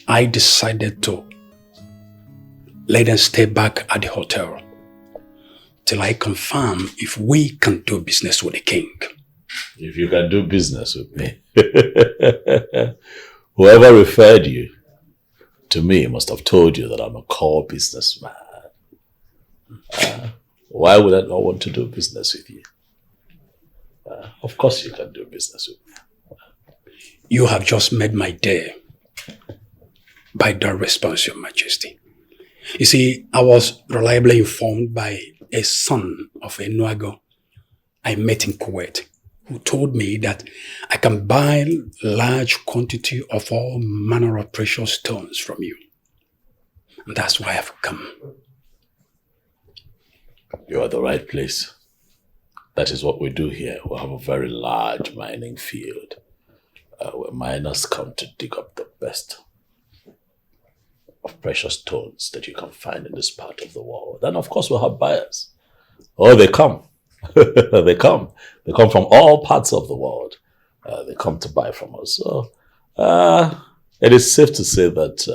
I decided to let them stay back at the hotel till I confirm if we can do business with the king. If you can do business with me. Whoever referred you, to me, he must have told you that I'm a core businessman. Why would I not want to do business with you? Of course you can do business with me. You have just made my day by that response, Your Majesty. You see, I was reliably informed by a son of a Nuago I met in Kuwait, who told me that I can buy large quantity of all manner of precious stones from you. And that's why I've come. You're at the right place. That is what we do here. We have a very large mining field where miners come to dig up the best of precious stones that you can find in this part of the world. Then, of course, we'll have buyers. Oh, they come. They come. They come from all parts of the world. They come to buy from us. So, it is safe to say that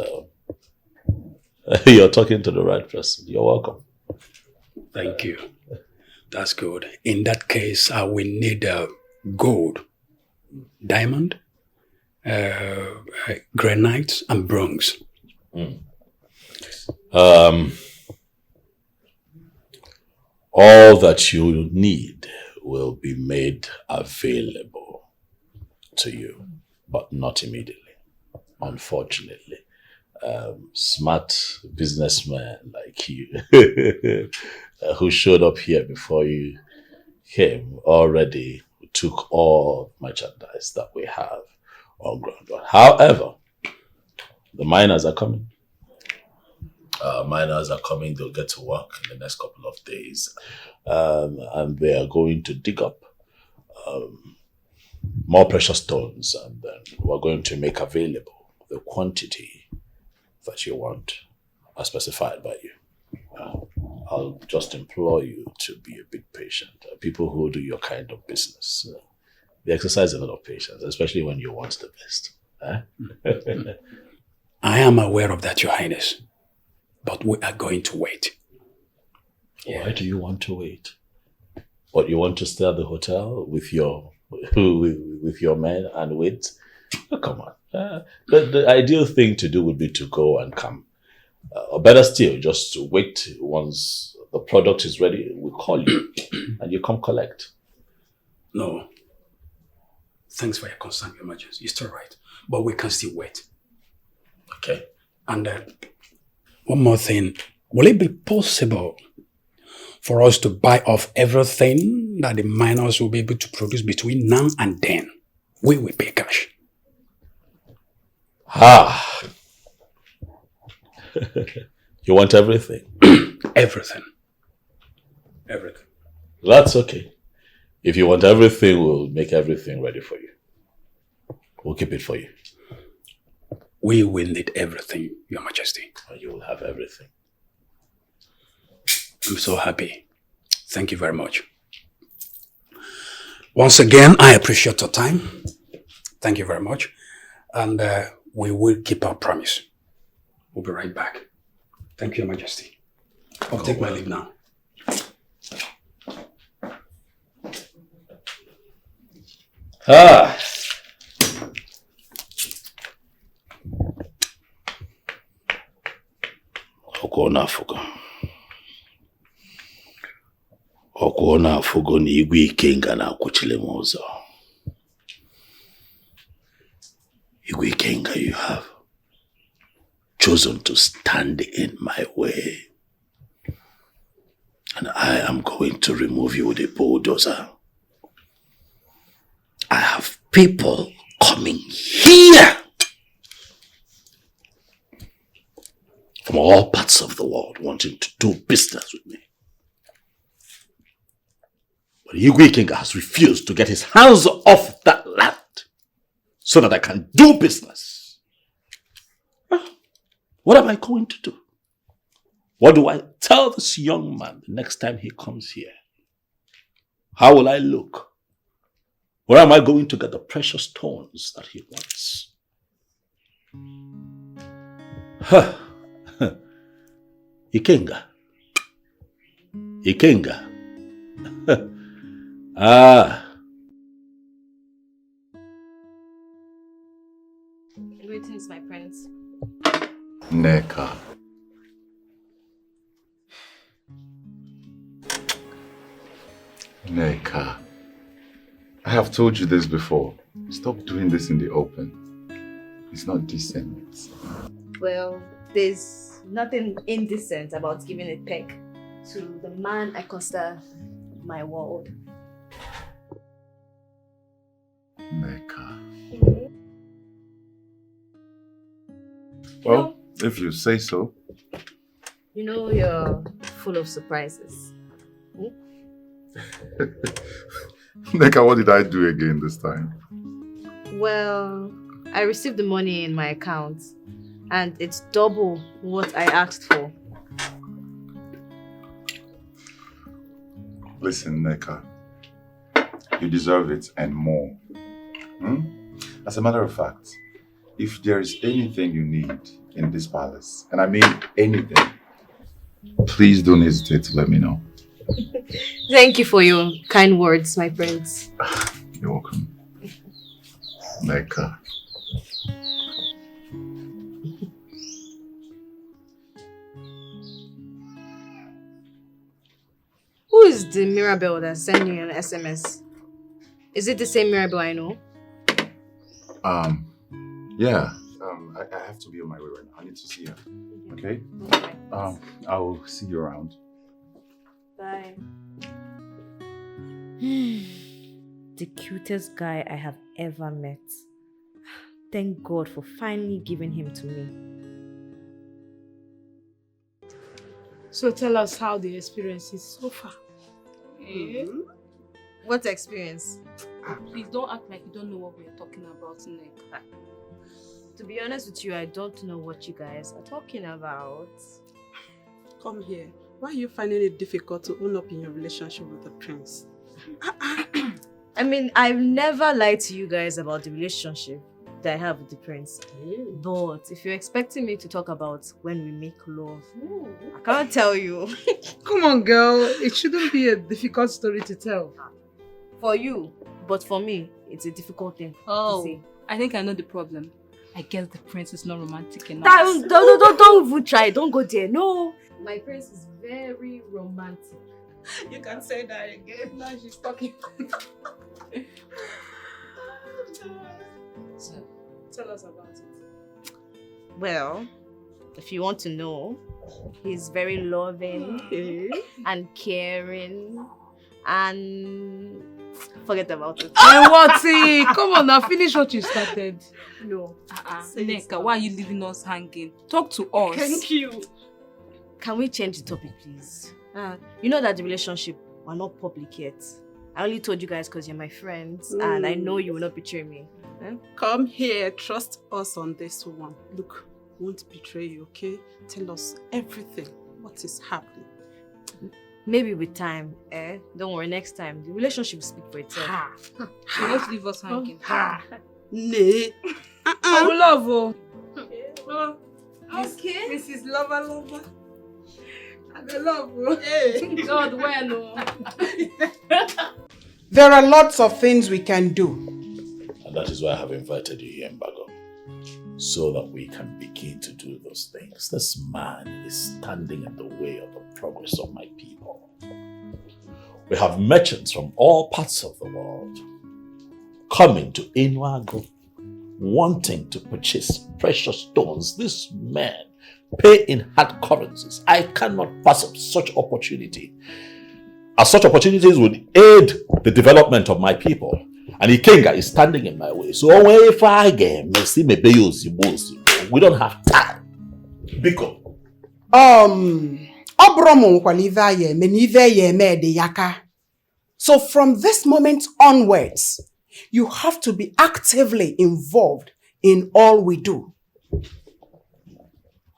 you're talking to the right person. You're welcome. Thank you. That's good. In that case, I will need gold, diamond, granite, and bronze. All that you need will be made available to you, but not immediately, unfortunately. Smart businessmen like you who showed up here before you came already took all merchandise that we have on ground. However, the miners are coming. Miners are coming. They'll get to work in the next couple of days. And they are going to dig up more precious stones. And then we're going to make available the quantity that you want as specified by you. I'll just implore you to be a bit patient. People who do your kind of business, they exercise a lot of patience, especially when you want the best. I am aware of that, Your Highness. But we are going to wait. Why do you want to wait? What, you want to stay at the hotel with your men and wait? Oh, come on. The ideal thing to do would be to go and come. Or better still, just to wait once the product is ready. We'll call you and you come collect. No. Thanks for your concern, Your Majesty. You're still right. But we can still wait. Okay. And one more thing. Will it be possible for us to buy off everything that the miners will be able to produce between now and then? We will pay cash. You want everything? Everything. Everything. That's okay. If you want everything, we'll make everything ready for you. We'll keep it for you. We will need everything, Your Majesty. You will have everything. I'm so happy. Thank you very much. Once again, I appreciate your time. Thank you very much. And we will keep our promise. We'll be right back. Thank you, Your Majesty. I'll take my leave now. Okuona afugo ni igwe Ikenga na akwuchile m ụzọ. Igwe Ikenga, you have chosen to stand in my way. And I am going to remove you with a bulldozer. I have people coming here from all parts of the world wanting to do business with me. But Igwe Ikenga has refused to get his hands off that land so that I can do business. What am I going to do? What do I tell this young man the next time he comes here? How will I look? Where am I going to get the precious stones that he wants? Ikenga. Ikenga. Greetings, my prince. Neka. Neka. I have told you this before. Stop doing this in the open. It's not decent. Well, there's nothing indecent about giving a peck to the man I consider my world. Neka. Well, if you say so. You know you're full of surprises. Neka, what did I do again this time? Well, I received the money in my account and it's double what I asked for. Listen, Neka. You deserve it and more. As a matter of fact, if there is anything you need in this palace, and I mean anything, please don't hesitate to let me know. Thank you for your kind words, my prince. You're welcome. Neka. Who is the Mirabelle that sent you an SMS? Is it the same Mirabelle I know? Yeah. I have to be on my way right now. I need to see her. Okay? I'll see you around. Bye. The cutest guy I have ever met. Thank God for finally giving him to me. So tell us how the experience is so far. What experience? Please don't act like you don't know what we're talking about, Nick. To be honest with you, I don't know what you guys are talking about. Come here. Why are you finding it difficult to own up in your relationship with the prince? I mean, I've never lied to you guys about the relationship that I have with the prince. But if you're expecting me to talk about when we make love, I can't tell you. Come on, girl. It shouldn't be a difficult story to tell. For you, but for me, it's a difficult thing to say. I think I know the problem. I guess the prince is not romantic enough. Don't even try. Don't go there. No. My prince is very romantic. You can say that again. Now she's talking. So, tell us about it. Well, if you want to know, he's very loving and caring and forget about it. And what? Come on now, finish what you started. No. Neka, why are you leaving us hanging? Talk to us. Thank you. Can we change the topic, please? You know that the relationship, we're not public yet. I only told you guys because you're my friends and I know you will not betray me. Come here, trust us on this one. Look, we won't betray you, okay? Tell us everything. What is happening? Maybe with time, Don't worry, next time, the relationship will speak for itself. You won't leave us hanging. Nay. I will love you. Okay. Mrs. Lover. I love you. God, where no? There are lots of things we can do. And that is why I have invited you here in Bago. So that we can begin to do those things. This man is standing in the way of the progress of my people. We have merchants from all parts of the world coming to Enuago, wanting to purchase precious stones. This man pay in hard currencies. I cannot pass up such opportunity. As such opportunities would aid the development of my people. And Ikenga is standing in my way. So if I get we don't have time. Biko. So from this moment onwards, you have to be actively involved in all we do.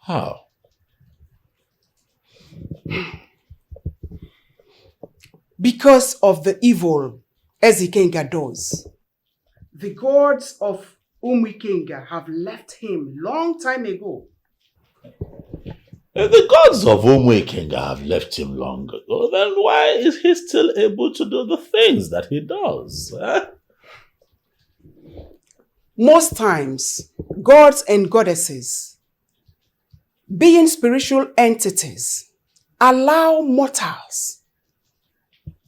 How? Because of the evil Ezikenga does. The gods of Umuikenga have left him long time ago. If the gods of Umuikenga have left him long ago, then why is he still able to do the things that he does? Most times, gods and goddesses being spiritual entities, allow mortals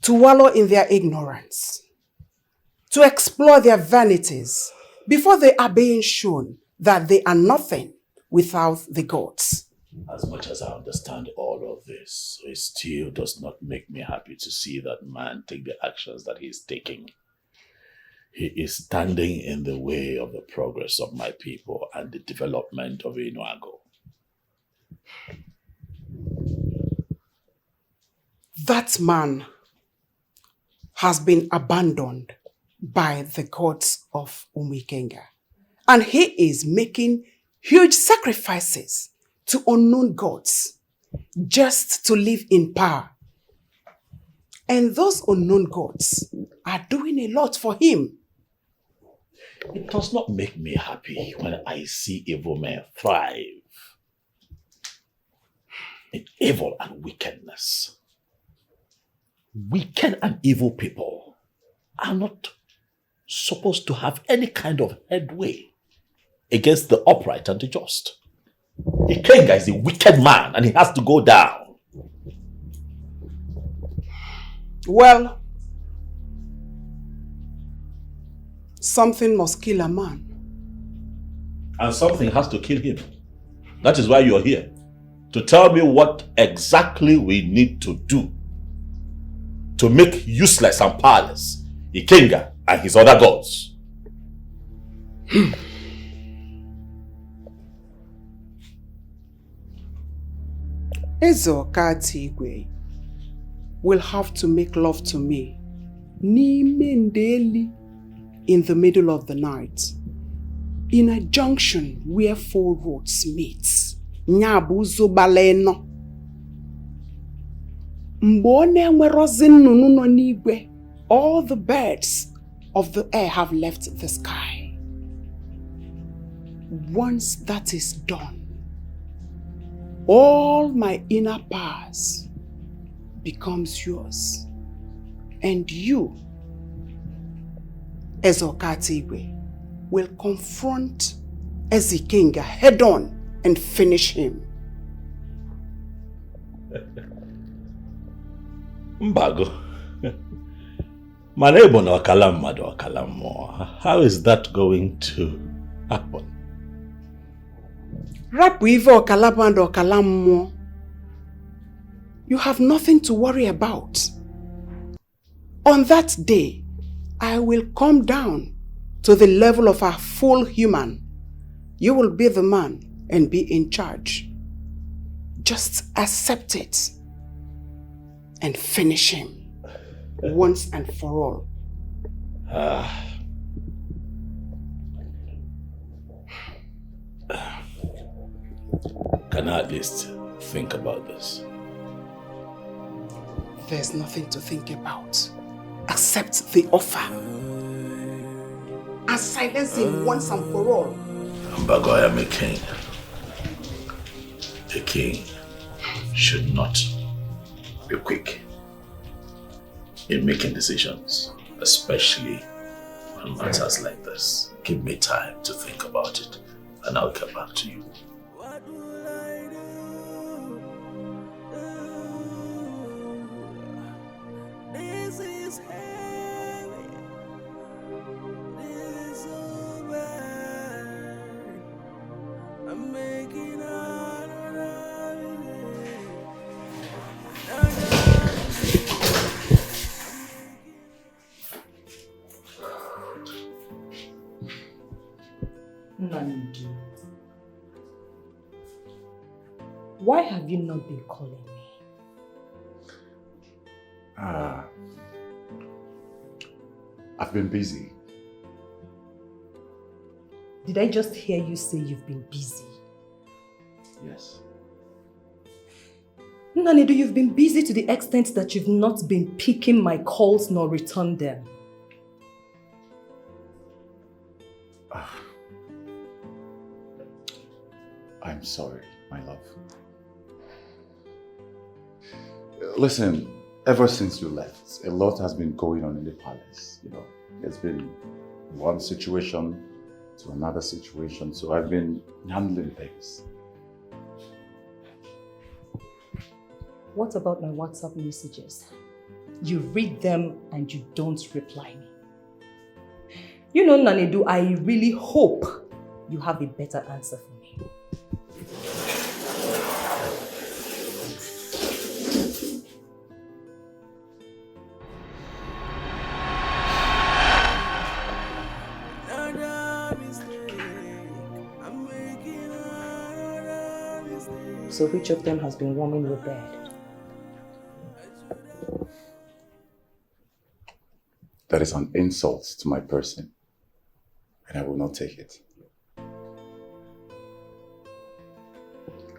to wallow in their ignorance, to explore their vanities before they are being shown that they are nothing without the gods. As much as I understand all of this, it still does not make me happy to see that man take the actions that he is taking. He is standing in the way of the progress of my people and the development of Enuago. That man has been abandoned by the gods of Umuikenga, and he is making huge sacrifices to unknown gods just to live in power. And those unknown gods are doing a lot for him. It does not make me happy when I see evil men thrive in evil and wickedness. Wicked and evil people are not supposed to have any kind of headway against the upright and the just. Ikenga is a wicked man and he has to go down. Well, something must kill a man. And something has to kill him. That is why you're here. To tell me what exactly we need to do to make useless and powerless Ikenga and his other gods. Ezokatigwe will have to make love to me Nimendeli in the middle of the night in a junction where 4 roads meet. Nyabuzo baleno. Mbone mwerozin nununo nigwe. All the birds of the air have left the sky. Once that is done, all my inner powers becomes yours. And you, Ezokatigwe, will confront Ezikenga head on and finish him. Mbago. Manebo na wakalam mado wakalam mo. How is that going to happen? Rapu ivo okalabando okalam. You have nothing to worry about. On that day, I will come down to the level of a full human. You will be the man and be in charge. Just accept it and finish him once and for all. Can I at least think about this? There's nothing to think about. Accept the offer and silence him once and for all. Mbago, I am a king. A king should not be quick in making decisions, especially on matters like this. Give me time to think about it and I'll get back to you. This is heavy. This is so bad. I'm making out of everything. Nandi, why have you not been calling me? I've been busy. Did I just hear you say you've been busy? Yes. Nanidu, you've been busy to the extent that you've not been picking my calls nor returned them. I'm sorry, my love. Listen, ever since you left, a lot has been going on in the palace, you know. There's been one situation to another situation, so I've been handling things. What about my WhatsApp messages? You read them and you don't reply me. You know, Nanedu, I really hope you have a better answer for me. So which of them has been warming your bed? That is an insult to my person, and I will not take it.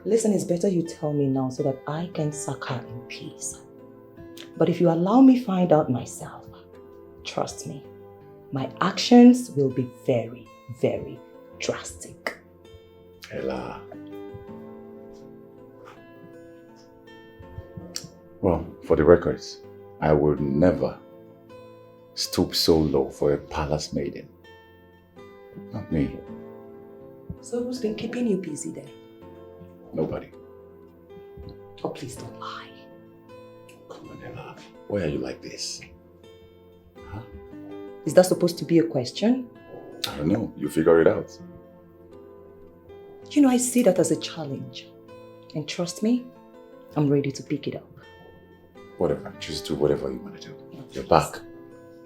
Listen, it's better you tell me now so that I can sack her in peace. But if you allow me find out myself, trust me, my actions will be very, very drastic. Ella. Well, for the records, I would never stoop so low for a palace maiden. Not me. So who's been keeping you busy then? Nobody. Oh, please don't lie. Come on, Ella. Why are you like this? Huh? Is that supposed to be a question? I don't know. You figure it out. You know, I see that as a challenge. And trust me, I'm ready to pick it up. Whatever. Just do whatever you want to do. You're back.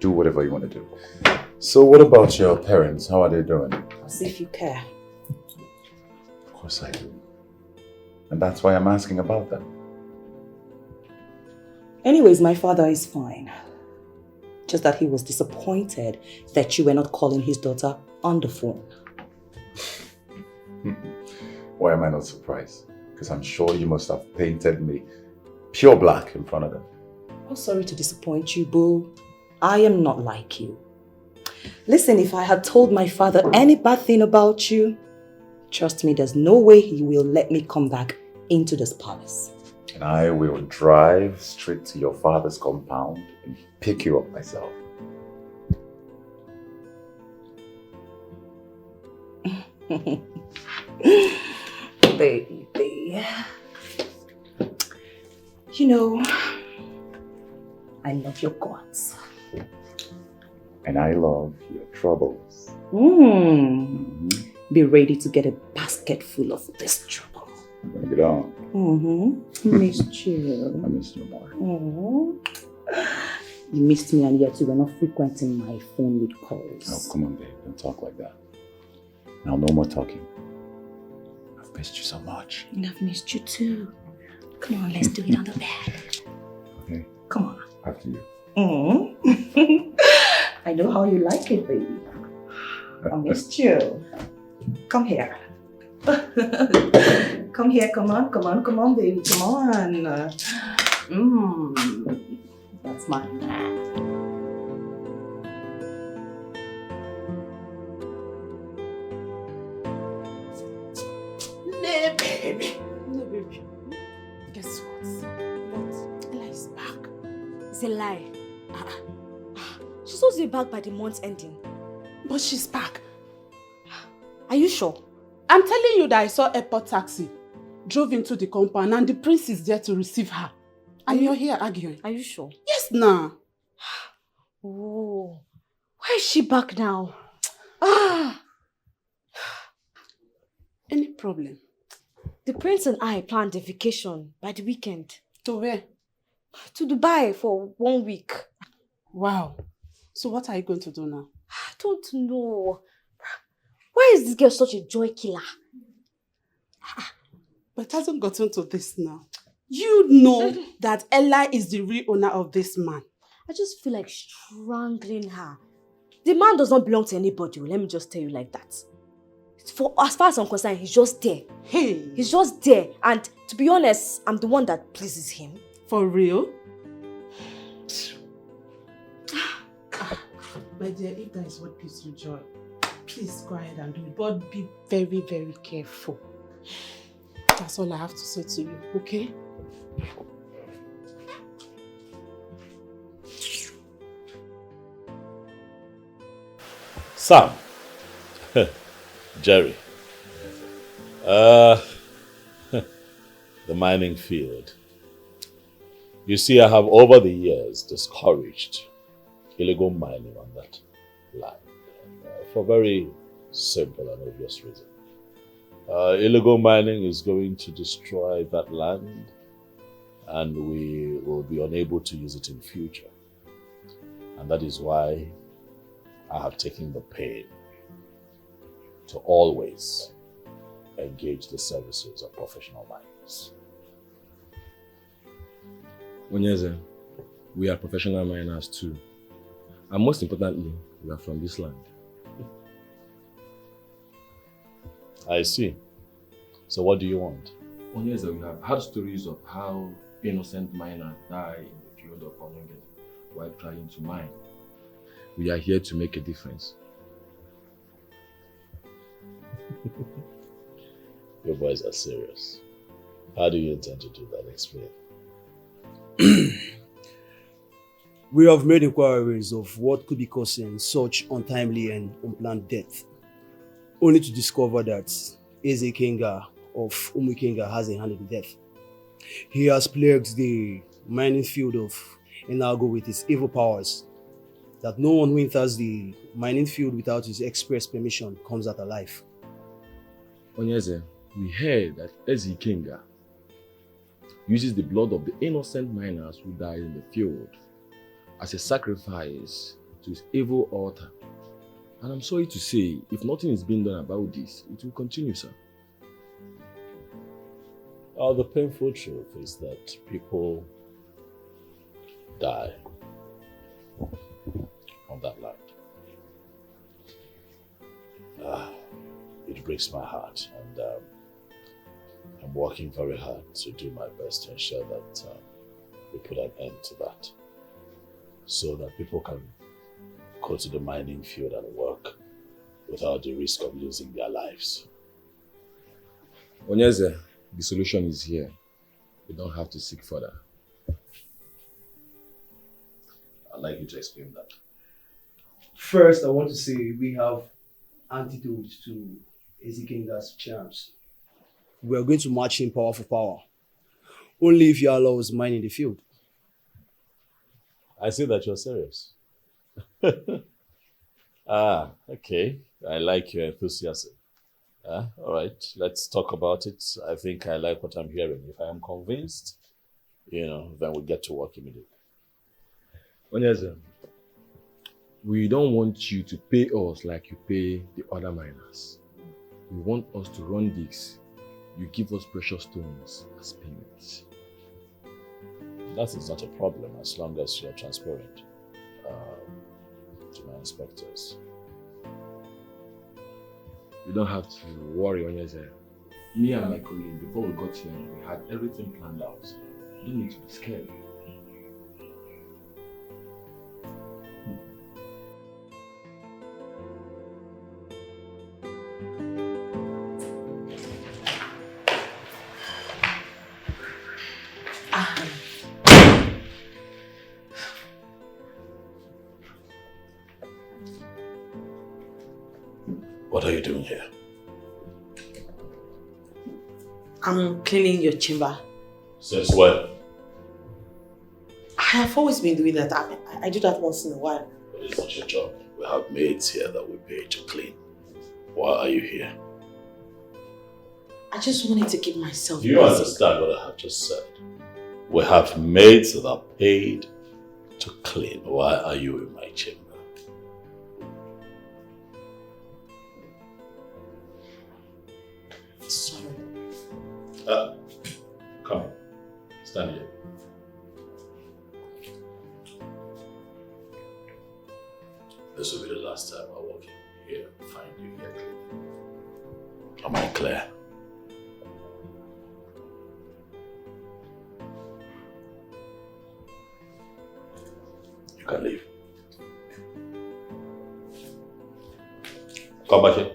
Do whatever you want to do. So what about your parents? How are they doing? As if you care. Of course I do. And that's why I'm asking about them. Anyways, my father is fine. Just that he was disappointed that you were not calling his daughter on the phone. Why am I not surprised? Because I'm sure you must have painted me pure black in front of them. Oh, sorry to disappoint you, boo. I am not like you. Listen, if I had told my father any bad thing about you, trust me, there's no way he will let me come back into this palace. And I will drive straight to your father's compound and pick you up myself. Baby. You know, I love your guts. And I love your troubles. Be ready to get a basket full of this trouble. I'm gonna get on. Missed you. I missed you more. You missed me and yet you were not frequenting my phone with calls. Oh, come on, babe. Don't talk like that. Now, no more talking. I've missed you so much. And I've missed you too. Come on, let's do it on the bed. Okay. Come on. After you. I know how you like it, baby. I missed you. Come here. Come here, come on, baby, come on. That's my man. No, baby. No, baby. Guess what? What? Ella is back. It's a lie. She's supposed to be back by the month's ending. But she's back. Are you sure? I'm telling you that I saw airport taxi, drove into the compound, and the prince is there to receive her. And you're here arguing. Are you sure? Yes, nah. Oh, why is she back now? Any problem? The prince and I planned a vacation by the weekend. To where? To Dubai for 1 week. Wow. So what are you going to do now? I don't know. Why is this girl such a joy killer? But it hasn't gotten to this now. You know that Ella is the real owner of this man. I just feel like strangling her. The man does not belong to anybody. Let me just tell you like that. As far as I'm concerned, he's just there. Hey. He's just there. And to be honest, I'm the one that pleases him. For real? My dear, if that is what gives you joy, please go ahead and do it. But be very, very careful. That's all I have to say to you, okay? Sam. Jerry. The mining field. You see, I have over the years discouraged illegal mining on that land for very simple and obvious reason. Illegal mining is going to destroy that land and we will be unable to use it in future. And that is why I have taken the pain to always engage the services of professional miners. Onyeze, we are professional miners too. And most importantly, we are from this land. I see. So what do you want? Onyeze, we have heard stories of how innocent miners die in the field of Onyenge while trying to mine. We are here to make a difference. Your boys are serious. How do you intend to do that? Explain. We have made inquiries of what could be causing such untimely and unplanned death, only to discover that Eze Kenga of Umukenga has a hand in death. He has plagued the mining field of Enago with his evil powers, that no one who enters the mining field without his express permission comes out alive. Onyeze, we heard that Eze Kenga uses the blood of the innocent miners who died in the field as a sacrifice to his evil altar. And I'm sorry to say, if nothing is being done about this, it will continue, sir. The painful truth is that people die on that land. It breaks my heart, and I'm working very hard to do my best to ensure that we put an end to that, so that people can go to the mining field and work without the risk of losing their lives. Onyeze, the solution is here. We don't have to seek further. I'd like you to explain that. First, I want to say we have antidote to Eze Kenga's charms. We are going to match him power for power, only if you allow us mine in the field. I see that you're serious. Okay. I like your enthusiasm. All right, let's talk about it. I think I like what I'm hearing. If I am convinced, then we'll get to work immediately. Onyeze, we don't want you to pay us like you pay the other miners. We want us to run digs. You give us precious stones as payments. That is not a problem as long as you're transparent to my inspectors. You don't have to worry, Onyeze. Me and my colleague, before we got here, we had everything planned out. You don't need to be scared. What are you doing here? I'm cleaning your chamber. Since when? I have always been doing that. I do that once in a while. But it's not your job. We have maids here that we pay to clean. Why are you here? I just wanted to keep myself Do you busy. understand what I have just said? We have maids that are paid to clean. Why are you in my chamber? Sorry. Come on. Stand here. This will be the last time I walk in here and find you here cleaning. Am I clear? You can leave. Come back here.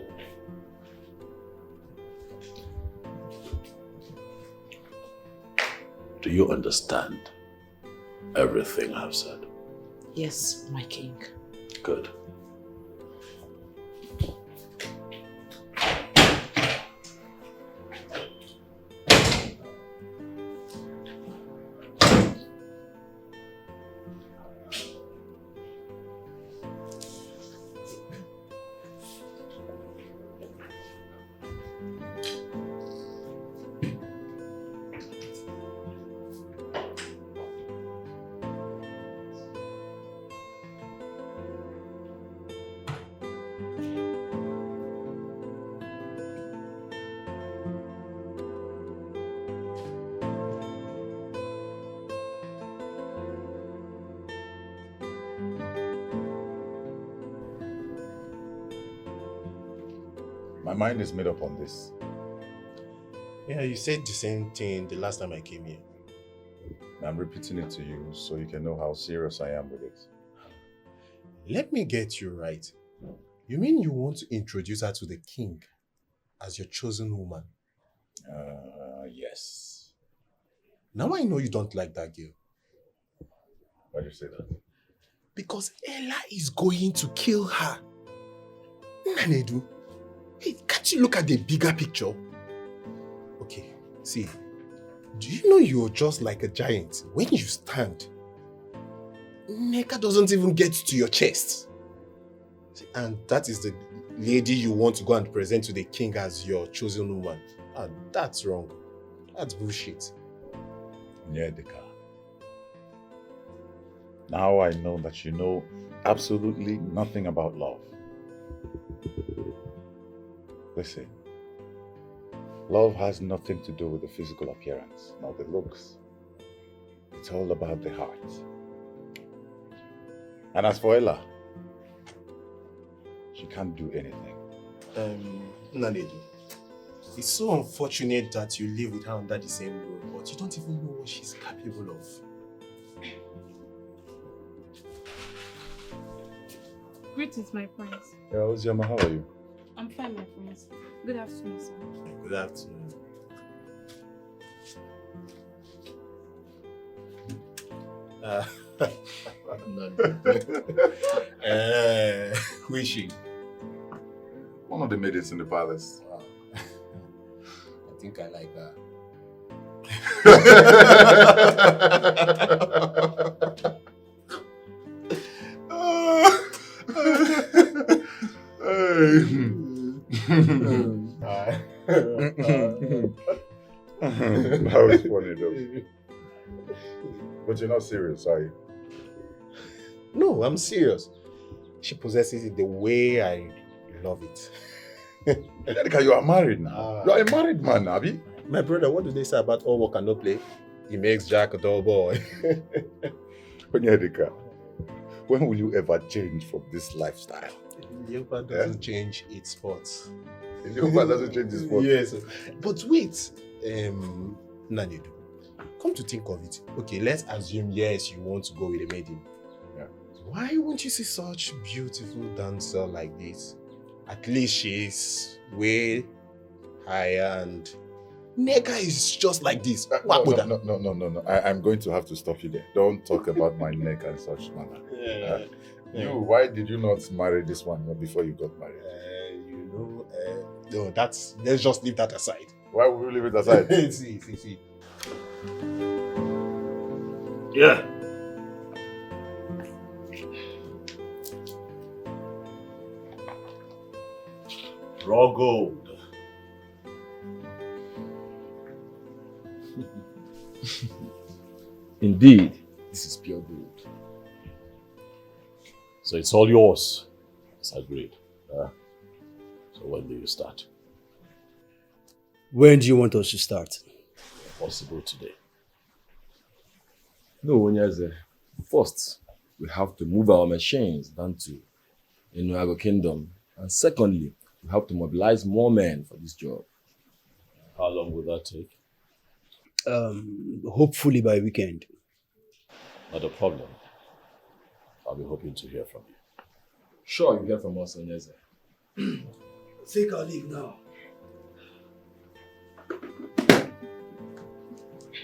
Do you understand everything I've said? Yes, my king. Good. My mind is made up on this. Yeah, you said the same thing the last time I came here. I'm repeating it to you so you can know how serious I am with it. Let me get you right. You mean you want to introduce her to the king as your chosen woman? Yes. Now I know you don't like that girl. Why do you say that? Because Ella is going to kill her. Nanedu, hey, can't you look at the bigger picture? Okay, see, do you know you're just like a giant? When you stand, Neka doesn't even get to your chest. See, and that is the lady you want to go and present to the king as your chosen woman. Ah, that's wrong. That's bullshit. Yeah, Deka. Now I know that you know absolutely nothing about love. Listen, love has nothing to do with the physical appearance, nor the looks. It's all about the heart. And as for Ella, she can't do anything. Nanedu, it's so unfortunate that you live with her under the same roof, but you don't even know what she's capable of. Greetings, my friends. Yeah, Oziama, how are you? I'm fine, my friends. Good afternoon, sir. Good afternoon. Who is she? One of the maidens in the palace. I think I like her. That was funny though. But you're not serious, are you? No, I'm serious. She possesses it the way I love it. Because you are married now. You are a married man, Abi. My brother, what do they say about all work and no play? He makes Jack a dull boy. Onyedika, when will you ever change from this lifestyle? Leopard doesn't change its spots. Leopard doesn't change its spots? Yes. But wait, Nanedu, come to think of it. Okay, let's assume, yes, you want to go with a maiden. Yeah. Why won't you see such beautiful dancer like this? At least she's way higher and Neka is just like this. No. I'm going to have to stop you there. Don't talk about my neck and such manner. Why did you not marry this one before you got married? No, let's just leave that aside. Why would you leave it aside? See. Yeah. Raw gold. Indeed, this is pure gold. So it's all yours, as agreed. So when do you start? When do you want us to start? If possible today. No, Onyeze. First, we have to move our machines down to Enuago Kingdom. And secondly, we have to mobilize more men for this job. How long will that take? Hopefully by weekend. Not a problem. I'll be hoping to hear from you. Sure, you hear from us, Onyeze. Take our leave now.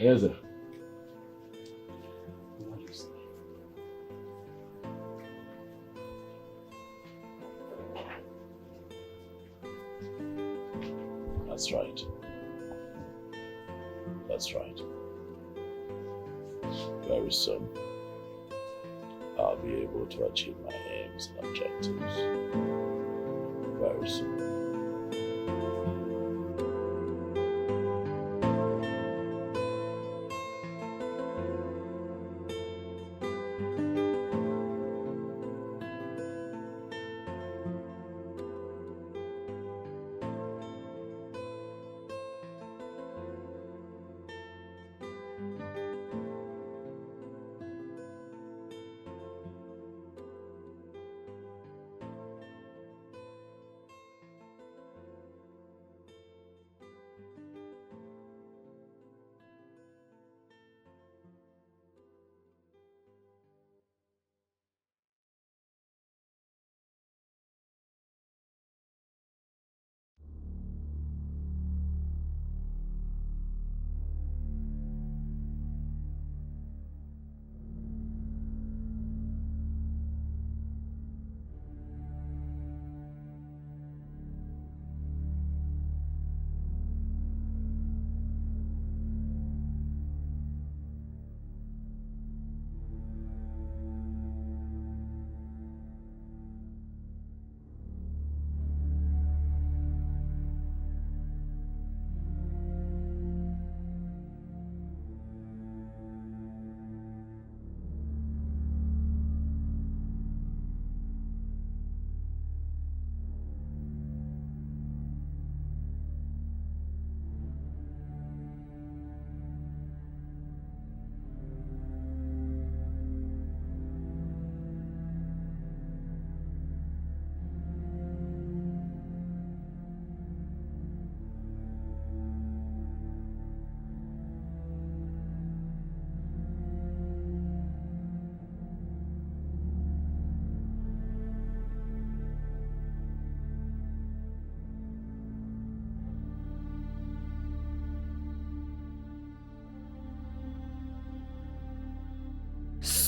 Onyeze. That's right. That's right. Very soon, I'll be able to achieve my aims and objectives. Very soon.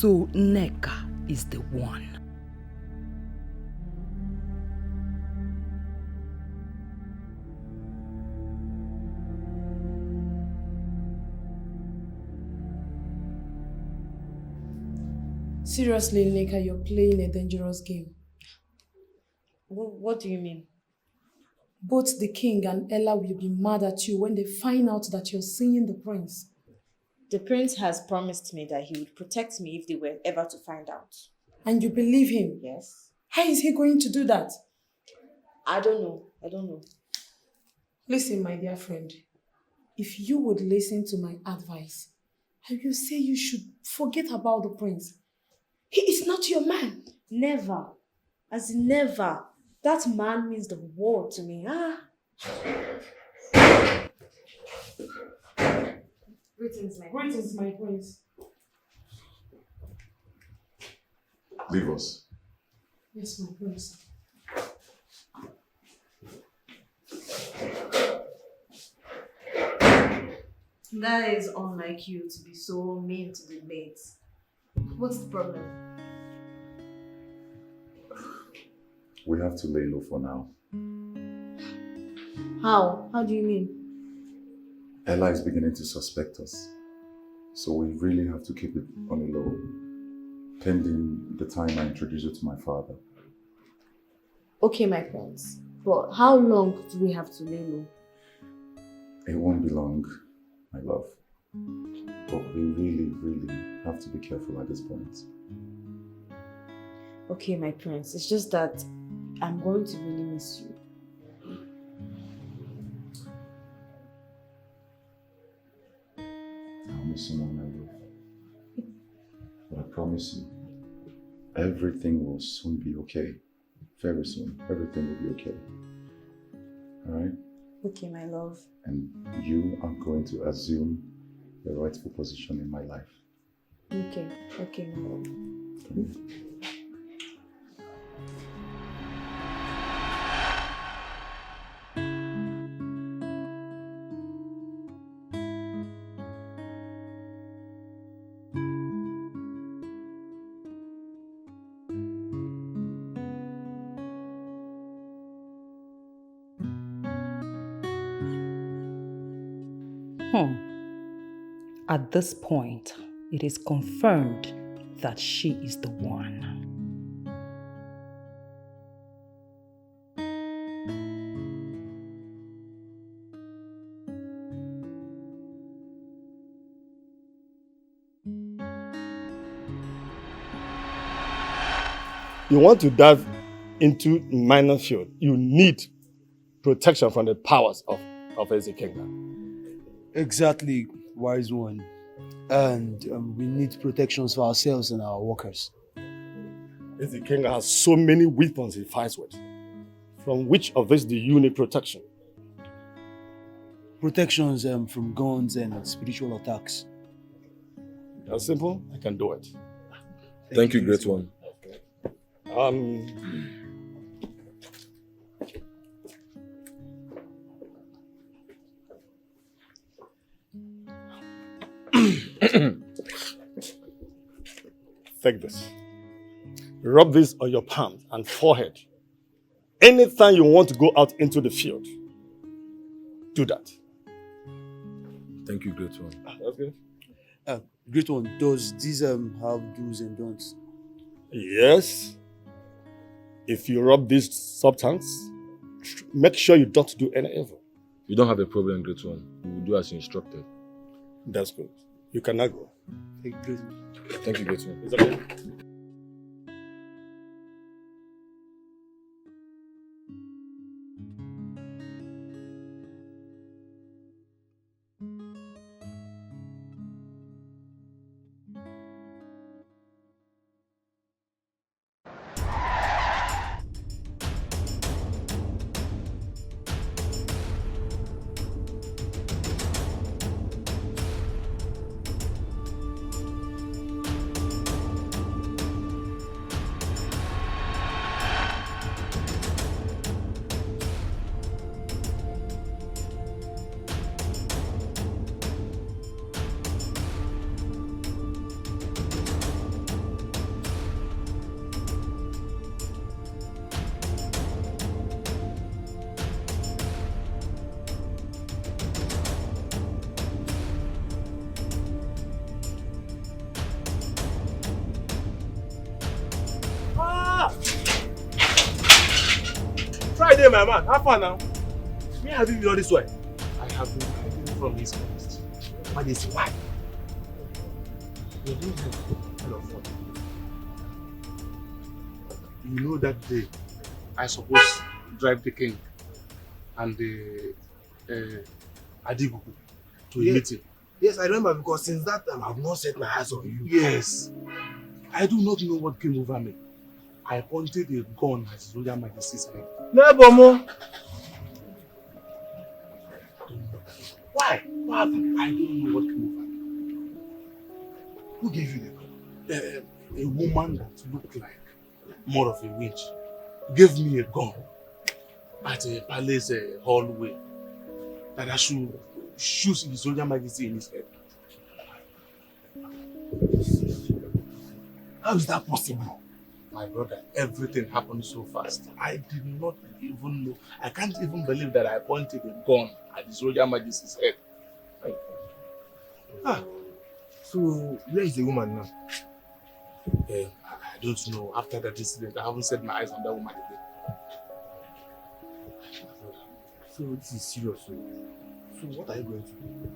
So Nneka is the one. Seriously, Nneka, you're playing a dangerous game. What do you mean? Both the king and Ella will be mad at you when they find out that you're seeing the prince. The prince has promised me that he would protect me if they were ever to find out. And you believe him? Yes. How is he going to do that? I don't know. Listen, my dear friend. If you would listen to my advice, I will say you should forget about the prince. He is not your man. Never. As in never. That man means the world to me. Greetings, my prince. Leave us. Yes, my prince. That is unlike you to be so mean to the mates. What's the problem? We have to lay low for now. How? How do you mean? Ella is beginning to suspect us. So we really have to keep it on the low, pending the time I introduce you to my father. Okay, my prince. But how long do we have to lay low? It won't be long, my love. But we really have to be careful at this point. Okay, my prince. It's just that I'm going to really miss you. I'll miss you more, my love. But I promise you, everything will soon be okay. Very soon. Everything will be okay. Alright? Okay, my love. And you are going to assume the rightful position in my life. Okay, my love. At this point, it is confirmed that she is the one. You want to dive into minor field, you need protection from the powers of Ezekiel. Exactly, wise one. And we need protections for ourselves and our workers. Ezekiel has so many weapons he fights with. From which of these do you need protection? Protections from guns and spiritual attacks. That's simple. I can do it. Thank you, great one. Take this. Rub this on your palms and forehead. Anytime you want to go out into the field, do that. Thank you, great one. That's good. Great one, does this have do's and don'ts? Yes. If you rub this substance, make sure you don't do any evil. You don't have a problem, great one. We will do as you instructed. That's good. You cannot go. Thank you, great one. It's okay. day, my man. How far now? Me have you been all this way? I have been hiding from his host. What is why? You're doing kind of fun. You know that day I supposed to drive the king and the Adibuku to a meeting. Yes, I remember because since that time I have not set my eyes on you. Yes. I do not know what came over me. I pointed a gun at His Royal Majesty's head. Never more. Why? What happened? I don't know what came over me. Who gave you the gun? A woman that looked like more of a witch gave me a gun at a palace hallway that I should shoot His Royal Majesty in his head. How is that possible? My brother, everything happened so fast. I did not even know. I can't even believe that I pointed a gun at His Royal Majesty's head. So where is the woman now? I don't know. After that incident, I haven't set my eyes on that woman again. So this is serious. So what are you going to do?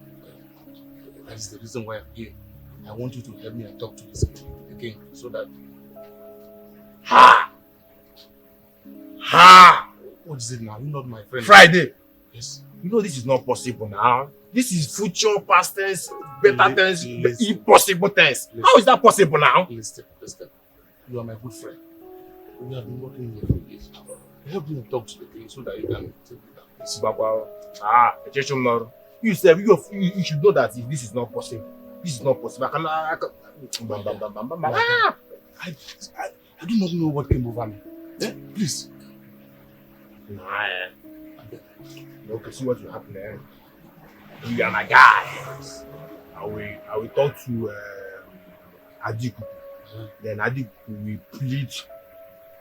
That is the reason why I'm here. I want you to help me and talk to the king so that... Ha! Ha! What is it now? You're not my friend. Friday! Yes. You know this is not possible now. This is future, past tense, better tense, impossible tense. How is that possible now? Listen. You are my good friend. We have been working here for years. Help me and talk to the king so that you can take it down. You said you should know that if this is not possible. This is not possible. I do not know what came over me. Please. Okay, see what will happen there. You are my guy. I will talk to Etiko. Then Etiko will plead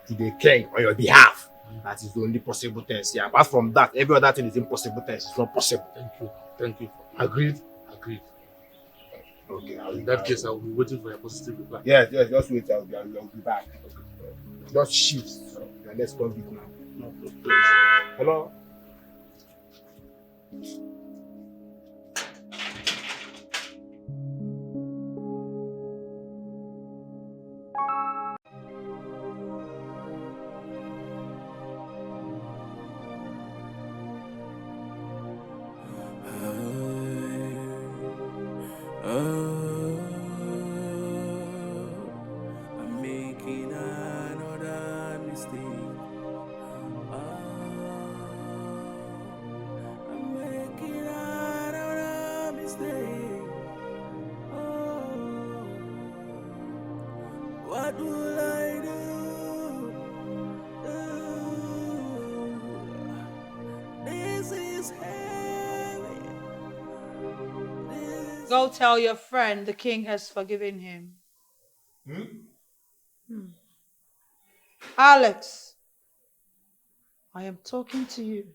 to the king on your behalf. That is the only possible tense. Yeah, apart from that, every other thing is impossible tense. It's not possible. Thank you. Agreed? Agreed. Okay. In that case, I will be waiting for your positive reply. Yes, just wait. I'll be back. Okay. Just shift. So, let's go with now. No, hello? I'm making another mistake. I'm making another mistake. What will I do? This is heavy. Go tell your friend the king has forgiven him. Alex, I am talking to you.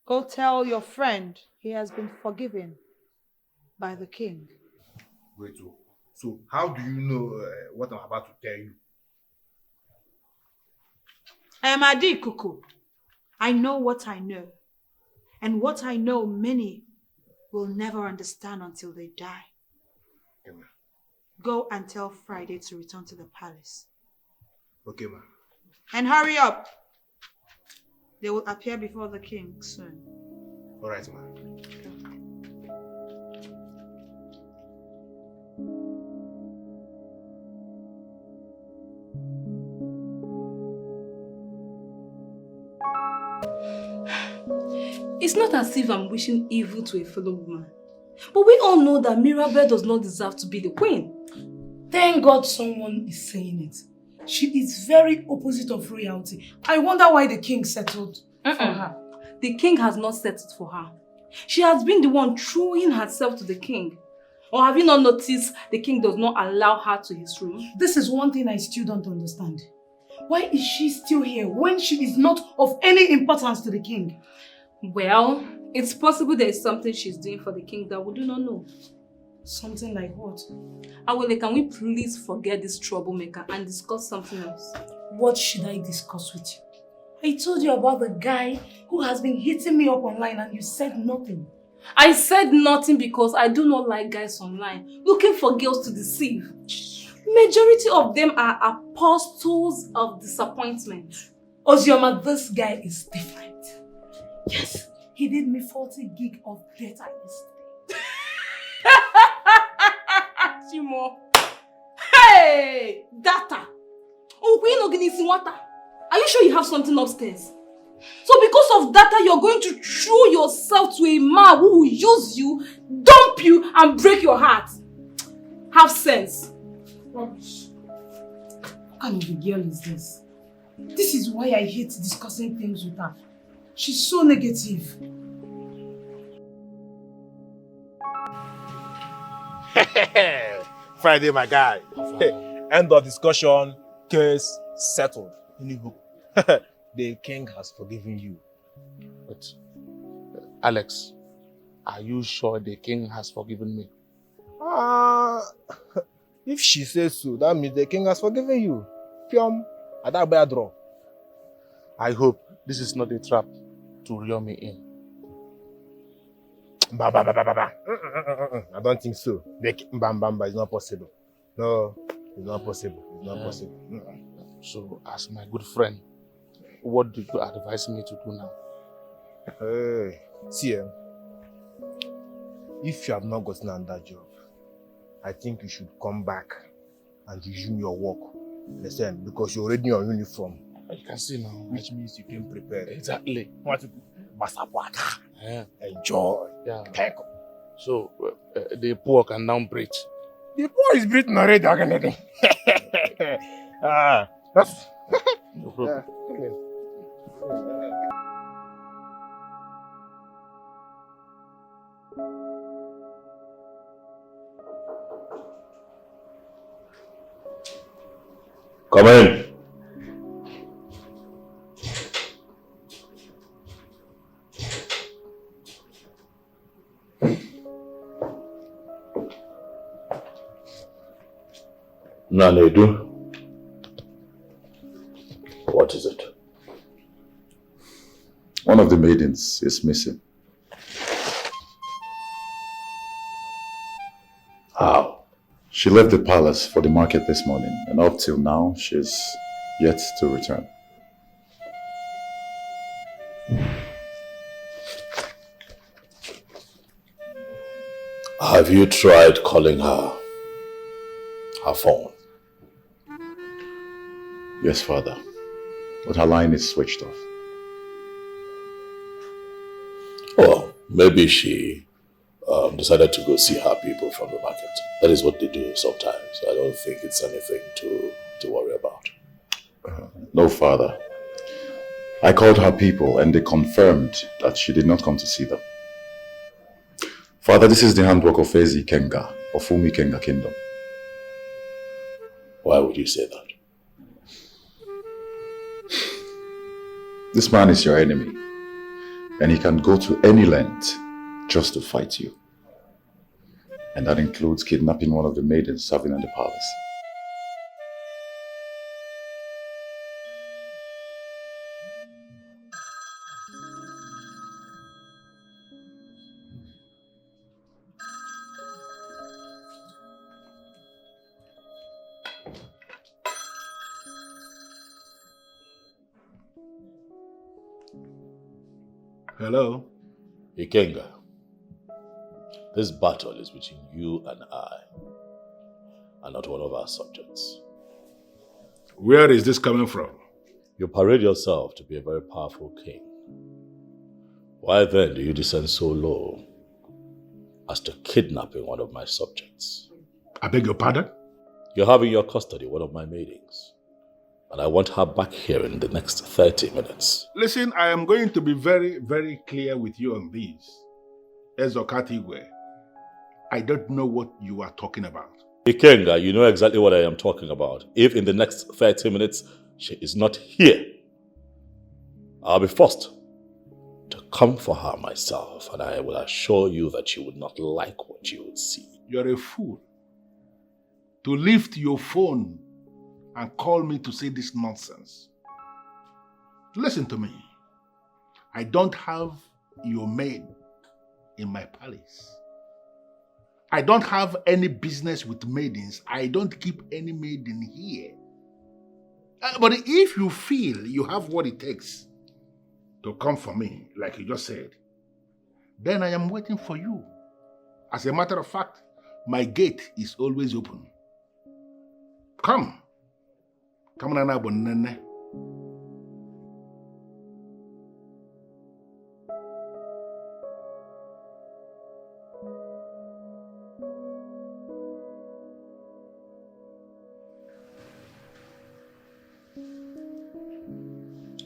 Go tell your friend he has been forgiven by the king. Wait, so how do you know what I'm about to tell you? I am Etiko. I know what I know. And what I know many will never understand until they die. Okay, Go and tell Friday to return to the palace. okay, ma. And hurry up. They will appear before the king soon. All right, ma. It's not as if I'm wishing evil to a fellow woman. But we all know that Mirabel does not deserve to be the queen. Thank God someone is saying it. She is very opposite of royalty. I wonder why the king settled for her. The king has not settled for her. She has been the one throwing herself to the king. Or have you not noticed the king does not allow her to his room? This is one thing I still don't understand. Why is she still here when she is not of any importance to the king? Well, it's possible there is something she's doing for the king that we do not know. Something like what? Awele, can we please forget this troublemaker and discuss something else? What should I discuss with you? I told you about the guy who has been hitting me up online and you said nothing. I said nothing because I do not like guys online looking for girls to deceive. Majority of them are apostles of disappointment. Ozioma, this guy is different. Yes, he did me 40 gig of data yesterday. Chimo. Hey! Data! Are you sure you have something upstairs? So because of data, you're going to throw yourself to a man who will use you, dump you, and break your heart. Have sense. Rubbish. What kind of a girl is this? This is why I hate discussing things with her. She's so negative. Friday, my guy. End of discussion. Case settled. The king has forgiven you. But, Alex, are you sure the king has forgiven me? If she says so, that means the king has forgiven you. Pium, Adabaya draw. I hope this is not a trap to reel me in. I don't think so. Bamba is not possible. No, it's not possible. It's not possible. So, as my good friend, what do you advise me to do now? Hey, see, if you have not gotten another job, I think you should come back and resume your work. Listen, because you're already on uniform. You can see now. Which means you came prepared. Exactly. Want to do? Yeah. Enjoy. Yeah. Thank you. So, the poor can now breathe. The poor is breathing already. That's... No problem. Come in. Nanedu. What is it? One of the maidens is missing. How? She left the palace for the market this morning, and up till now, she's yet to return. Have you tried calling her phone? Yes, Father, but her line is switched off. Well, maybe she decided to go see her people from the market. That is what they do sometimes. I don't think it's anything to worry about. No, Father. I called her people and they confirmed that she did not come to see them. Father, this is the handwork of Eke Kenga, of Umi Kenga Kingdom. Why would you say that? This man is your enemy, and he can go to any length just to fight you. And that includes kidnapping one of the maidens serving in the palace. Hello? Ikenga, this battle is between you and I, and not one of our subjects. Where is this coming from? You parade yourself to be a very powerful king. Why then do you descend so low as to kidnapping one of my subjects? I beg your pardon? You have in your custody one of my maidens, and I want her back here in the next 30 minutes. Listen, I am going to be very, very clear with you on this. Ezokatigwe, I don't know what you are talking about. Ikenga, you know exactly what I am talking about. If in the next 30 minutes she is not here, I'll be forced to come for her myself, and I will assure you that you would not like what you would see. You're a fool. To lift your phone and call me to say this nonsense. Listen to me. I don't have your maid in my palace. I don't have any business with maidens. I don't keep any maiden here. But if you feel you have what it takes to come for me, like you just said, then I am waiting for you. As a matter of fact, my gate is always open. Come. Come on, Nana.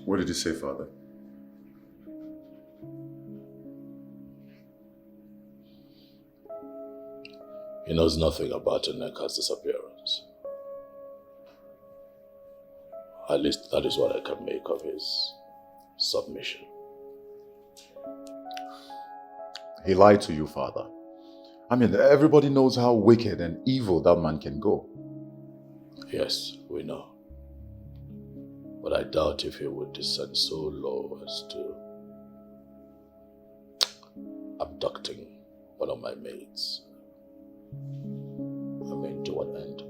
What did you say, Father? He knows nothing about Nneka's disappearance. At least that is what I can make of his submission. He lied to you, Father. I mean, everybody knows how wicked and evil that man can go. Yes, we know. But I doubt if he would descend so low as to abducting one of my maids. I mean, to what end?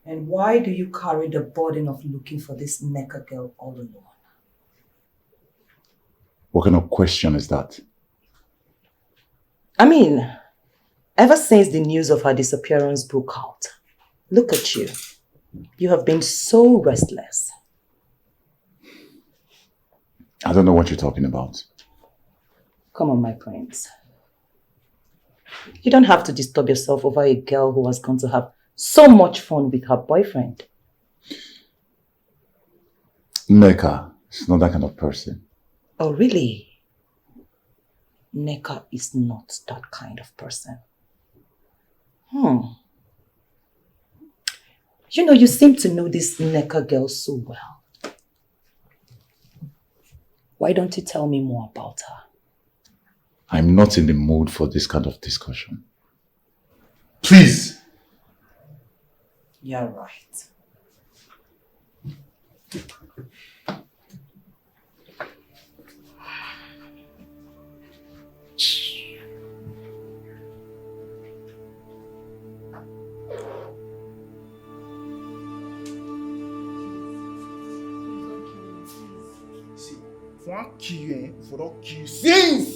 And why do you carry the burden of looking for this Nneka girl all alone? What kind of question is that? I mean, ever since the news of her disappearance broke out, look at you. You have been so restless. I don't know what you're talking about. Come on, my prince. You don't have to disturb yourself over a girl who has gone to have so much fun with her boyfriend. Nneka is not that kind of person. Oh, really? Nneka is not that kind of person. You know, you seem to know this Nneka girl so well. Why don't you tell me more about her? I'm not in the mood for this kind of discussion. Please! You're right. For don't kill you, for don't kill you since.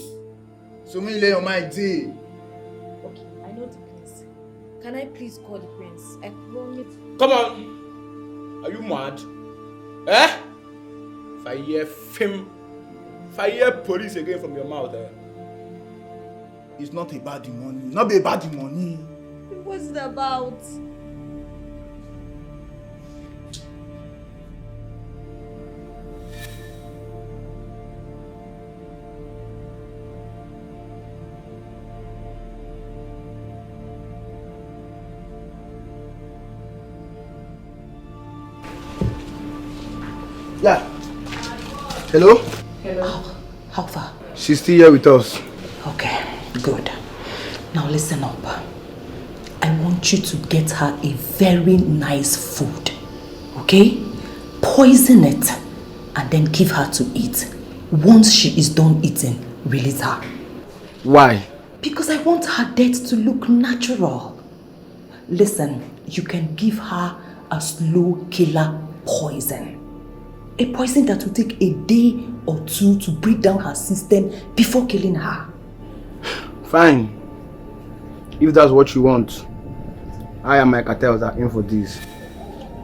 So me lay on my day. Okay, I know the prince. Can I please call the prince? I promise. Come on! Are you mad? Eh? If I hear film, if I hear police again from your mouth, It's not about the money. It's not about the money. What's it about? Yeah. Hello? Hello. How far? She's still here with us. Okay, good. Now listen up. I want you to get her a very nice food. Okay? Poison it and then give her to eat. Once she is done eating, release her. Why? Because I want her death to look natural. Listen, you can give her a slow killer poison. A poison that will take a day or two to break down her system before killing her. Fine. If that's what you want, I and my cartels are in for this.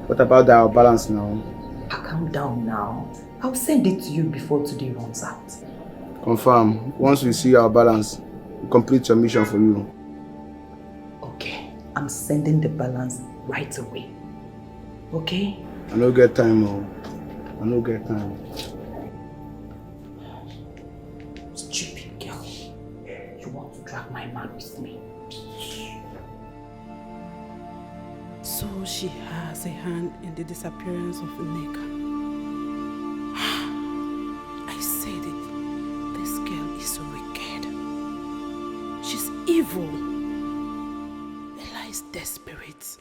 What about our balance now? Calm down now. I'll send it to you before today runs out. Confirm. Once we see our balance, we'll complete your mission for you. Okay, I'm sending the balance right away. Okay? I don't get time, oh. I don't get time. Stupid girl. You want to drag my man with me? So she has a hand in the disappearance of Nneka. I said it. This girl is so wicked. She's evil. Ella is desperate.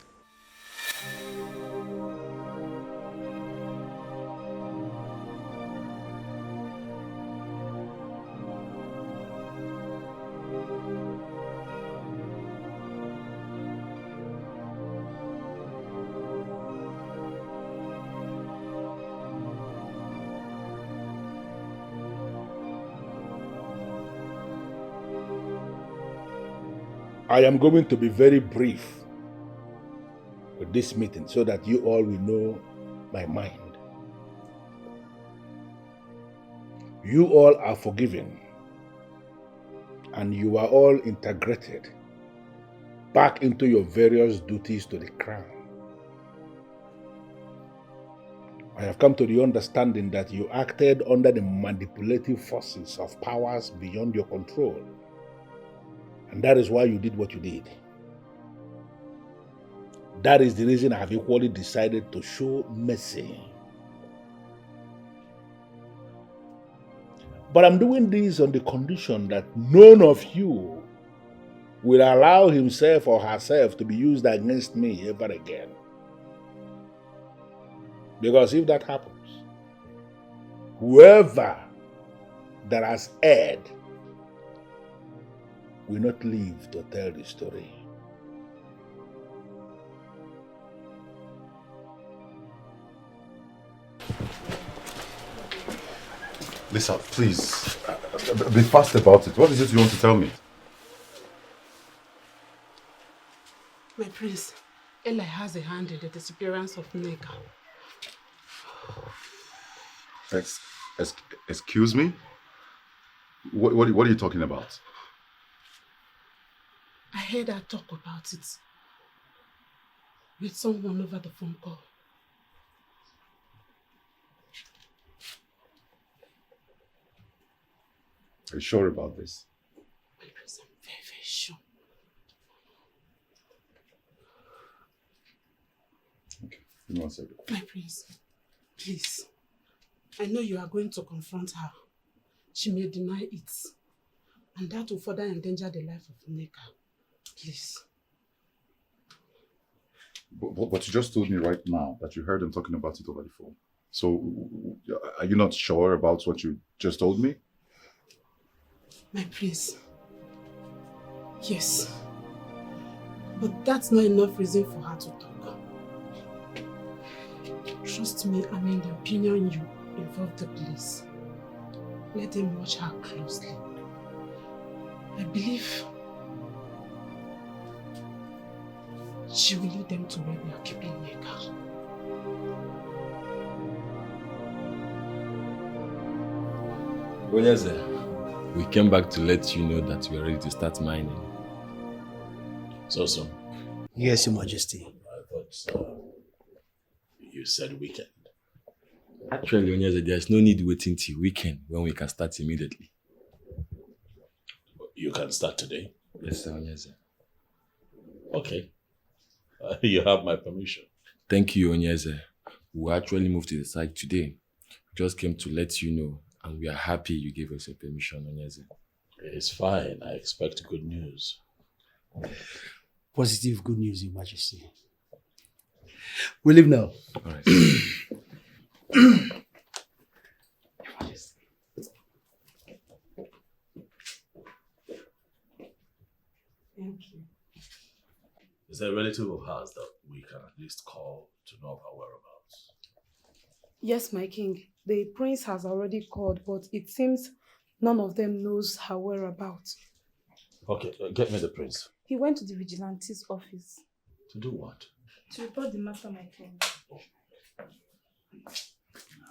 I am going to be very brief with this meeting so that you all will know my mind. You all are forgiven and you are all integrated back into your various duties to the crown. I have come to the understanding that you acted under the manipulative forces of powers beyond your control. And that is why you did what you did. That is the reason I have equally decided to show mercy. But I'm doing this on the condition that none of you will allow himself or herself to be used against me ever again. Because if that happens, whoever that has erred will not live to tell the story. Lisa, please, be fast about it. What is it you want to tell me? My prince, Ella has a hand in the disappearance of Nneka. Excuse me? What are you talking about? I heard her talk about it with someone over the phone call. Are you sure about this? My prince, I'm very, very sure. Okay, give me 1 second. My prince, please. I know you are going to confront her. She may deny it. And that will further endanger the life of Nneka. Please. But you just told me right now that you heard them talking about it over the phone. So, are you not sure about what you just told me? My prince. Yes. But that's not enough reason for her to talk. Trust me, I'm in the opinion you involve the police. Let them watch her closely. I believe she will lead them to where we are keeping Nneka. UGEZU, we came back to let you know that we are ready to start mining. So. Yes, Your Majesty. I thought you said weekend. Actually, UGEZU, there's no need waiting till weekend when we can start immediately. You can start today? Yes, sir, UGEZU. Okay. You have my permission. Thank you, UGEZU. We actually moved to the site today. We just came to let you know, and we are happy you gave us your permission, UGEZU. It's fine. I expect good news. Positive good news, Your Majesty. We leave now. All right. Thank you. Is there a relative of hers that we can at least call to know of her whereabouts? Yes, my king. The prince has already called, but it seems none of them knows her whereabouts. Okay, get me the prince. He went to the vigilante's office. To do what? To report the matter, my king.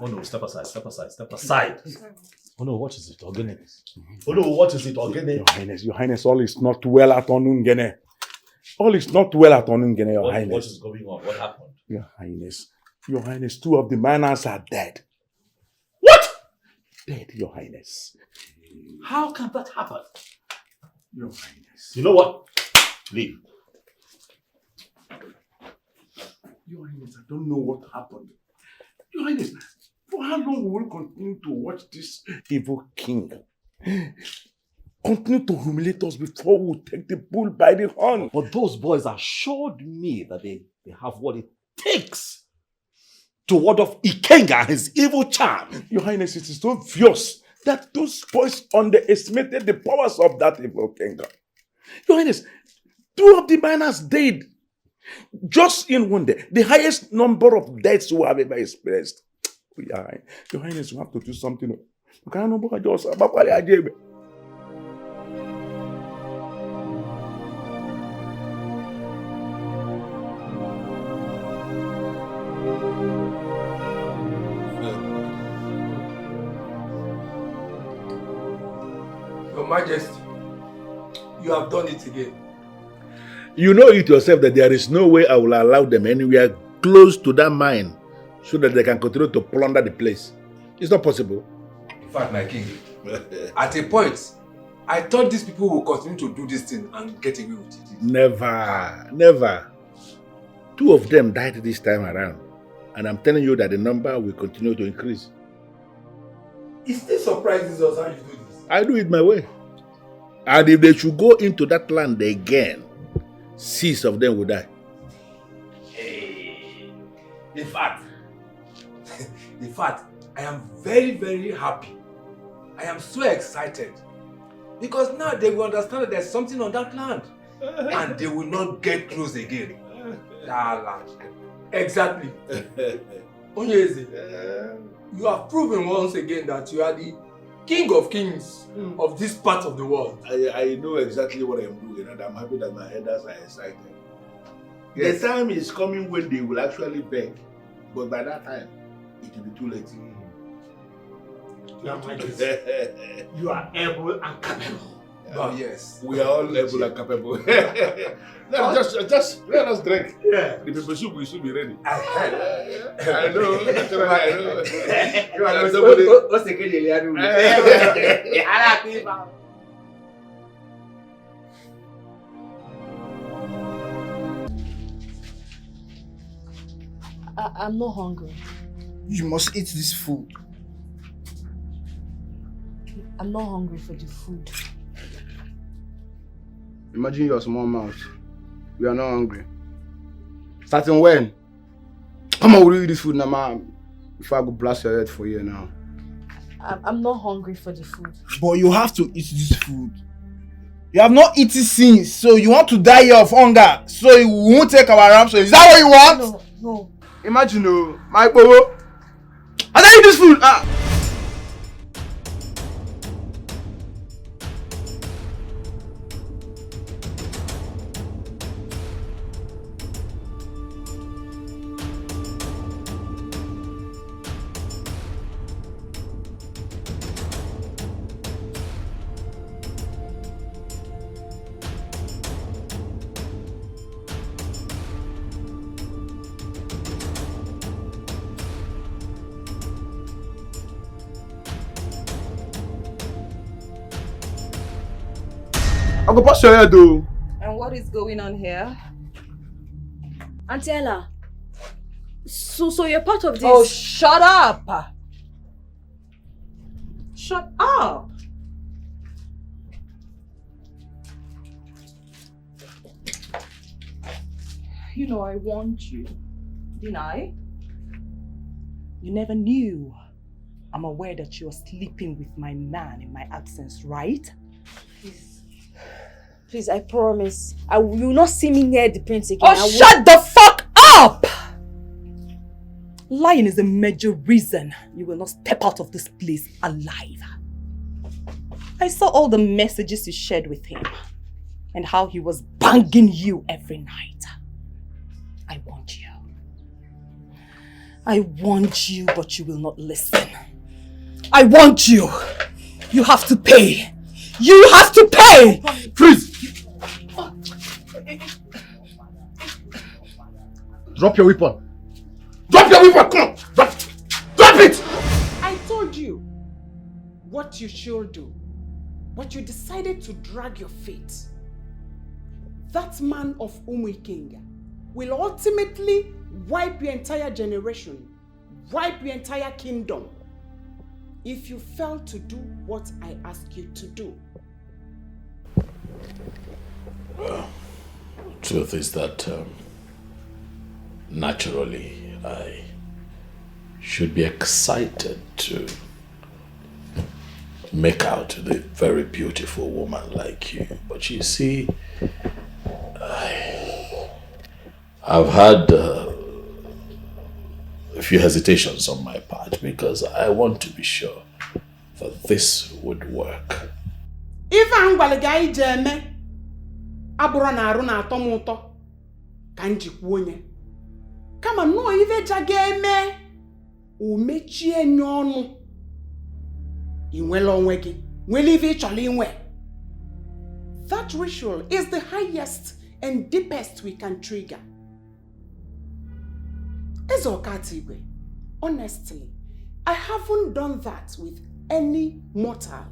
Oh no, step aside, step aside, step aside. Sorry. Oh no, what is it? Ogene. Oh no, what is it? Ogene. Your Highness, all is not well at Onungene. All is not well at Onungene, Your Highness. What is going on? What happened? Your Highness, 2 of the miners are dead. What? Dead, Your Highness. How can that happen? Your Highness. You know what? Leave. Your Highness, I don't know what happened. Your Highness, for how long will we continue to watch this evil king? Continue to humiliate us before we take the bull by the horn. But those boys assured me that they have what it takes to ward off Ikenga and his evil charm. Your Highness, it is so obvious that those boys underestimated the powers of that evil king. Your Highness, 2 of the miners died. Just in one day, the highest number of deaths we have ever experienced. Your Highness, we have to do something. Your Majesty, you have done it again. You know it yourself that there is no way I will allow them anywhere close to that mine so that they can continue to plunder the place. It's not possible. In fact, my king, at a point, I thought these people will continue to do this thing and get away with it. Never. 2 of them died this time around. And I'm telling you that the number will continue to increase. It still surprises us how you do this. I do it my way. And if they should go into that land again, 6 of them will die. Hey. In fact, I am very, very happy. I am so excited. Because now they will understand that there's something on that land. And they will not get close again. That land. Exactly. Onyeze, you have proven once again that you are the king of kings of this part of the world. I know exactly what I'm doing, and I'm happy that my elders are excited. Yes. The time is coming when they will actually beg, but by that time, it will be too late. Your Majesty, you are able and capable. Oh yes, we are all able and capable. just let us drink. Yeah, the pepper soup will soon be ready. I know. You are somebody. I'm not hungry. You must eat this food. I'm not hungry for the food. Imagine your small mouth. We are not hungry. Starting when? Come on, we'll eat this food now, man. Before I go blast your head for you now. I'm not hungry for the food. But you have to eat this food. You have not eaten since, so you want to die here of hunger, so you won't take our ransom. Is that what you want? No. Imagine, my bobo. I don't eat this food. I go pass your head though. And what is going on here? Auntie Ella, so you're part of this? Oh, shut up! Shut up! You know I warned you, didn't I? You never knew. I'm aware that you're sleeping with my man in my absence, right? Please, I promise. I will not see me near the prince again. Oh, shut the fuck up! Lying is a major reason you will not step out of this place alive. I saw all the messages you shared with him and how he was banging you every night. I warned you. I warned you, but you will not listen. I want you. You have to pay. You have to pay! Freeze! Drop your weapon. Drop your weapon! Come on! Drop it! I told you what you should do, but you decided to drag your feet. That man of Umuikenga will ultimately wipe your entire generation, wipe your entire kingdom, if you fail to do what I ask you to do. Well, truth is that naturally I should be excited to make out with a very beautiful woman like you. But you see, I've had a few hesitations on my part because I want to be sure that this would work. If I'm going to abụrụ na arụ na atọ m ụtọ ka njikwa onye kama no ive jaga eme o mechie nye ọnụ inwele onwe gị nwele ive ịchọrọ inwe. That ritual is the highest and deepest we can trigger. Ezokatigwe, honestly, I haven't done that with any mortal.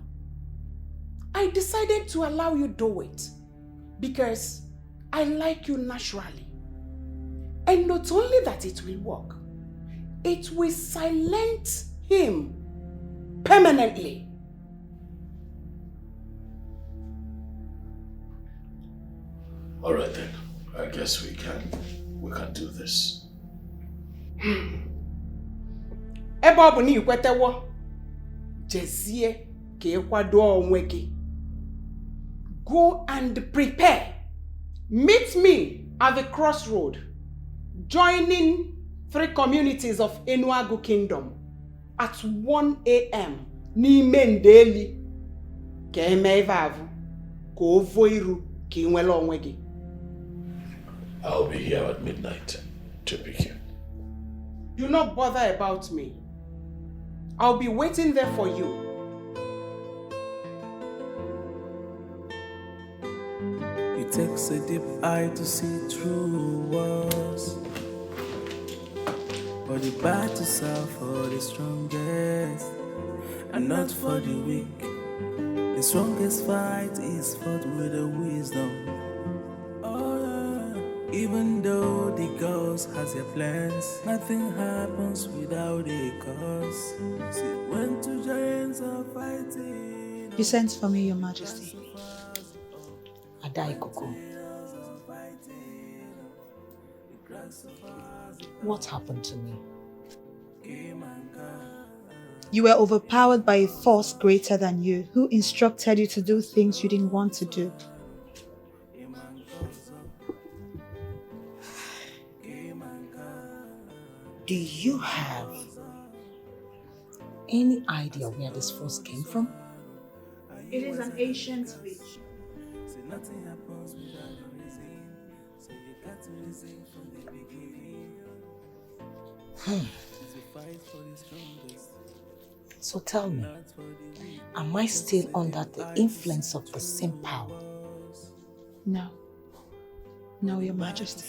I decided to allow you do it because I like you naturally. And not only that it will work, it will silence him permanently. All right then, I guess we can do this. Ebe ọ bụ na ikwetewo, jezie ka ịkwado onwe gị. Go and prepare. Meet me at the crossroad, joining 3 communities of Enuagu Kingdom at 1 a.m. n'ime ndeli. Ka eme ebe avụ, ka ovo iru ka inwele onwe gị. I'll be here at midnight to pick you. Do not bother about me. I'll be waiting there for you. It takes a deep eye to see through walls, but the battles are for the strongest and not for the weak. The strongest fight is fought with the wisdom. Even though the ghost has their plans, nothing happens without a cause. See, when 2 giants are fighting. You sent for me, Your Majesty. Etiko. What happened to me? You were overpowered by a force greater than you, who instructed you to do things you didn't want to do. Do you have any idea where this force came from? It is an ancient witch. Nothing happens without a reason, so you got to reason from the beginning. It's a fight for the strongest. So tell me, am I still under the influence of the same power? No. No, Your Majesty.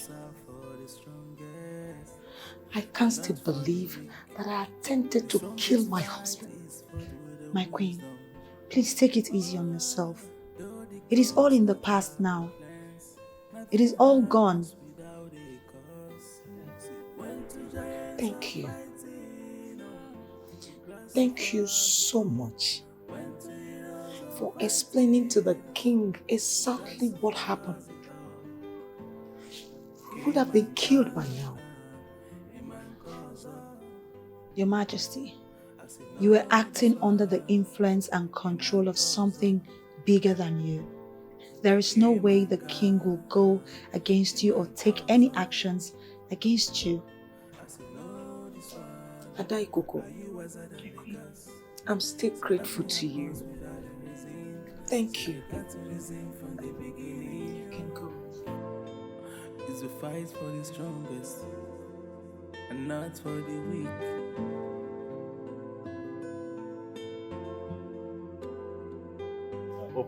I can't still believe that I attempted to kill my husband. My queen, please take it easy on yourself. It is all in the past now. It is all gone. Thank you. Thank you so much for explaining to the king exactly what happened. He would have been killed by now. Your Majesty, you were acting under the influence and control of something bigger than you. There is no way the king will go against you or take any actions against you. Etiko, I'm still grateful to you. Thank you. You can go. It's a fight for the strongest and not for the weak.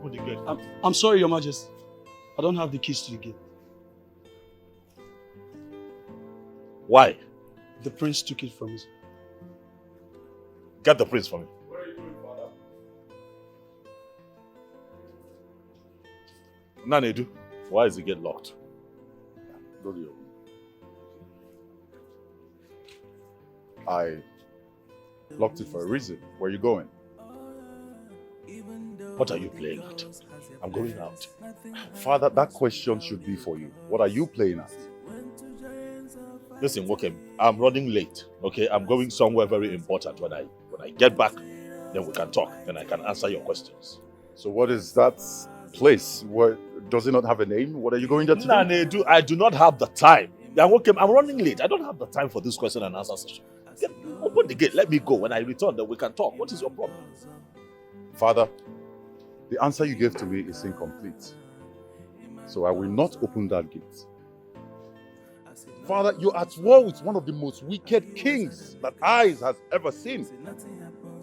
Open the gate. I'm sorry, Your Majesty. I don't have the keys to the gate. Why? The prince took it from me. Get the prince for me. What are you doing, Father? Nanedu, why is the gate locked? Go to your room. I locked it for a reason. Where are you going? What are you playing at? I'm going out. Father, that question should be for you. What are you playing at? Listen, okay, I'm running late. Okay, I'm going somewhere very important. When I get back, then we can talk and I can answer your questions. So what is that place? Does it not have a name? What are you going there to do? Nanedu, I do not have the time. I'm running late. I don't have the time for this question and answer session. Open the gate. Let me go. When I return, then we can talk. What is your problem? Father, the answer you gave to me is incomplete. So I will not open that gate. Father, you're at war with one of the most wicked kings that eyes has ever seen.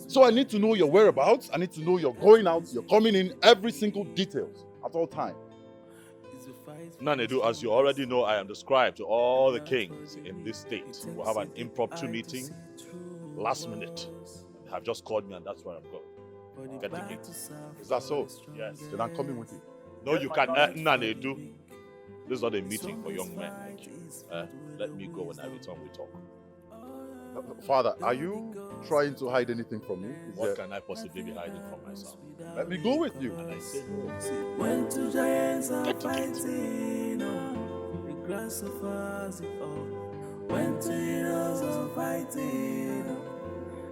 So I need to know your whereabouts. I need to know you're going out, you're coming in, every single details at all times. Nanedu, as you already know, I am the scribe to all the kings in this state. We'll have an impromptu meeting last minute. They have just called me and that's where I'm going. Get the gate. Is that so? Yes. Then I'm coming with you. No, you can't. Nanedu, this is not a meeting for young men like you. Let me go. When I return, we talk. Father, are you trying to hide anything from me? What can I possibly be hiding from myself? Let me go with you. And I say no. When two giants are fighting, the grass suffers it all. When two heroes are fighting,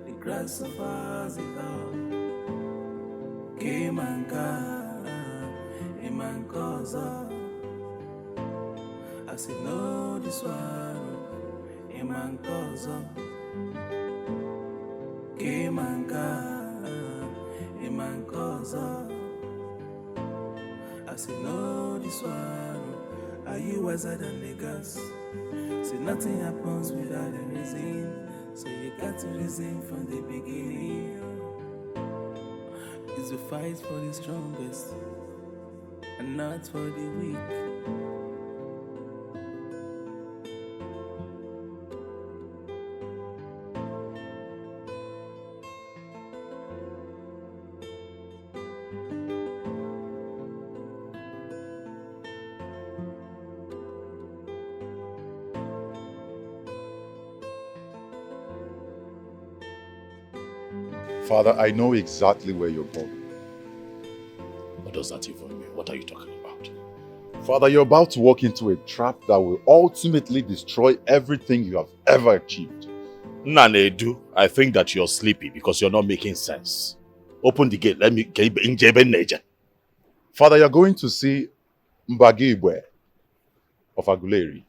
the grass suffers it all. Came and got, a man calls up. I said, no, this one, a man calls up. Came and got, a man calls up. I said, no, this one, are you wiser than niggas? Say nothing happens without a reason, so you got to reason from the beginning. It's a fight for the strongest, and not for the weak. Father, I know exactly where you're going. What does that even mean? What are you talking about? Father, you're about to walk into a trap that will ultimately destroy everything you have ever achieved. Nanedu, I think that you're sleepy because you're not making sense. Open the gate. Let me get in. Father, you're going to see Mbagibwe of Aguleri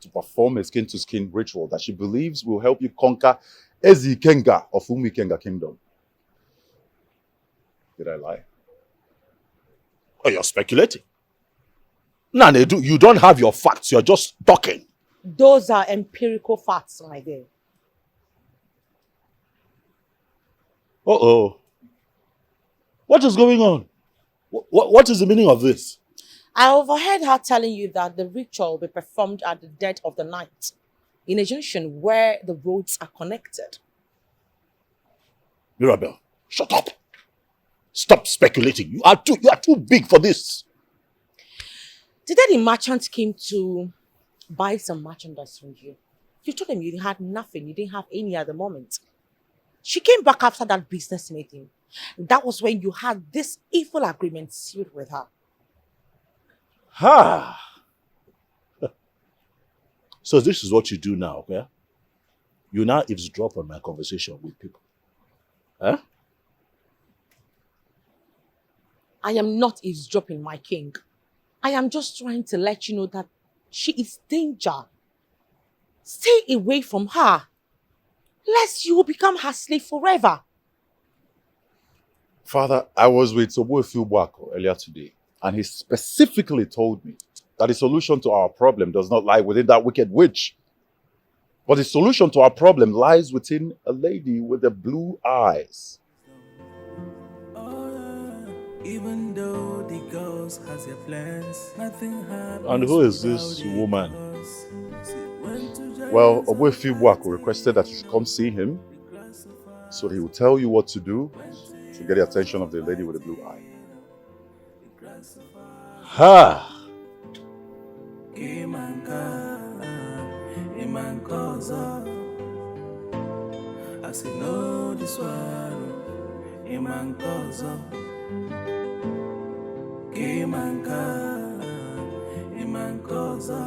to perform a skin-to-skin ritual that she believes will help you conquer Ezikenga of Umikenga Kingdom. Did I lie? Oh, you're speculating. Nanedu, you don't have your facts. You're just talking. Those are empirical facts, my dear. Uh-oh. What is going on? What is the meaning of this? I overheard her telling you that the ritual will be performed at the dead of the night in a junction where the roads are connected. Mirabel, shut up. Stop speculating. You are too big for this. The day the merchant came to buy some merchandise from you, you told him you had nothing, you didn't have any at the moment. She came back after that business meeting. That was when you had this evil agreement sealed with her. Ha! So this is what you do now, yeah? You now eavesdrop on my conversation with people. Huh? I am not eavesdropping, my king. I am just trying to let you know that she is danger. Stay away from her, lest you will become her slave forever. Father, I was with Obuefi Ubuako earlier today, and he specifically told me that the solution to our problem does not lie within that wicked witch. But the solution to our problem lies within a lady with the blue eyes. Even though the ghost has their plans, nothing happens. And who is this woman? Well, Obuefi Buako requested that you should come see him, so he will tell you what to do to get the attention of the lady with the blue eye. Ha! I say no, this one, Iman Kozo. Iman Kozo.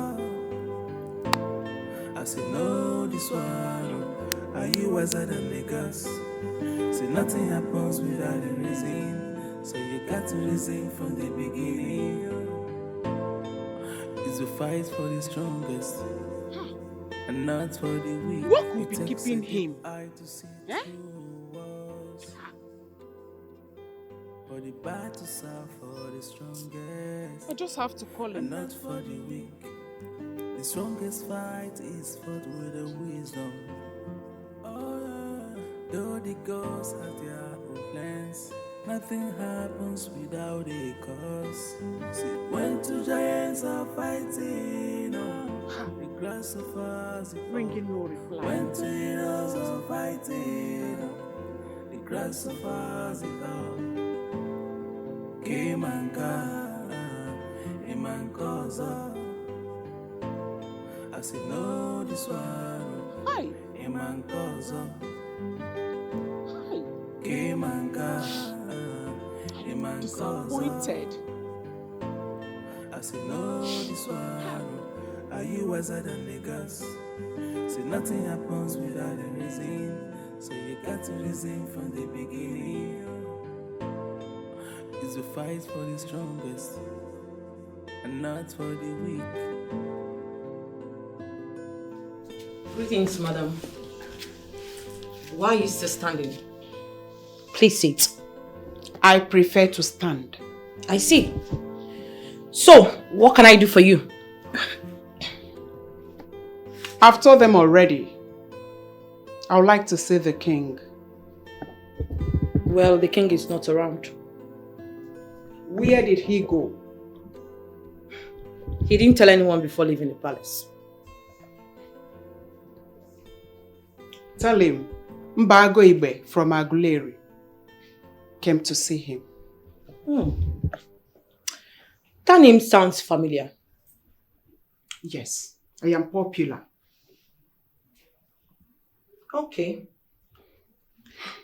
I say no, this one. Are you wiser than niggas? Say nothing happens without a reason, so you got to reason from the beginning. It's a fight for the strongest, and not for the weak. What could be keeping him? For the battles are for the strongest. I just have to call him. And not for the weak. The strongest fight is fought with the wisdom. Oh yeah. Though the ghosts have their own plans, nothing happens without a cause. See, when two giants are fighting, the grass of us bringing no reply. When two heroes are fighting, the grass of us I say no, this one. Hi. Disappointed. I say no, this one. Are you wiser than niggas? Say nothing happens without a reason, so you got to reason from the beginning. It's a fight for the strongest, and not for the weak. Greetings, madam. Why are you still standing? Please sit. I prefer to stand. I see. So, what can I do for you? I've told them already. I would like to see the king. Well, the king is not around. Where did he go? He didn't tell anyone before leaving the palace. Tell him Mbago Ibe from Aguleri came to see him. That name sounds familiar. Yes, I am popular. Okay.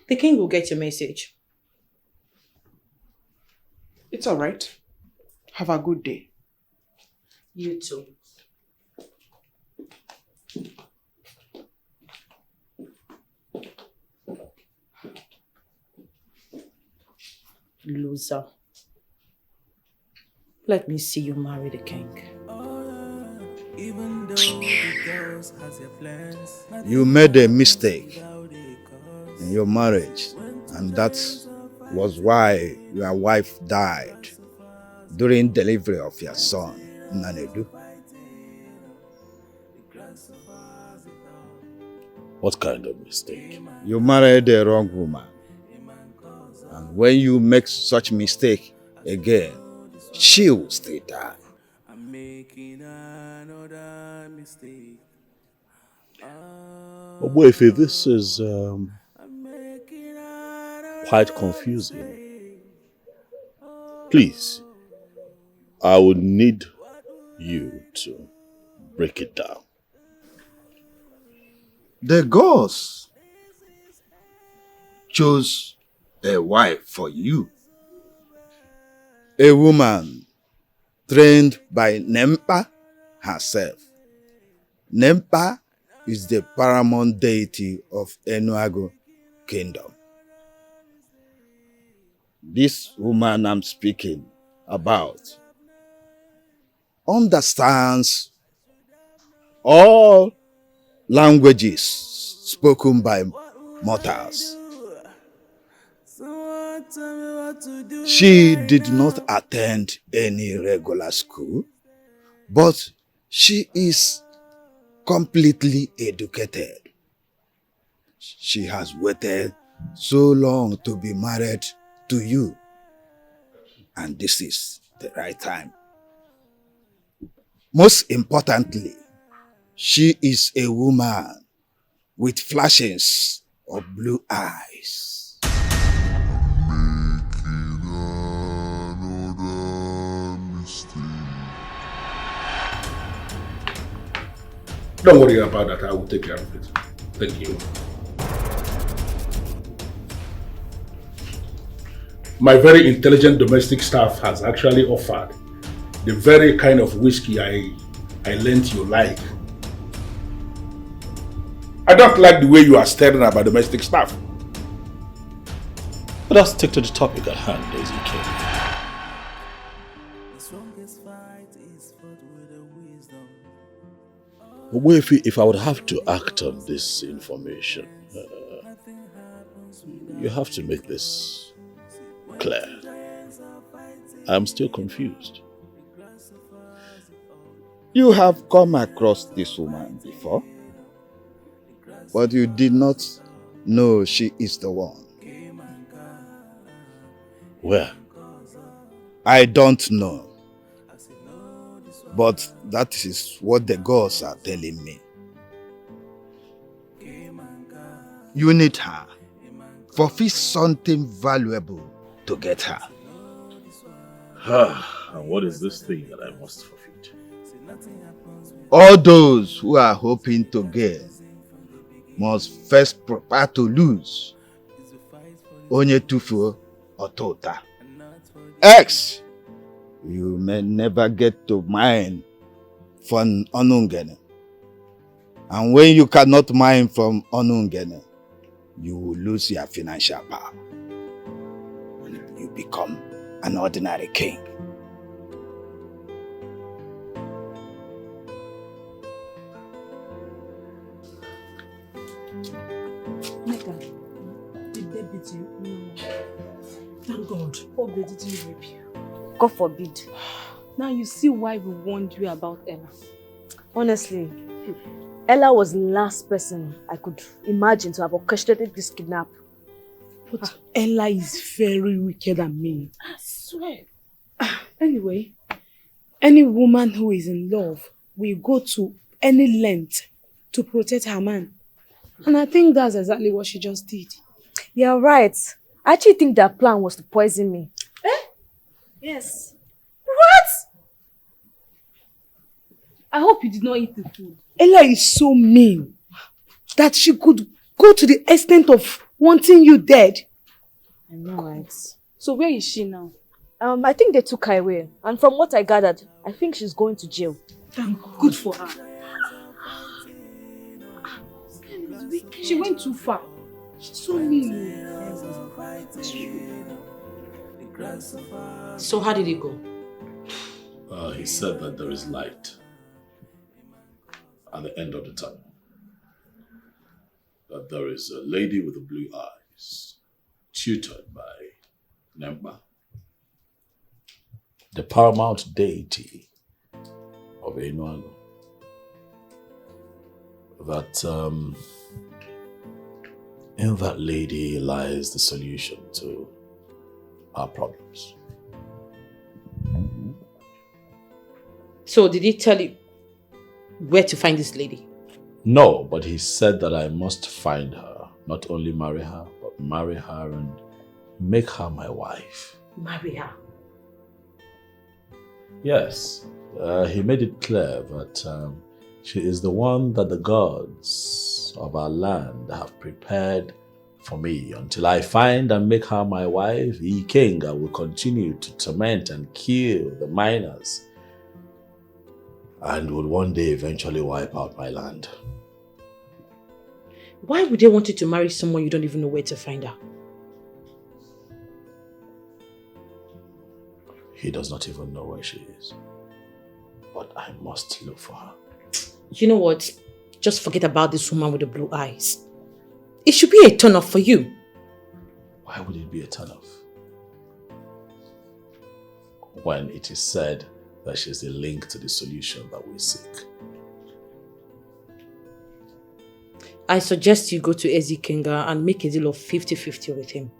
The king will get your message. It's all right. Have a good day. You too. Loser. Let me see you marry the king. Even though the girls has their plans, You made a mistake in your marriage, and that was why your wife died during delivery of your son, Nanedu. What kind of mistake? You married the wrong woman. And when you make such mistake again, she will still die. I'm making another mistake. Obuefi, this is quite confusing. Please, I would need you to break it down. The gods chose a wife for you. A woman trained by Nempa herself. Nempa is the paramount deity of Enuago Kingdom. This woman I'm speaking about understands all languages spoken by mortals. She did not attend any regular school, but she is completely educated. She has waited so long to be married to you. and this is the right time. Most importantly, she is a woman with flashes of blue eyes. Don't worry about that. I will take care of it. Thank you. My very intelligent domestic staff has actually offered the very kind of whiskey I learnt you like. I don't like the way you are staring at my domestic staff. Let us stick to the topic at hand, Etiko. But if I would have to act on this information, you have to make this clear. I'm still confused. You have come across this woman before, but you did not know she is the one. Where? I don't know. But that is what the gods are telling me. You need her. Forfeit something valuable to get her. And what is this thing that I must forfeit? All those who are hoping to gain must first prepare to lose. Onye tufuo otota. X, you may never get to mine from Onungene. And when you cannot mine from Onungene, you will lose your financial power. And you become an ordinary king. Did they beat you? No. Thank God. Hope they didn't rape you. God forbid. Now you see why we warned you about Ella. Honestly, Ella was the last person I could imagine to have orchestrated this kidnap. But Ella is very wicked and mean. I swear. Anyway, any woman who is in love will go to any length to protect her man. And I think that's exactly what she just did. You're right. I actually think their plan was to poison me. Yes. What? I hope you did not eat the food. Ella is so mean that she could go to the extent of wanting you dead. I know, right? So where is she now? I think they took her away. And from what I gathered, I think she's going to jail. Good for her. She went too far. She's so mean. So how did it go? He said that there is light at the end of the tunnel. That there is a lady with the blue eyes, tutored by Nemba, the paramount deity of Enuano. That in that lady lies the solution to our problems. So did he tell you where to find this lady? No, but he said that I must find her, not only marry her, but marry her and make her my wife. Marry her? Yes, he made it clear that she is the one that the gods of our land have prepared for me. Until I find and make her my wife, Eke will continue to torment and kill the miners and will one day eventually wipe out my land. Why would they want you to marry someone you don't even know where to find her? He does not even know where she is. But I must look for her. You know what? Just forget about this woman with the blue eyes. It should be a turn-off for you. Why would it be a turn-off? When it is said that she's the link to the solution that we seek. I suggest you go to Eze Kinga and make a deal of 50-50 with him.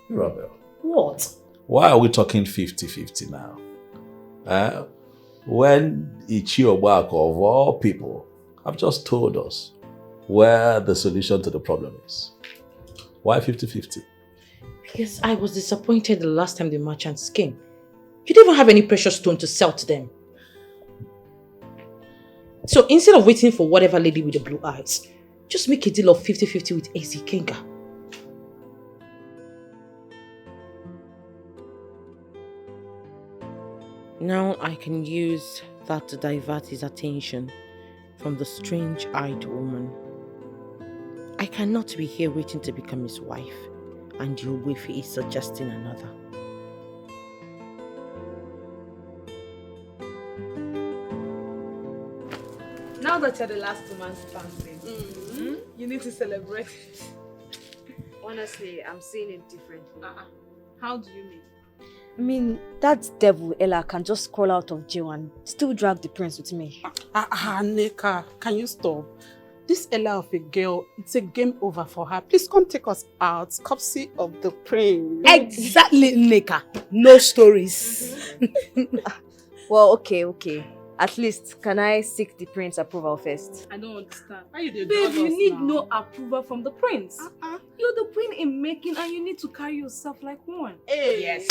Mirabel. What? Why are we talking 50-50 now? When Ichi Ogbako, of all people, have just told us where the solution to the problem is. Why 50-50? Because I was disappointed the last time the merchants came. You didn't even have any precious stone to sell to them. So instead of waiting for whatever lady with the blue eyes, just make a deal of 50-50 with Eze Ikenga. Now I can use that to divert his attention from the strange-eyed woman. I cannot be here waiting to become his wife, and Yul Edochie is suggesting another. Now that you're the last woman standing, you need to celebrate. Honestly, I'm seeing it differently. How do you mean? I mean, that devil Ella can just crawl out of jail and still drag the prince with me. Neka, can you stop? This Ella of a girl, it's a game over for her. Please come take us out, courtesy of the prince. Exactly, Neka. No stories. Well, okay. At least, can I seek the prince's approval first? I don't understand. Why you dey Babe, drag you us need now? no approval from the prince. You're the queen in making and you need to carry yourself like one. Yes.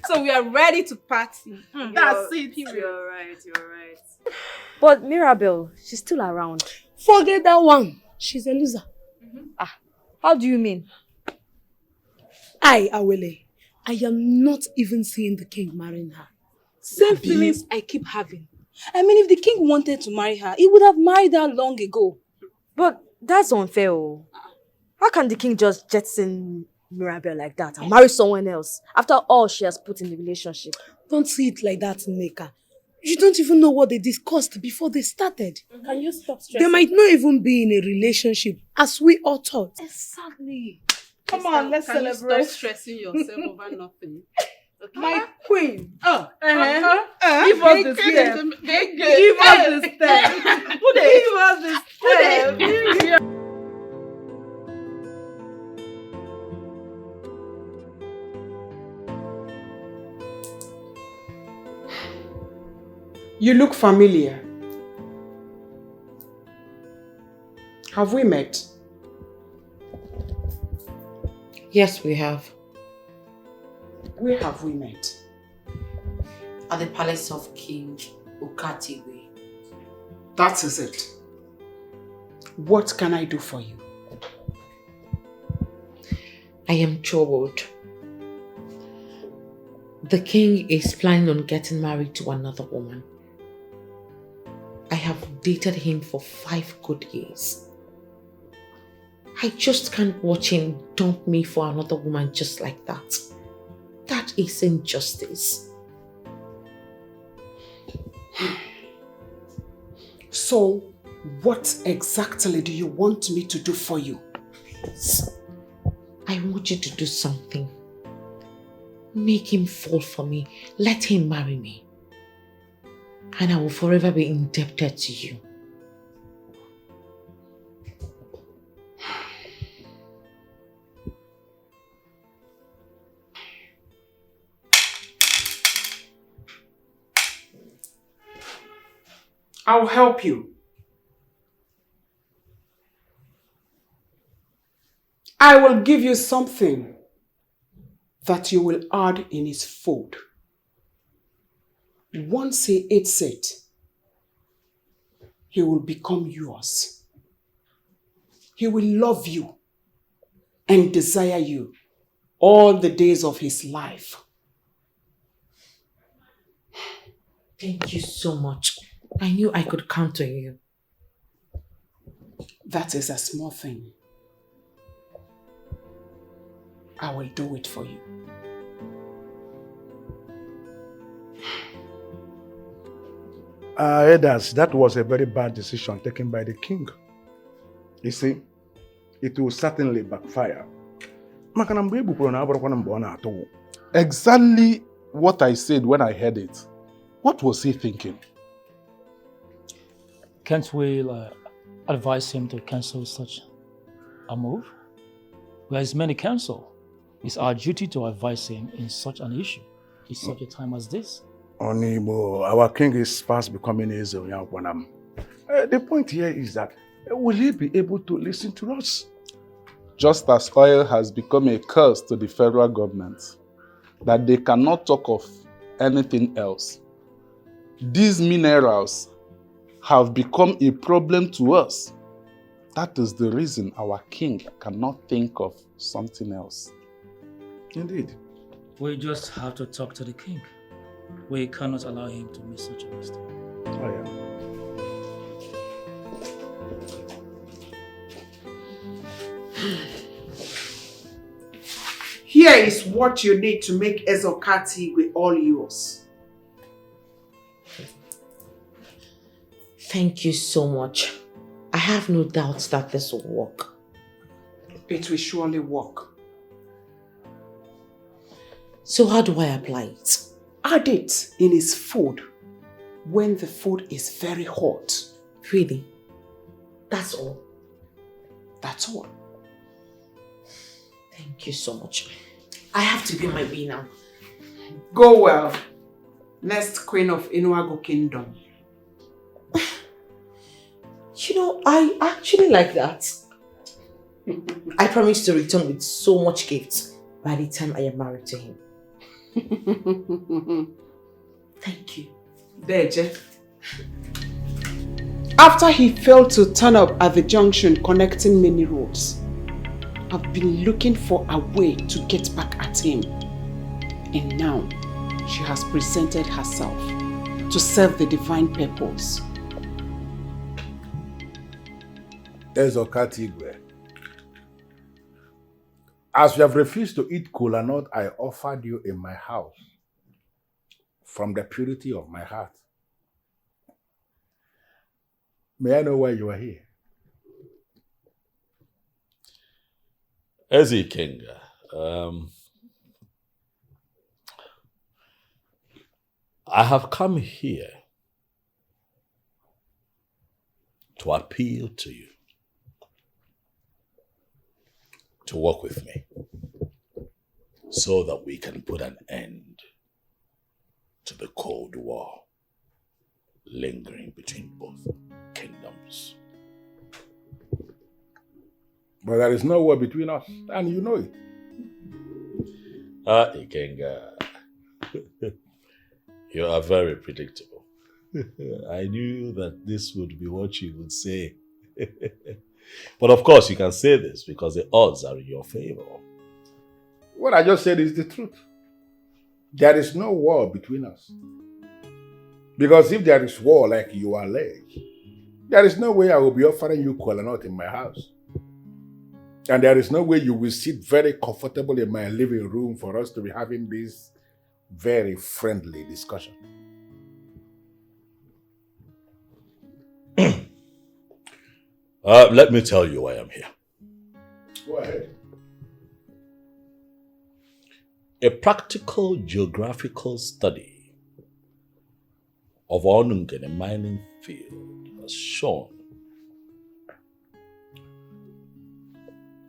So we are ready to party. That's it. You're right. But Mirabel, she's still around. Forget that one. She's a loser. How do you mean? Awele, I am not even seeing the king marrying her. Same feelings I keep having. I mean, if the king wanted to marry her, he would have married her long ago. But that's unfair. How can the king just jettison Mirabel like that and marry someone else after all she has put in the relationship? Don't see it like that, Neka. You don't even know what they discussed before they started. Can you stop stressing? They might not even be in a relationship, as we all thought. Exactly. Come on, let's Can you celebrate. stop stressing yourself over nothing? Okay. My queen. Give us the step. Give us the step. Give us the step. You look familiar. Have we met? Yes, we have. Where have we met? At the palace of King Ukatiwe. That is it. What can I do for you? I am troubled. The king is planning on getting married to another woman. I have dated him for 5 good years. I just can't watch him dump me for another woman just like that. That is injustice. So, what exactly do you want me to do for you? Please, I want you to do something. Make him fall for me. Let him marry me. And I will forever be indebted to you. I'll help you. I will give you something that you will add in his food. Once he eats it, he will become yours. He will love you and desire you all the days of his life. Thank you so much. I knew I could count on you. That is a small thing. I will do it for you. Elders, that was a very bad decision taken by the king. You see, it will certainly backfire. Exactly what I said when I heard it. What was he thinking? Can't we advise him to cancel such a move? Where is many cancel? It's our duty to advise him in such an issue, in such a time as this. Onimo, our king is fast becoming Ezo Yankwanam. The point here is that will he be able to listen to us? Just as oil has become a curse to the federal government, that they cannot talk of anything else, these minerals have become a problem to us. That is the reason our king cannot think of something else. Indeed. We just have to talk to the king. We cannot allow him to make such a mistake. Oh, yeah. Here is what you need to make Ezokati all yours. Thank you so much. I have no doubts that this will work. It will surely work. So how do I apply it? Add it in his food when the food is very hot. Really? That's all? That's all. Thank you so much. I have to be on my way now. Go well. Next queen of Inuago Kingdom. You know, I actually like that. I promise to return with so much gifts by the time I am married to him. Thank you. Deje. After he failed to turn up at the junction connecting many roads, I've been looking for a way to get back at him. And now, she has presented herself to serve the divine purpose. Ezokati Igwe, as you have refused to eat kola nut I offered you in my house, from the purity of my heart, may I know why you are here? Eze King, I have come here to appeal to you to work with me so that we can put an end to the Cold War lingering between both kingdoms. But there is no war between us, and you know it. Ikenga, you are very predictable. I knew that this would be what you would say. But of course, you can say this because the odds are in your favor. What I just said is the truth. There is no war between us. Because if there is war like you allege, there is no way I will be offering you kola nut in my house. And there is no way you will sit very comfortable in my living room for us to be having this very friendly discussion. Let me tell you why I'm here. Go ahead. A practical geographical study of Onungen, a mining field, has shown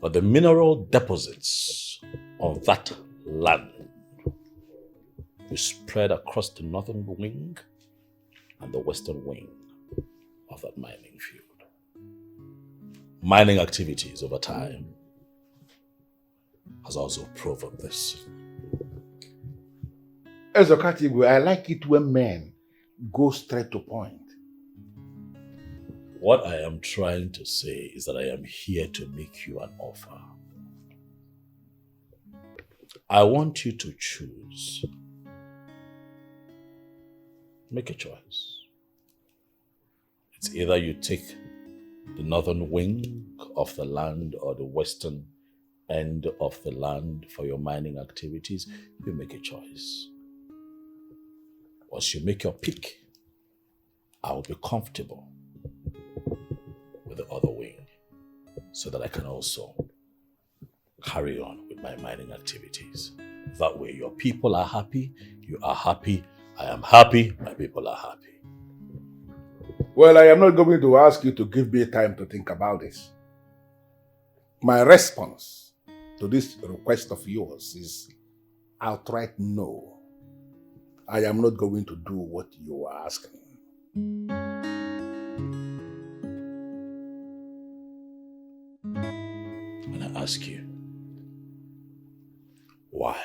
that the mineral deposits on that land is spread across the northern wing and the western wing of that mining field. Mining activities over time has also proven this. Ezokati Igwe, I like it when men go straight to point. What I am trying to say is that I am here to make you an offer. I want you to choose. Make a choice. It's either you take the northern wing of the land or the western end of the land for your mining activities. You make a choice. Once you make your pick, I will be comfortable with the other wing so that I can also carry on with my mining activities. That way your people are happy, you are happy, I am happy, my people are happy. Well, I am not going to ask you to give me time to think about this. My response to this request of yours is outright no. I am not going to do what you are asking. And I ask you, why?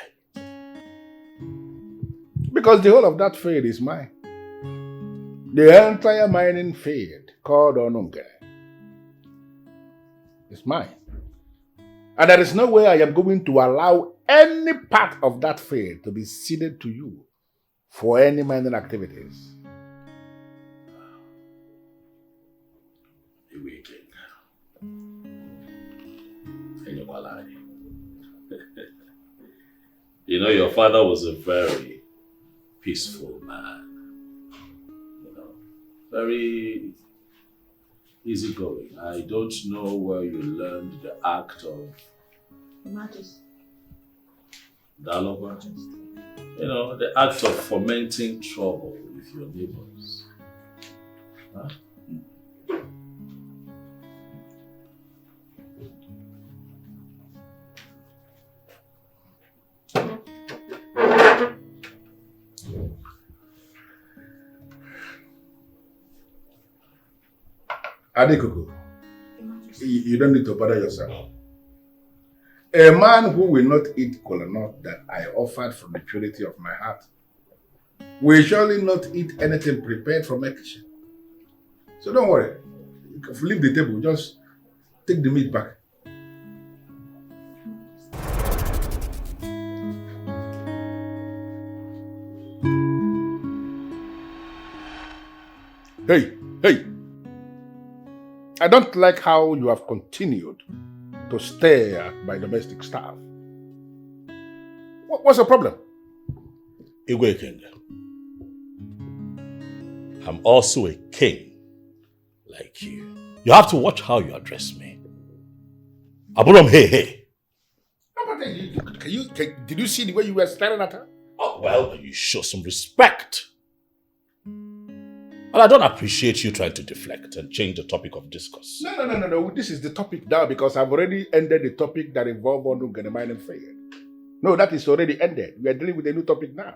Because the whole of that field is mine. The entire mining field called Onunga is mine. And there is no way I am going to allow any part of that field to be ceded to you for any mining activities. You know, your father was a very peaceful man. You know, very easygoing. I don't know where you learned the act of Majesty. dialogue. You know, the act of fomenting trouble with your neighbors. Huh? Adekuku, you don't need to bother yourself. A man who will not eat kola nut that I offered from the purity of my heart will surely not eat anything prepared from my kitchen. So don't worry. Leave the table. Just take the meat back. Hey! I don't like how you have continued to stare at my domestic staff. What's the problem? Igwe King. I'm also a king, like you. You have to watch how you address me. Aburam, hey. Did you see the way you were staring at her? Oh, well, you show some respect. And I don't appreciate you trying to deflect and change the topic of discourse. No. This is the topic now because I've already ended the topic that involved Onunga the mining field. No, that is already ended. We are dealing with a new topic now.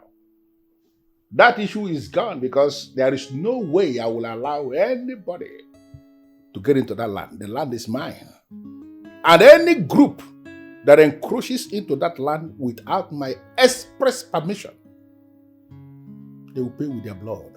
That issue is gone because there is no way I will allow anybody to get into that land. The land is mine. And any group that encroaches into that land without my express permission, they will pay with their blood.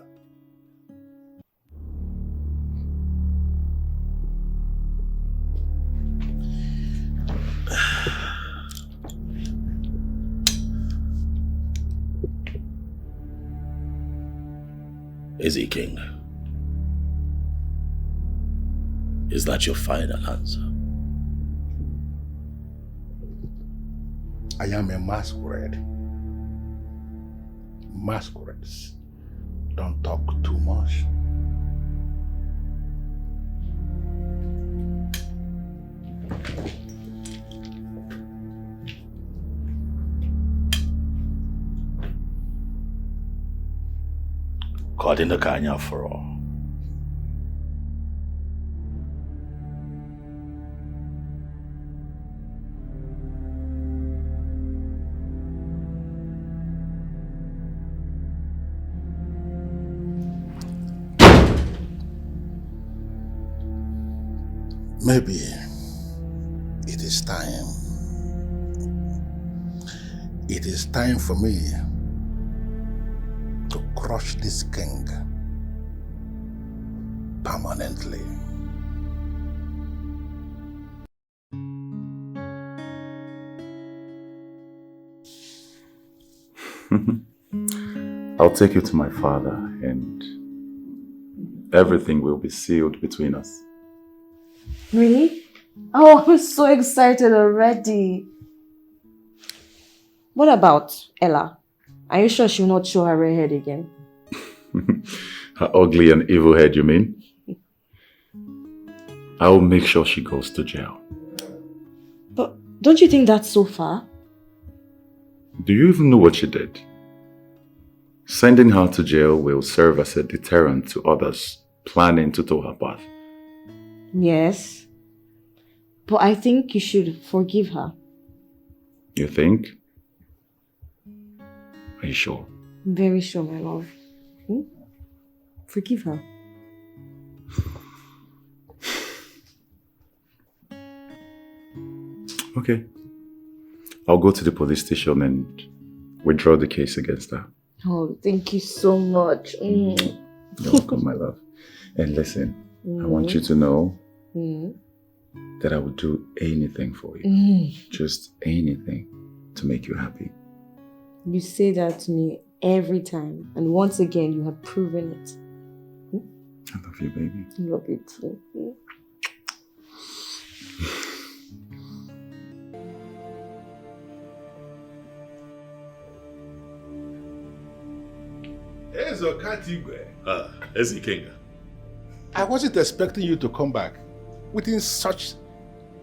Eze King, is that your final answer? I am a masquerade. Masquerades don't talk too much. Caught in the Kanya for all. Maybe it is time. It is time for me to crush this king permanently. I'll take you to my father and everything will be sealed between us. Really? Oh, I'm so excited already. What about Ella? Are you sure she will not show her red head again? Her ugly and evil head, you mean? I will make sure she goes to jail. But don't you think that's so far? Do you even know what she did? Sending her to jail will serve as a deterrent to others planning to tow her path. Yes. But I think you should forgive her. You think? Are you sure? Very sure, my love. Forgive her. Okay. I'll go to the police station and withdraw the case against her. Oh, thank you so much. You're welcome, my love. And listen, I want you to know that I would do anything for you. Just anything to make you happy. You say that to me every time. And once again, you have proven it. I love you, baby. I love you too. Eke. I wasn't expecting you to come back within such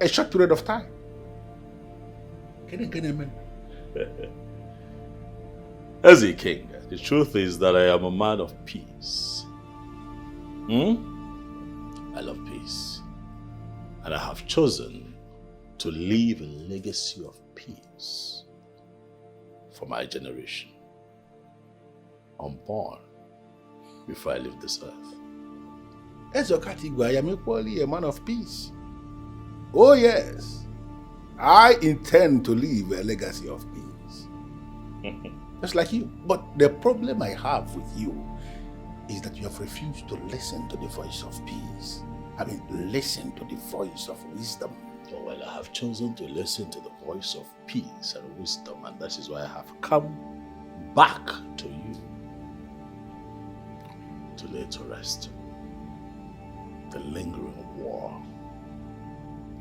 a short period of time. Eke, the truth is that I am a man of peace. I love peace. And I have chosen to leave a legacy of peace for my generation. Unborn before I leave this earth. I am equally a man of peace. Oh yes, I intend to leave a legacy of peace. Just like you. But the problem I have with you is that you have refused to listen to the voice of peace. Listen to the voice of wisdom. Oh, well, I have chosen to listen to the voice of peace and wisdom, and that is why I have come back to you to lay to rest the lingering war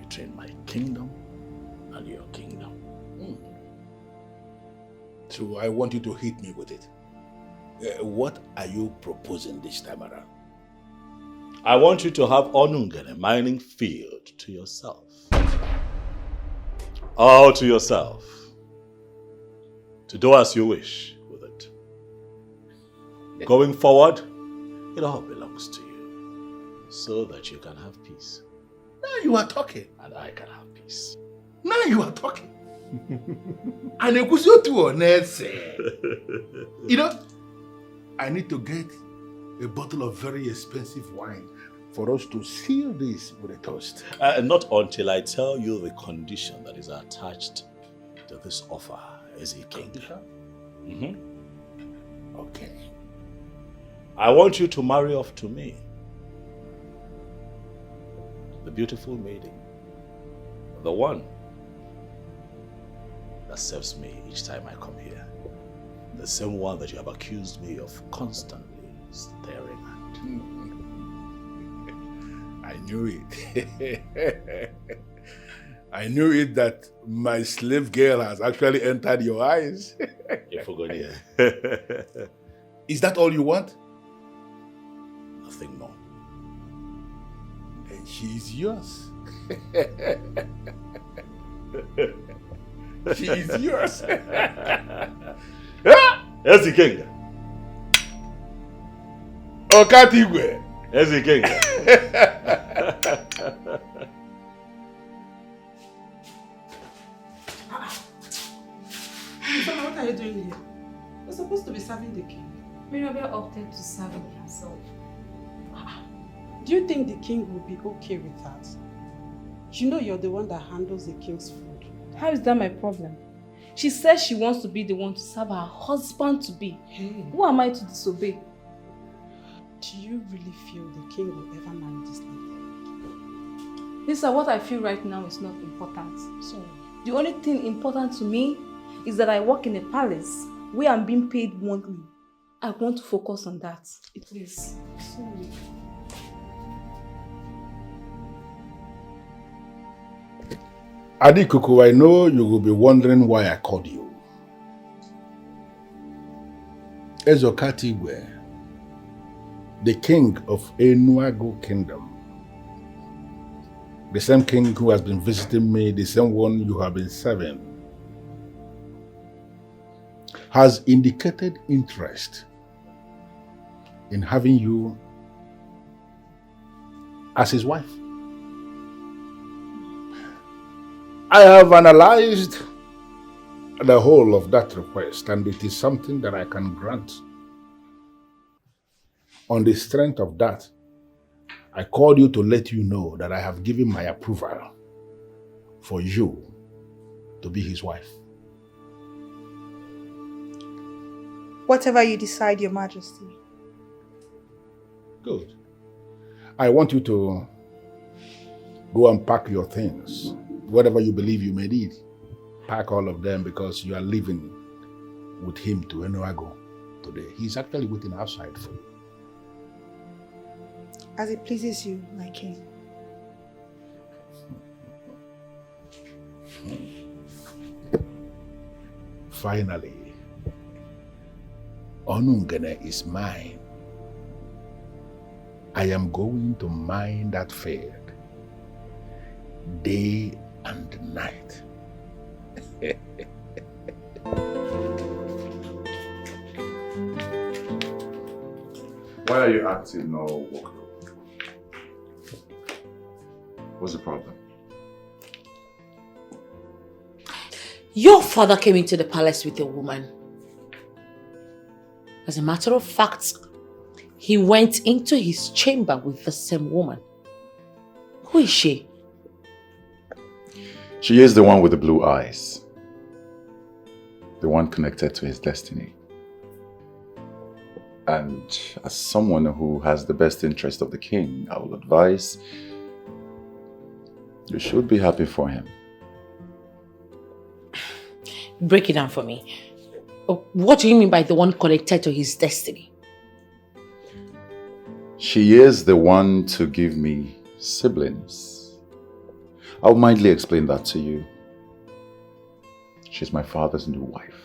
between my kingdom and your kingdom. So I want you to hit me with it. What are you proposing this time around? I want you to have Onungene mining field to yourself. All to yourself. To do as you wish with it. Going forward, it all belongs to you. So that you can have peace. Now you are talking. And I can have peace. Now you are talking. I need to get a bottle of very expensive wine for us to seal this with a toast. Not until I tell you the condition that is attached to this offer, Eke. Okay. I want you to marry off to me. The beautiful maiden. The one that serves me each time I come here. The same one that you have accused me of constantly staring at. I knew it. I knew it that my slave girl has actually entered your eyes. Is that all you want? Nothing more. And she is yours. She is yours. Eke. Okatigwe. Eke. What are you doing here? You're supposed to be serving the king. Mirabel opted to serve him herself. Do you think the king will be okay with that? You know you're the one that handles the king's food. How is that my problem? She says she wants to be the one to serve her husband to be. Who am I to disobey? Do you really feel the king will ever marry this lady? Lisa, what I feel right now is not important. So, the only thing important to me is that I work in a palace where I'm being paid monthly. I want to focus on that. Please. Sorry. Adikuku, I know you will be wondering why I called you. Ezokatigwe, the king of Enuagu Kingdom, the same king who has been visiting me, the same one you have been serving, has indicated interest in having you as his wife. I have analyzed the whole of that request, and it is something that I can grant. On the strength of that, I called you to let you know that I have given my approval for you to be his wife. Whatever you decide, Your Majesty. Good. I want you to go and pack your things. Whatever you believe you may need. Pack all of them because you are leaving with him to Enuago today. He's actually waiting outside for you. As it pleases you, my king. Finally, Onungene is mine. I am going to mine that field day and night. Why are you acting all woke up? What's the problem? Your father came into the palace with a woman. As a matter of fact, he went into his chamber with the same woman. Who is she? She is the one with the blue eyes. The one connected to his destiny. And as someone who has the best interest of the king, I will advise you should be happy for him. Break it down for me. What do you mean by the one connected to his destiny? She is the one to give me siblings. I'll mildly explain that to you. She's my father's new wife.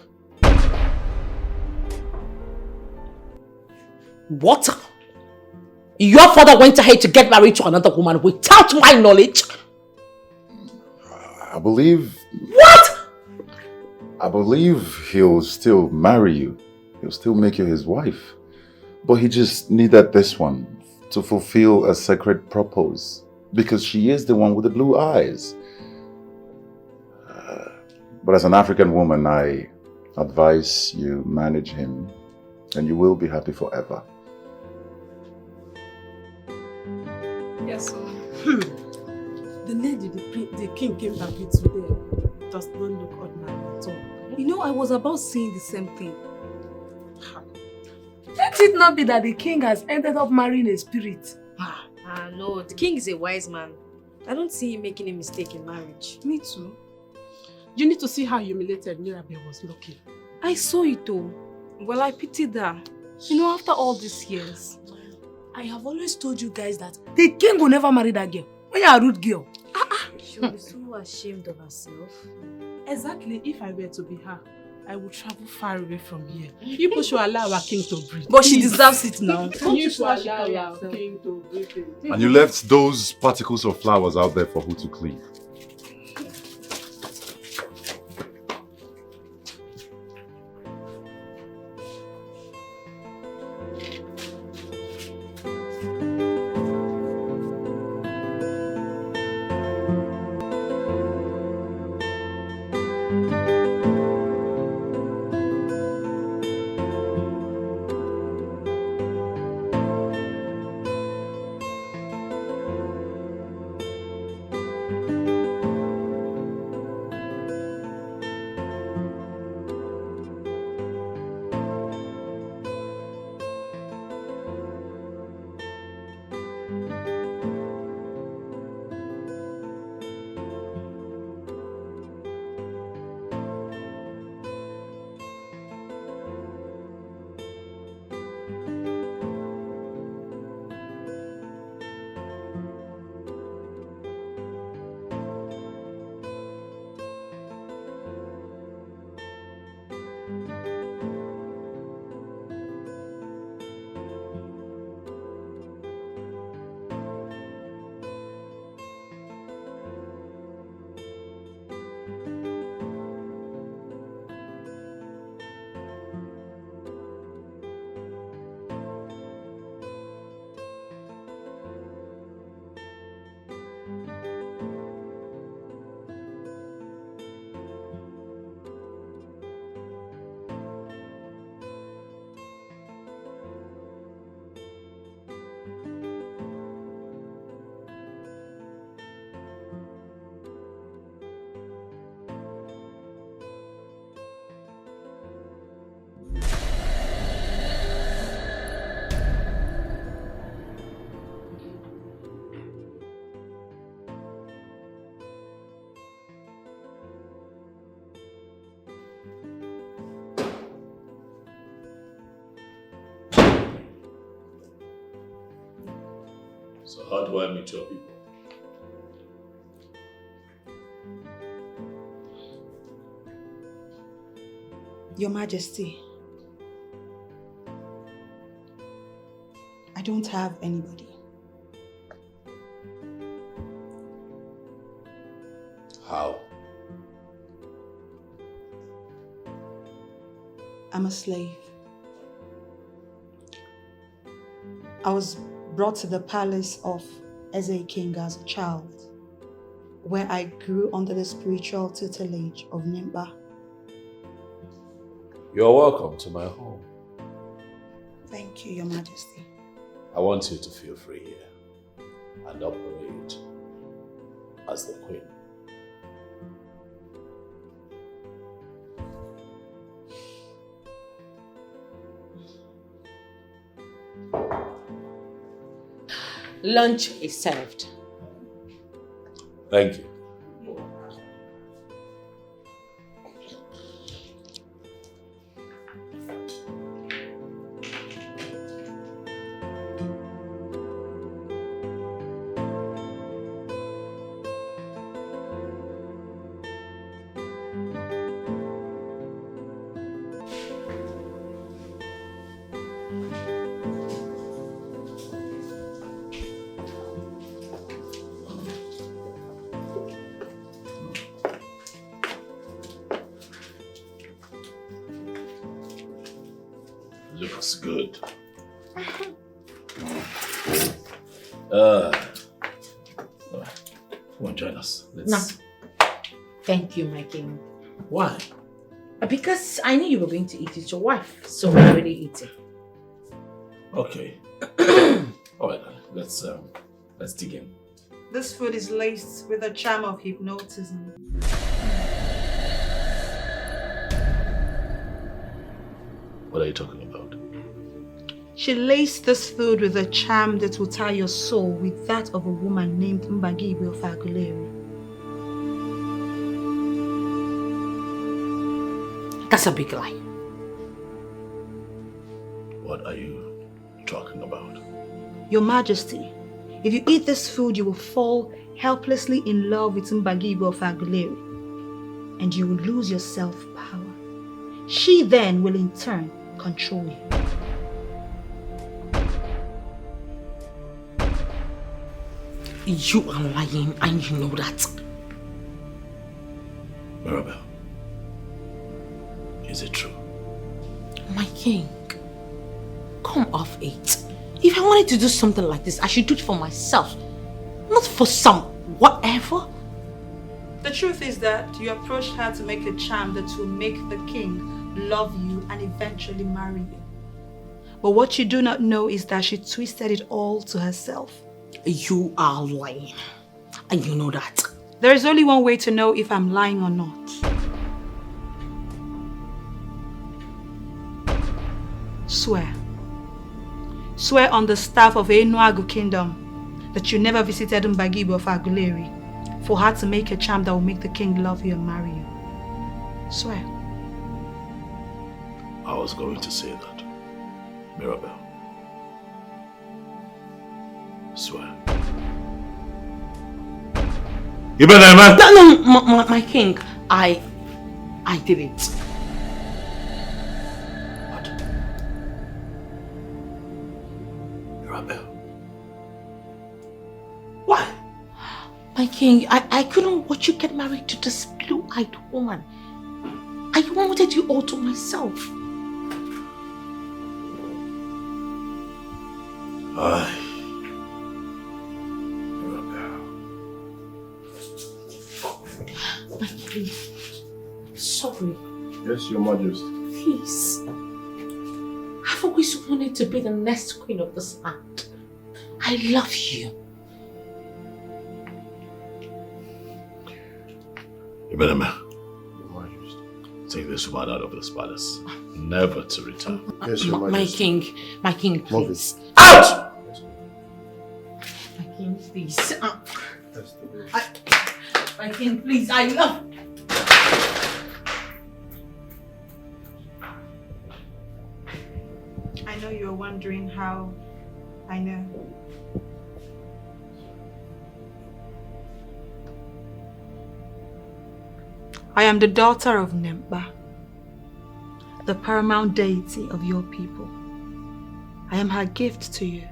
What? Your father went ahead to get married to another woman without my knowledge? I believe... What? I believe he'll still marry you. He'll still make you his wife. But he just needed this one to fulfill a sacred purpose. Because she is the one with the blue eyes. But as an African woman, I advise you manage him and you will be happy forever. Yes, sir. The lady the king came back with today does not look ordinary at all. You know, I was about saying the same thing. Let it not be that the king has ended up marrying a spirit. No, the king is a wise man. I don't see him making a mistake in marriage. Me too. You need to see how humiliated Mirabel was looking. I saw it though. Well, I pitied her. You know, after all these years, I have always told you guys that the king will never marry that girl. When you're a rude girl. She will be so ashamed of herself. Exactly, if I were to be her, I would travel far away from here. You people should allow our king to breathe. But she deserves it now. You should allow our king to breathe. And you left those particles of flowers out there for who to clean. So how do I meet your people? Your Majesty, I don't have anybody. How? I'm a slave. I was brought to the palace of Eze King as a child, where I grew under the spiritual tutelage of Nimba. You're welcome to my home. Thank you, Your Majesty. I want you to feel free here and operate as the queen. Lunch is served. Thank you. Looks good. Come on, join us. Let's... No. Thank you, my king. Why? Because I knew you were going to eat with your wife, so I already eaten. Okay. All right, let's dig in. This food is laced with a charm of hypnotism. What are you talking about? She laced this food with a charm that will tie your soul with that of a woman named Mbagi of Aguleri. That's a big lie. What are you talking about? Your Majesty, if you eat this food, you will fall helplessly in love with Mbagi of Aguleri, and you will lose your self-power. She then will in turn control you. You are lying and you know that. Mirabel, is it true? My king, come off it. If I wanted to do something like this, I should do it for myself, not for some whatever. The truth is that you approached her to make a charm that will make the king love you and eventually marry you. But what you do not know is that she twisted it all to herself. You are lying, and you know that. There is only one way to know if I'm lying or not. Swear. Swear on the staff of Enuagu Kingdom that you never visited Mbagibu of Aguleri for her to make a charm that will make the king love you and marry you. Swear. I was going to say that. Mirabel. Swear. You better, man! No, my king. I did it. What? Mirabel. Why? My king, I couldn't watch you get married to this blue-eyed woman. I wanted you all to myself. My king, sorry. Yes, Your Majesty. Please. I've always wanted to be the next queen of this land. I love you. You better, man. Take this woman out of this palace, never to return. Yes, Your Majesty. My king, please. Out! My king, please. My king, please, I love. I know you're wondering how I know. I am the daughter of Nemba, the paramount deity of your people. I am her gift to you.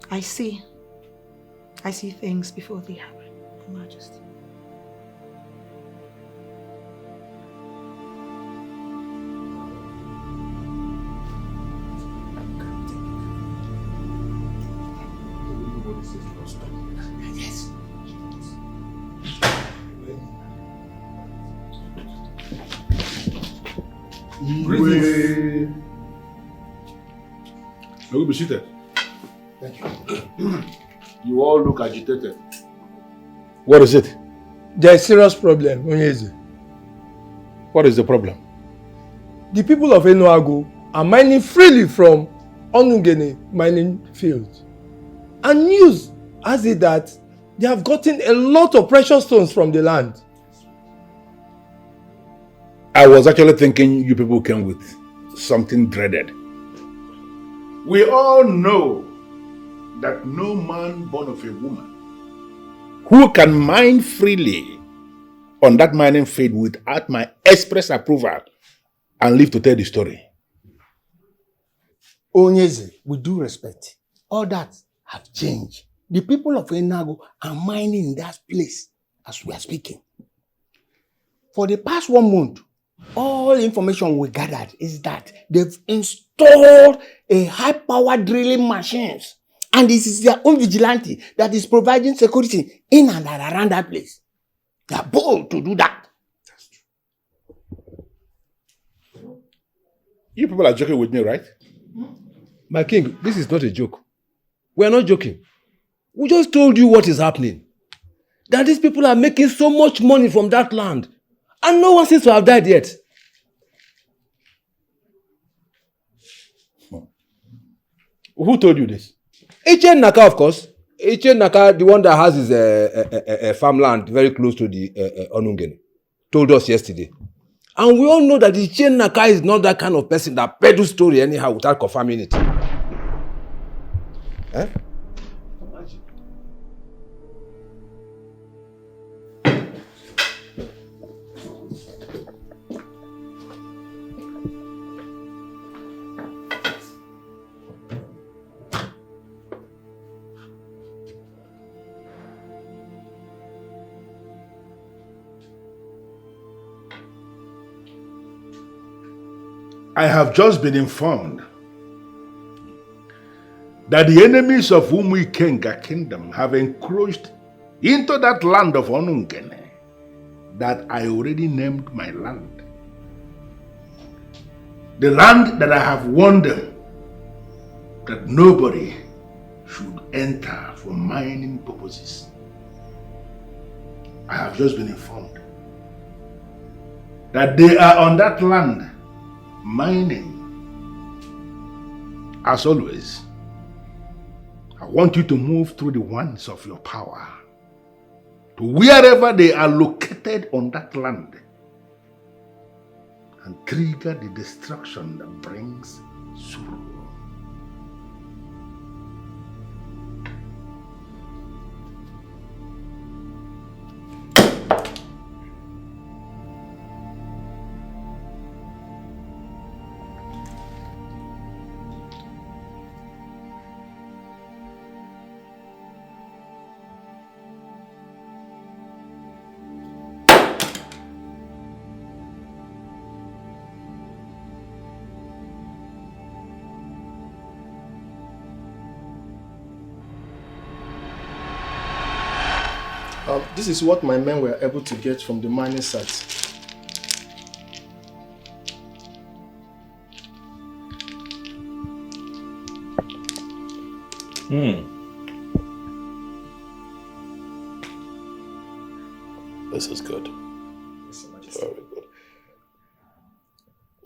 I see things before they happen, Your Majesty. Yes. You will be seated. Thank you. You all look agitated. What is it? There's a serious problem, UGEZU. What is the problem? The people of Enuago are mining freely from Onungene mining fields. And news has it that they have gotten a lot of precious stones from the land. I was actually thinking you people came with something dreaded. We all know that no man born of a woman who can mine freely on that mining field without my express approval and live to tell the story. UGEZU, with due respect, all that have changed. The people of Enuago are mining in that place as we are speaking. For the past 1 month, all information we gathered is that they've installed a high-powered drilling machines, and this is their own vigilante that is providing security in and around that place. They are bold to do that. That's true. You people are joking with me, right? My king, this is not a joke. We are not joking. We just told you what is happening. That these people are making so much money from that land, and no one seems to have died yet. Who told you this? Eke Naka, of course. Eke Naka, the one that has his farmland very close to the Onungene, told us yesterday. And we all know that Eke Naka is not that kind of person that peddles story anyhow without confirming it. Eh? I have just been informed that the enemies of Umuikenga kingdom have encroached into that land of Onungene that I already named my land. The land that I have warned them that nobody should enter for mining purposes. I have just been informed that they are on that land mining. As always, I want you to move through the wands of your power to wherever they are located on that land and trigger the destruction that brings sorrow. This is what my men were able to get from the mining site. This is good. Very good.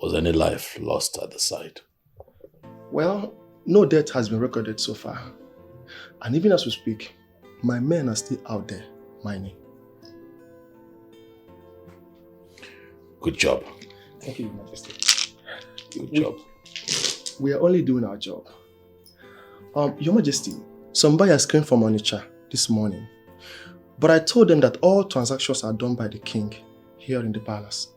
Was any life lost at the site? Well, no death has been recorded so far. And even as we speak, my men are still out there mining. Good job. Thank you, Your Majesty. Good job. We are only doing our job. Your Majesty, some buyers came from Onitsha this morning But I told them that all transactions are done by the king here in the palace.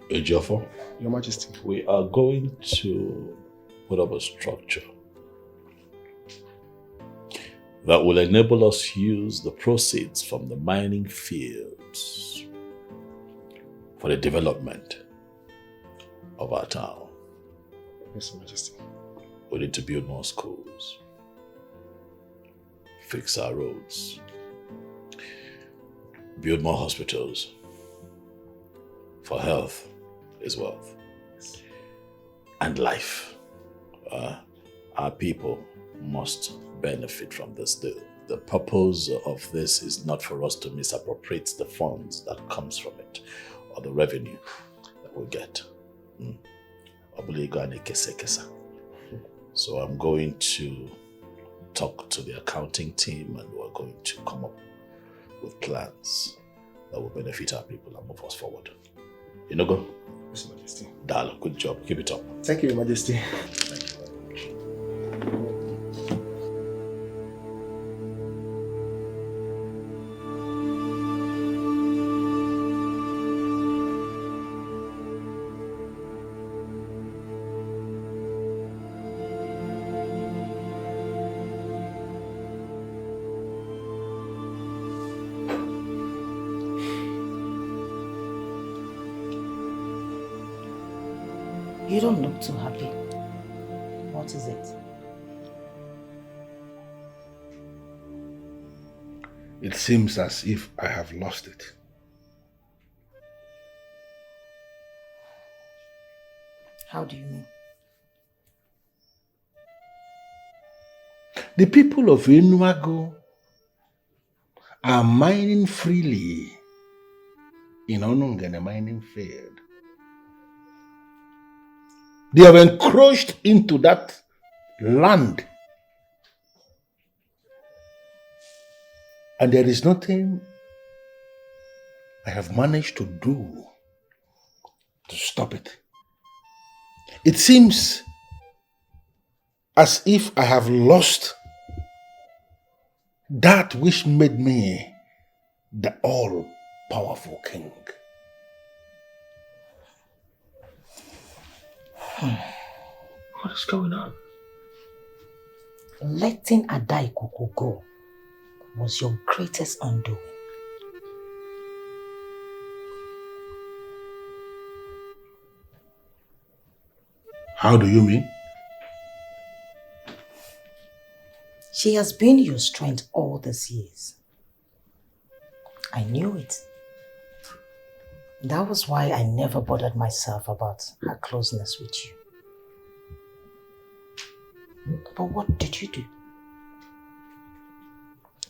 Ejiofor, Your Majesty. we are going to put up a structure that will enable us to use the proceeds from the mining fields for the development of our town. Yes, Your Majesty. We need to build more schools, fix our roads, build more hospitals. For health is wealth. And life. Our people must benefit from this. The purpose of this is not for us to misappropriate the funds that comes from it or the revenue that we get. So I'm going to talk to the accounting team and we're going to come up with plans that will benefit our people and move us forward. You know, go? Yes, Majesty. Dalo, good job. Keep it up. Thank you, Your Majesty. Thank you very much. You don't look too happy. What is it? It seems as if I have lost it. How do you mean? The people of Enuago are mining freely in Onungene mining field. They have encroached into that land. And there is nothing I have managed to do to stop it. It seems as if I have lost that which made me the all-powerful king. What is going on? Letting Adaikuku go was your greatest undoing. How do you mean? She has been your strength all these years. I knew it. That was why I never bothered myself about her closeness with you. But what did you do?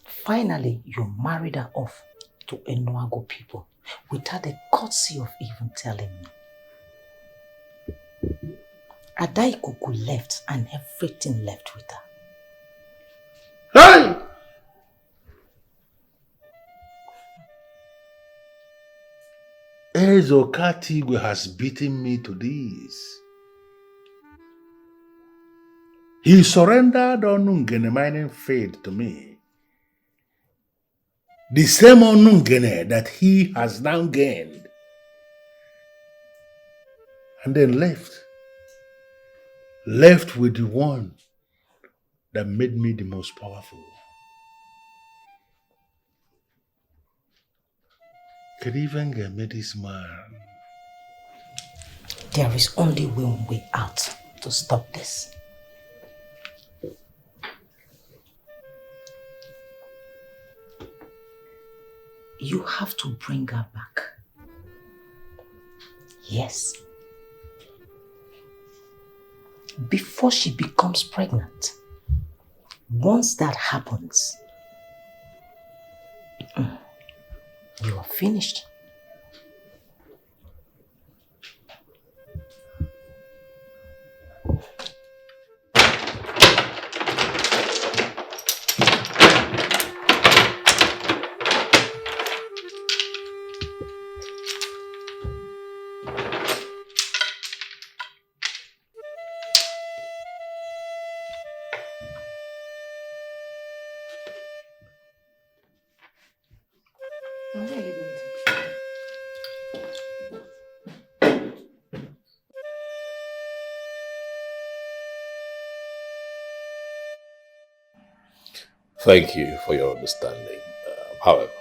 Finally, you married her off to Enuago people without the courtesy of even telling me. Adaikuku left and everything left with her. Hey! Ezokatigwe has beaten me to this. He surrendered Onungene mining field to me. The same Onungene that he has now gained. And then left. Left with the one that made me the most powerful. Could even get me this man. There is only one way out to stop this. You have to bring her back. Yes. Before she becomes pregnant. Once that happens, you are finished. I'm not leaving. Thank you for your understanding. However,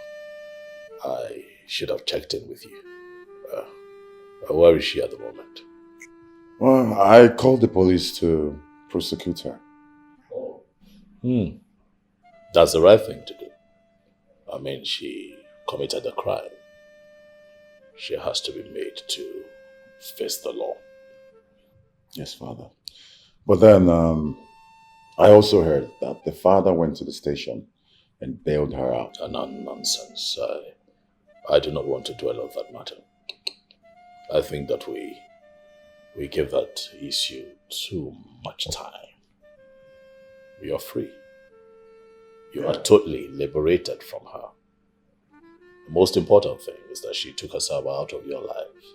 I should have checked in with you. Where is she at the moment? Well, I called the police to prosecute her. That's the right thing to do. I mean, she committed a crime. She has to be made to face the law. Yes, Father. But then, I also heard that the father went to the station and bailed her out. Nonsense. I do not want to dwell on that matter. I think that we give that issue too much time. You are free. You are totally liberated from her. The most important thing is that she took herself out of your life.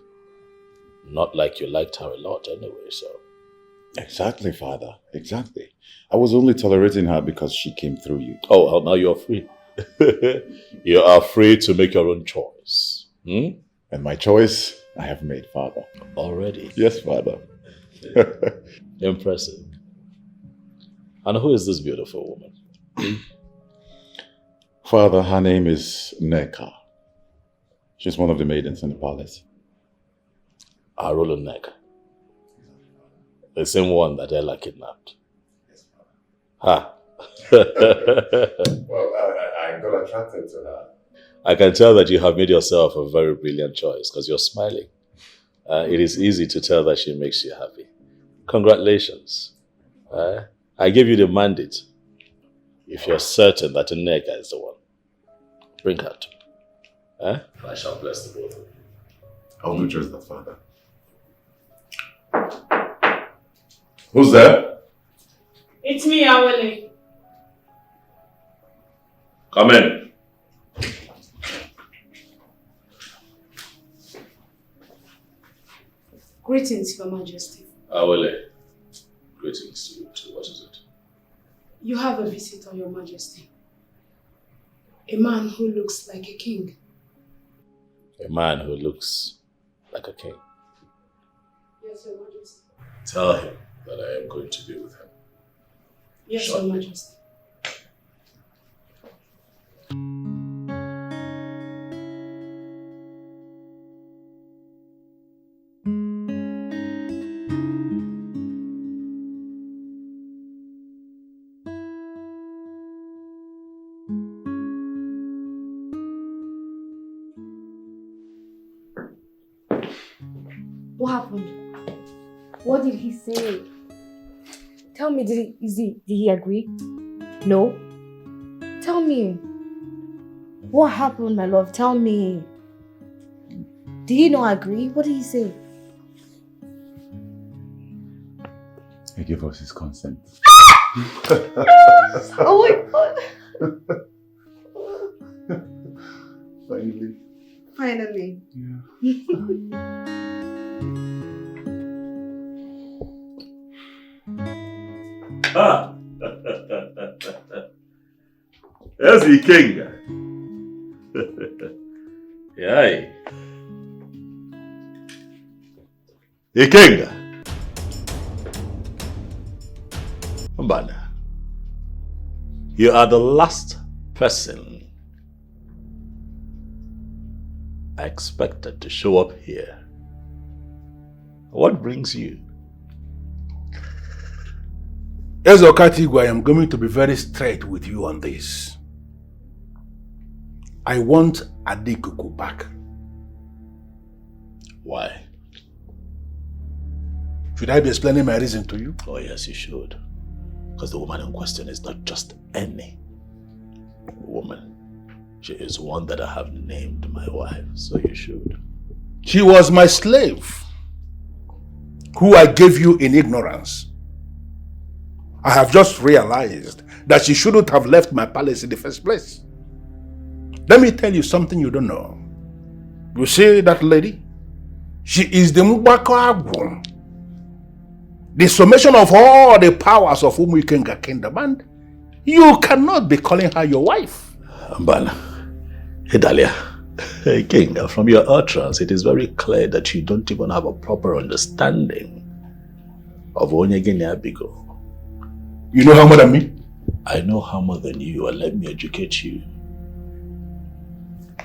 Not like you liked her a lot anyway, so... Exactly, Father. Exactly. I was only tolerating her because she came through you. Oh, well, now you're free. You are free to make your own choice. And my choice, I have made, Father. Already? Yes, Father. Impressive. And who is this beautiful woman? Father, her name is Neka. She's one of the maidens in the palace. Arolo Neka. The same one that Ella kidnapped. Ha! Well, I got attracted to her. I can tell that you have made yourself a very brilliant choice because you're smiling. It is easy to tell that she makes you happy. Congratulations. I give you the mandate. If you're certain that Neka is the one, bring her to me. I shall bless the both of you. I'll do just that, Father. Who's there? It's me, Awele. Come in. Greetings, Your Majesty. Awele. Greetings to you too. What is it? You have a visitor, Your Majesty. A man who looks like a king. A man who looks like a king. Yes, Your Majesty. Tell him that I am going to be with him. Yes, Your Majesty. What happened? What did he say? Tell me, did he agree? No? Tell me. What happened, my love? Tell me. Did he not agree? What did he say? He gave us his consent. Oh my God. Finally. Finally. Yeah. Ah! There's the king. Yay. The king. Mbana, you are the last person I expected to show up here. What brings you? Yes, Okatigwe, I am going to be very straight with you on this. I want Etiko back. Why? Should I be explaining my reason to you? Oh yes, you should. Because the woman in question is not just any woman. She is one that I have named my wife, so you should. She was my slave, who I gave you in ignorance. I have just realized that she shouldn't have left my palace in the first place. Let me tell you something you don't know. You see that lady? She is the Mbako Agwon, the summation of all the powers of Umuikenga Kingdom, and you cannot be calling her your wife. Mbana, Idalia, Hey, King, from your utterance, it is very clear that you don't even have a proper understanding of Onyegini Abigo. You know her more than me? I know her more than you, and let me educate you.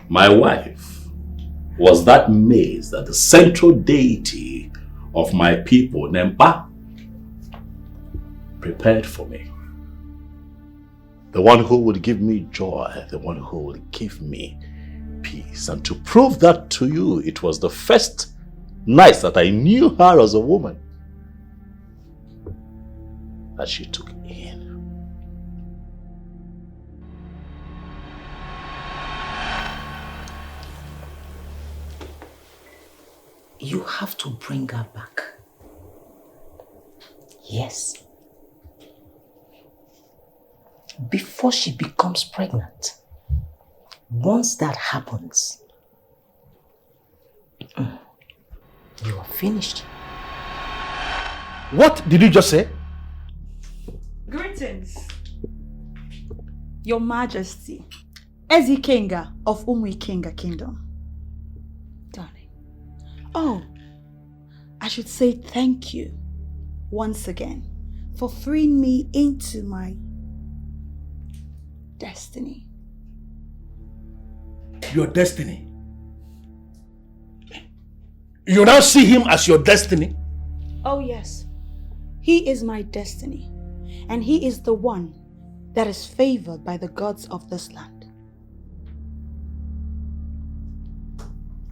My wife was that maze that the central deity of my people, Nempa, prepared for me. The one who would give me joy, the one who would give me peace. And to prove that to you, it was the first night that I knew her as a woman that she took in. You have to bring her back. Yes. Before she becomes pregnant. Once that happens, you are finished. What did you just say? Greetings, Your Majesty, Ezikenga of Umuikenga Kingdom. Darling. Oh, I should say thank you once again for freeing me into my destiny. Your destiny? You now see him as your destiny? Oh yes, he is my destiny, and he is the one that is favored by the gods of this land.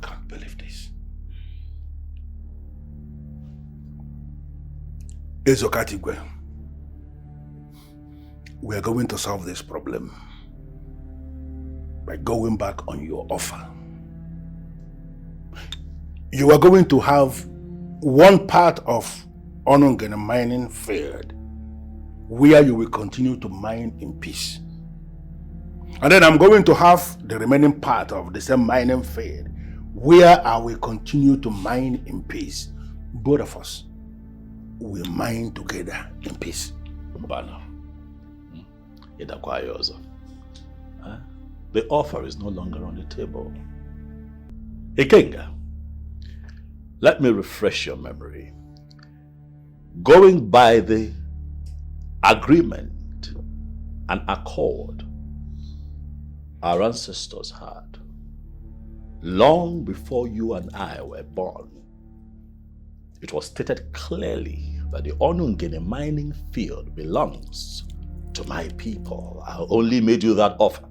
Can't believe this. Ezokatigwe, we are going to solve this problem by going back on your offer. You are going to have one part of Onungene mining field where you will continue to mine in peace. And then I'm going to have the remaining part of the same mining field where I will continue to mine in peace. Both of us will mine together in peace. Mbana. The offer is no longer on the table. Ikenga, let me refresh your memory. Going by the agreement and accord our ancestors had, long before you and I were born, it was stated clearly that the Onungene mining field belongs to my people. I only made you that offer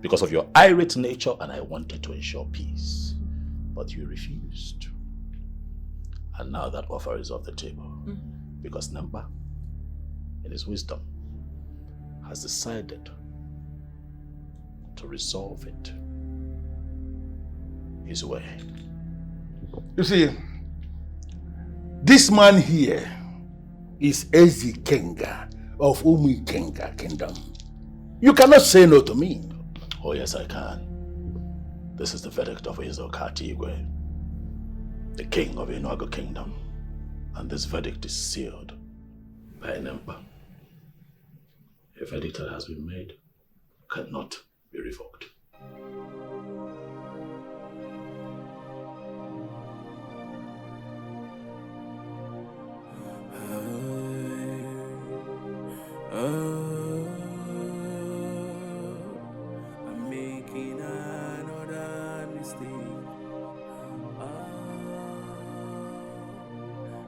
because of your irate nature, and I wanted to ensure peace. But you refused. And now that offer is off the table. Because Namba, in his wisdom, has decided to resolve it his way. You see, this man here is Ezikenga of Umuikenga Kingdom. You cannot say no to me. Oh yes, I can. This is the verdict of Ezokatigwe, the king of Enuago Kingdom. And this verdict is sealed by an emperor. A verdict that has been made cannot be revoked. I'm making another mistake.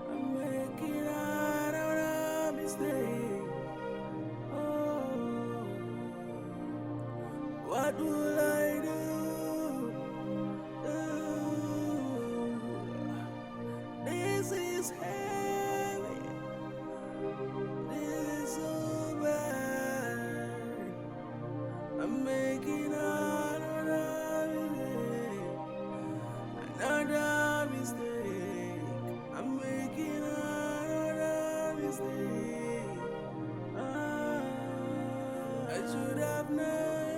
I'm making another mistake. What will I do? This is heavy. This is so bad. I'm making another mistake. I'm making another mistake. I should have known.